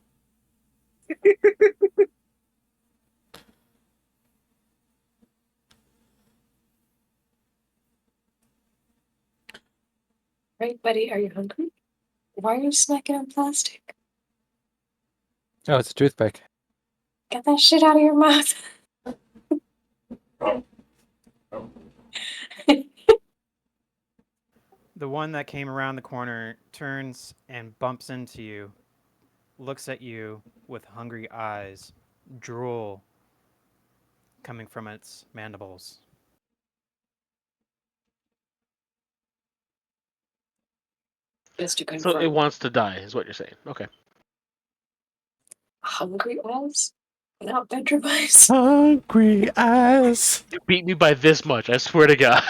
Right, buddy, are you hungry? Why are you snacking on plastic? Oh, it's a toothpick. Get that shit out of your mouth. The one that came around the corner turns and bumps into you, looks at you with hungry eyes, drool coming from its mandibles. Just to So it confirm. wants to die, is what you're saying. Okay. Hungry eyes? Not bedroom eyes? Hungry eyes. You beat me by this much, I swear to God.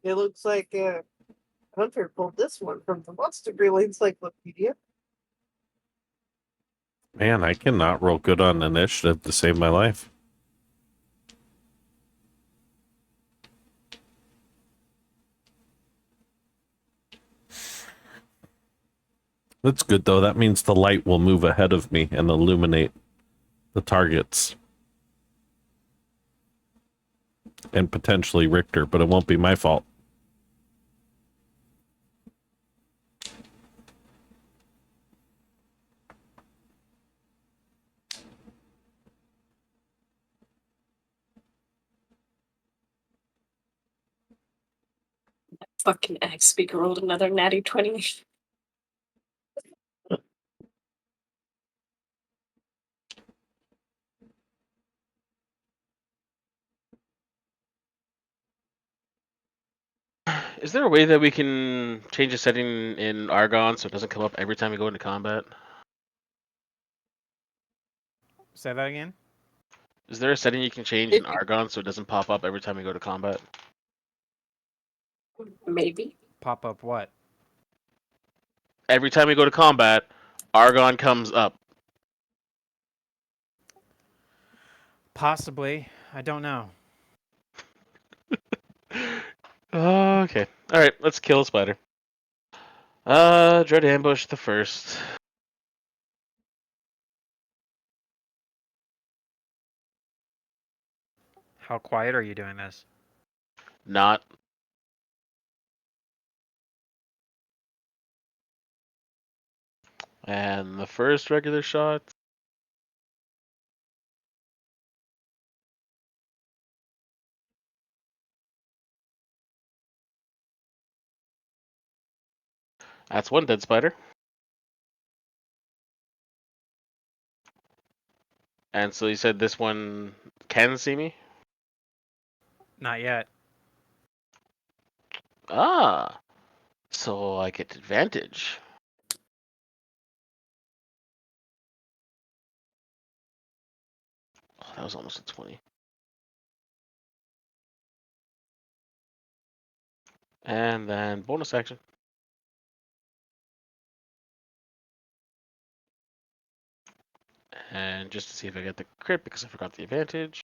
It looks like Hunter pulled this one from the Monster Grill Encyclopedia. Man, I cannot roll good on initiative to save my life. That's good, though. That means the light will move ahead of me and illuminate the targets. And potentially Richter, but it won't be my fault. Fucking Ag Speaker rolled another natty 20. Is there a way that we can change a setting in Argon so it doesn't come up every time we go into combat? Say that again. Is there a setting you can change in Argon so it doesn't pop up every time we go to combat? Maybe. Pop up what? Every time we go to combat, Argon comes up. Possibly. I don't know. Okay. Alright, let's kill a spider. Dread ambush the first. How quiet are you doing this? Not. And the first regular shot. That's one dead spider. And so you said this one can see me? Not yet. Ah, so I get advantage. Oh, that was almost a 20. And then bonus action. And just to see if I get the crit because I forgot the advantage.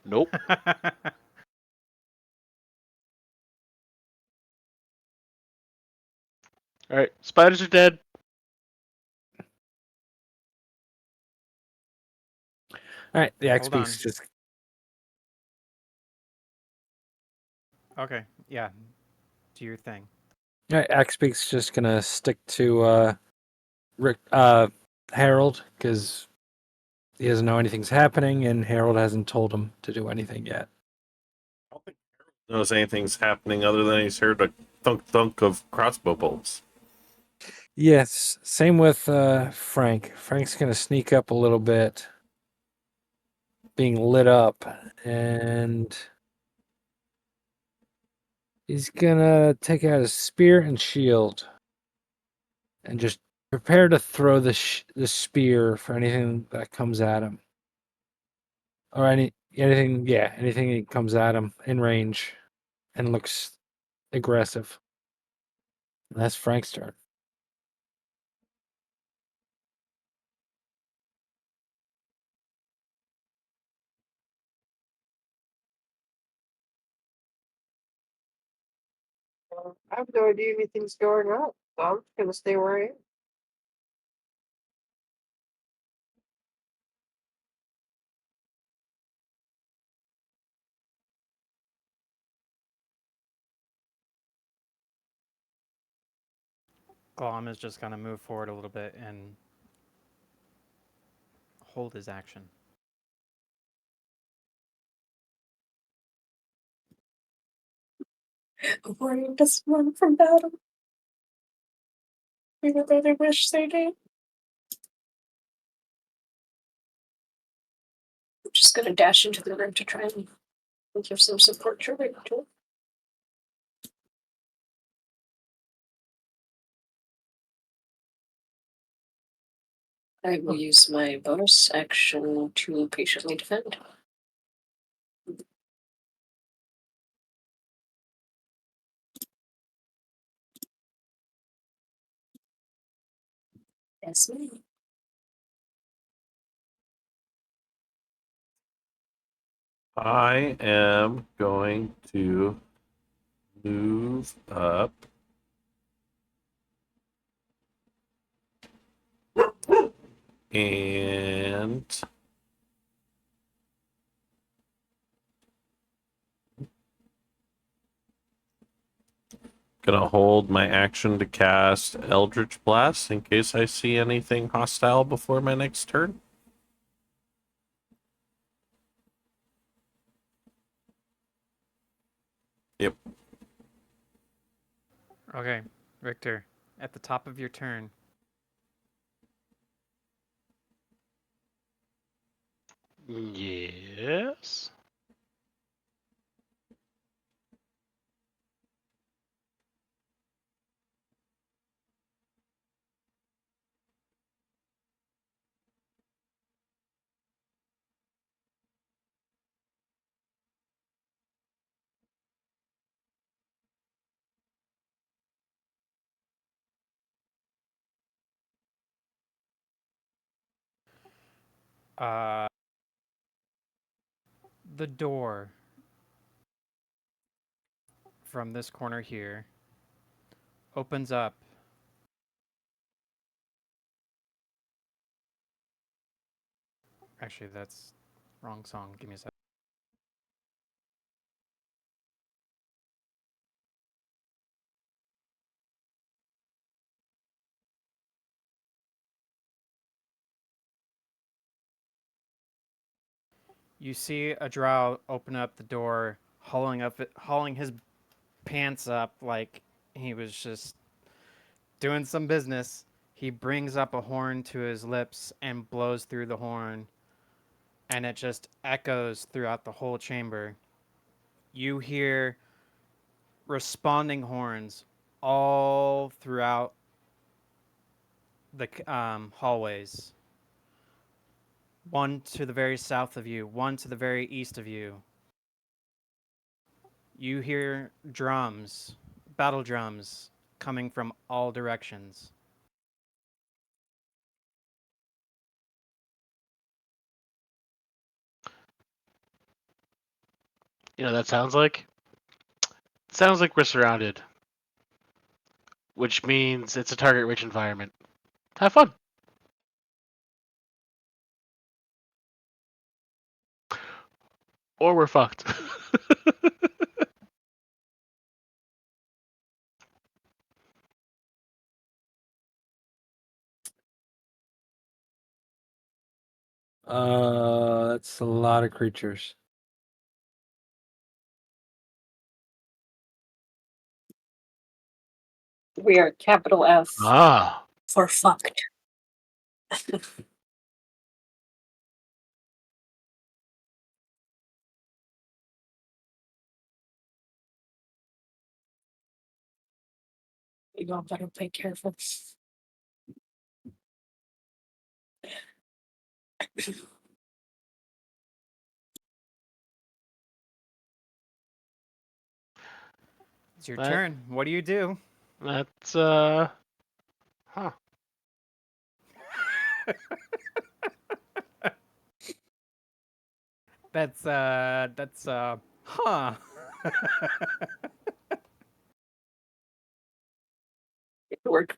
Nope. Alright, spiders are dead. All right, the Ag Hold on. Speaks just Okay. Yeah. Do your thing. all right, Ag Speaks just gonna stick to Rick Harold because he doesn't know anything's happening, and Harold hasn't told him to do anything yet. I don't think Harold knows anything's happening other than he's heard a thunk thunk of crossbow bolts. Yes, same with Frank. Frank's gonna sneak up a little bit, being lit up, and he's gonna take out his spear and shield, and just prepare to throw the spear for anything that comes at him, or anything that comes at him in range, and looks aggressive. And that's Frank's turn. I have no idea anything's going on. So I'm just gonna stay where I am. Glom is just gonna move forward a little bit and hold his action. A warrior doesn't run from battle. We would rather wish they did. I'm just gonna dash into the room to try and give some support to Rachel. I will use my bonus action to patiently defend. That's me. I am going to move up. And gonna hold my action to cast Eldritch Blast in case I see anything hostile before my next turn. Okay, Richter, at the top of your turn, Yes. uh, the door from this corner here opens up. Actually, that's wrong song. Give me a sec. You see a drow open up the door, hauling his pants up like he was just doing some business. He brings up a horn to his lips and blows through the horn, and it just echoes throughout the whole chamber. You hear responding horns all throughout the hallways. One to the very south of you, one to the very east of you. You hear drums, battle drums, coming from all directions. You know what that sounds like? It sounds like we're surrounded, which means it's a target-rich environment. Have fun. Or we're fucked. That's a lot of creatures. We are capital F Ah. for fucked. You all better play careful. It's your That turn. What do you do? that's huh. Huh. Work.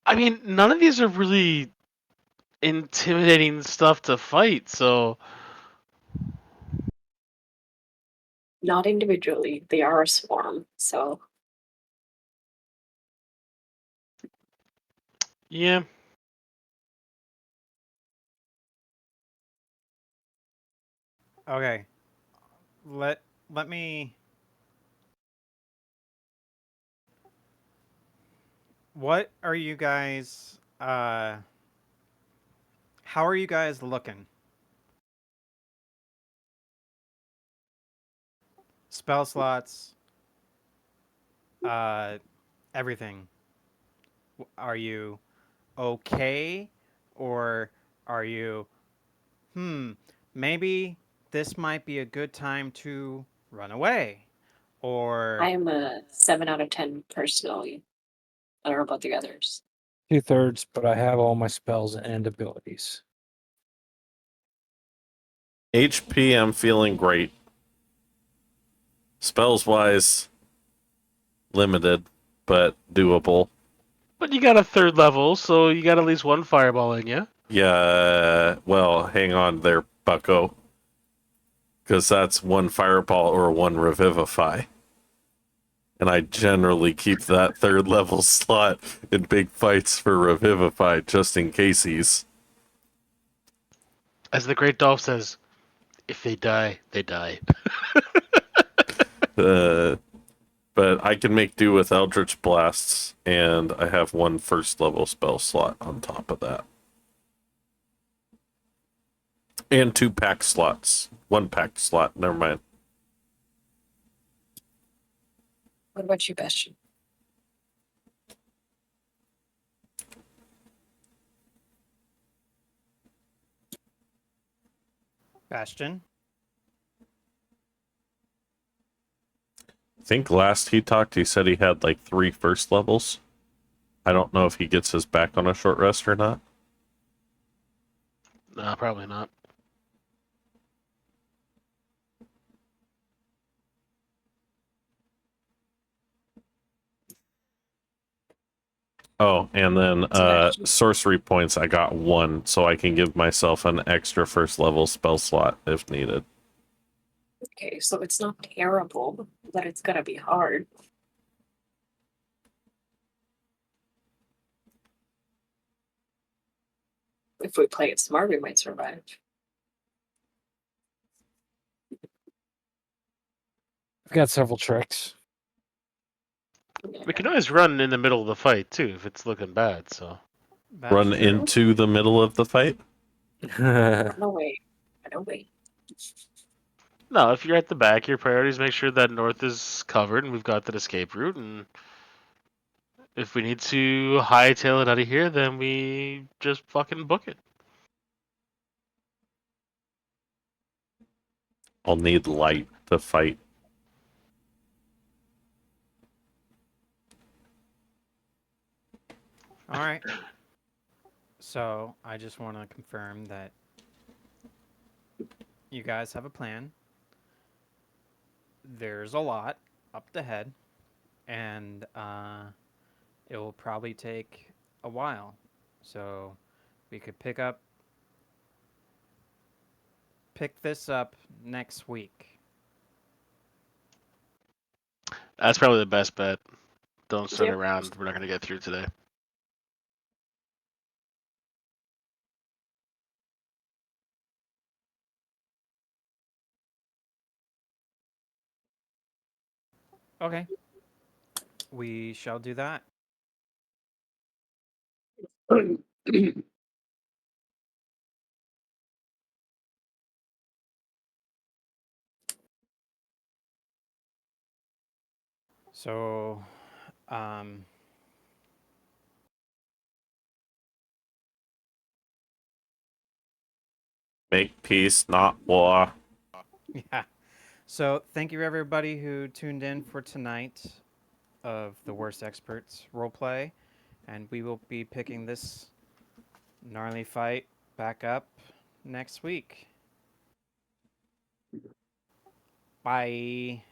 I mean, none of these are really intimidating stuff to fight, so Not individually. They are a swarm, so yeah. Okay. Let me. What are you guys? How are you guys looking? Spell slots. Uh, everything. Are you okay, or are you? Maybe this might be a good time to run away, I or am a 7 out of 10 personally. I don't know about the others. 2/3, but I have all my spells and abilities. HP, I'm feeling great. Spells wise, limited, but doable. But you got a third level, so you got at least one fireball in you. Yeah, well, hang on there, bucko. Because that's one fireball or one revivify. And I generally keep that third level slot in big fights for revivify just in caseies. As the Great Dolph says, if they die, they die. Uh, But I can make do with Eldritch Blasts, and I have one first level spell slot on top of that. And 2 pack slots. 1 pack slot, never mind. What about you, Bastion? Bastion. I think last he talked, he said he had like 3 first levels. I don't know if he gets his back on a short rest or not. No, probably not. Oh, and then Sebastian. sorcery points, I got 1, so I can give myself an extra first level spell slot if needed. Okay, so it's not terrible, but it's gonna be hard. If we play it smart, we might survive. I've got several tricks. We can always run in the middle of the fight too if it's looking bad. So That's Run true. into the middle of the fight? No way. No way. no, if you're at the back, your priorities make sure that north is covered and we've got that escape route. And if we need to hightail it out of here, then we just fucking book it. I'll need light to fight. All right. So I just want to confirm that you guys have a plan. There's a lot up ahead, and it will probably take a while. So we could pick this up next week. That's probably the best bet. Don't start Yep. around. We're not going to get through today. Okay. We shall do that. So, um, Make peace, not war. yeah. So thank you everybody who tuned in for tonight of the Worst Experts Roleplay, and we will be picking this gnarly fight back up next week. Bye.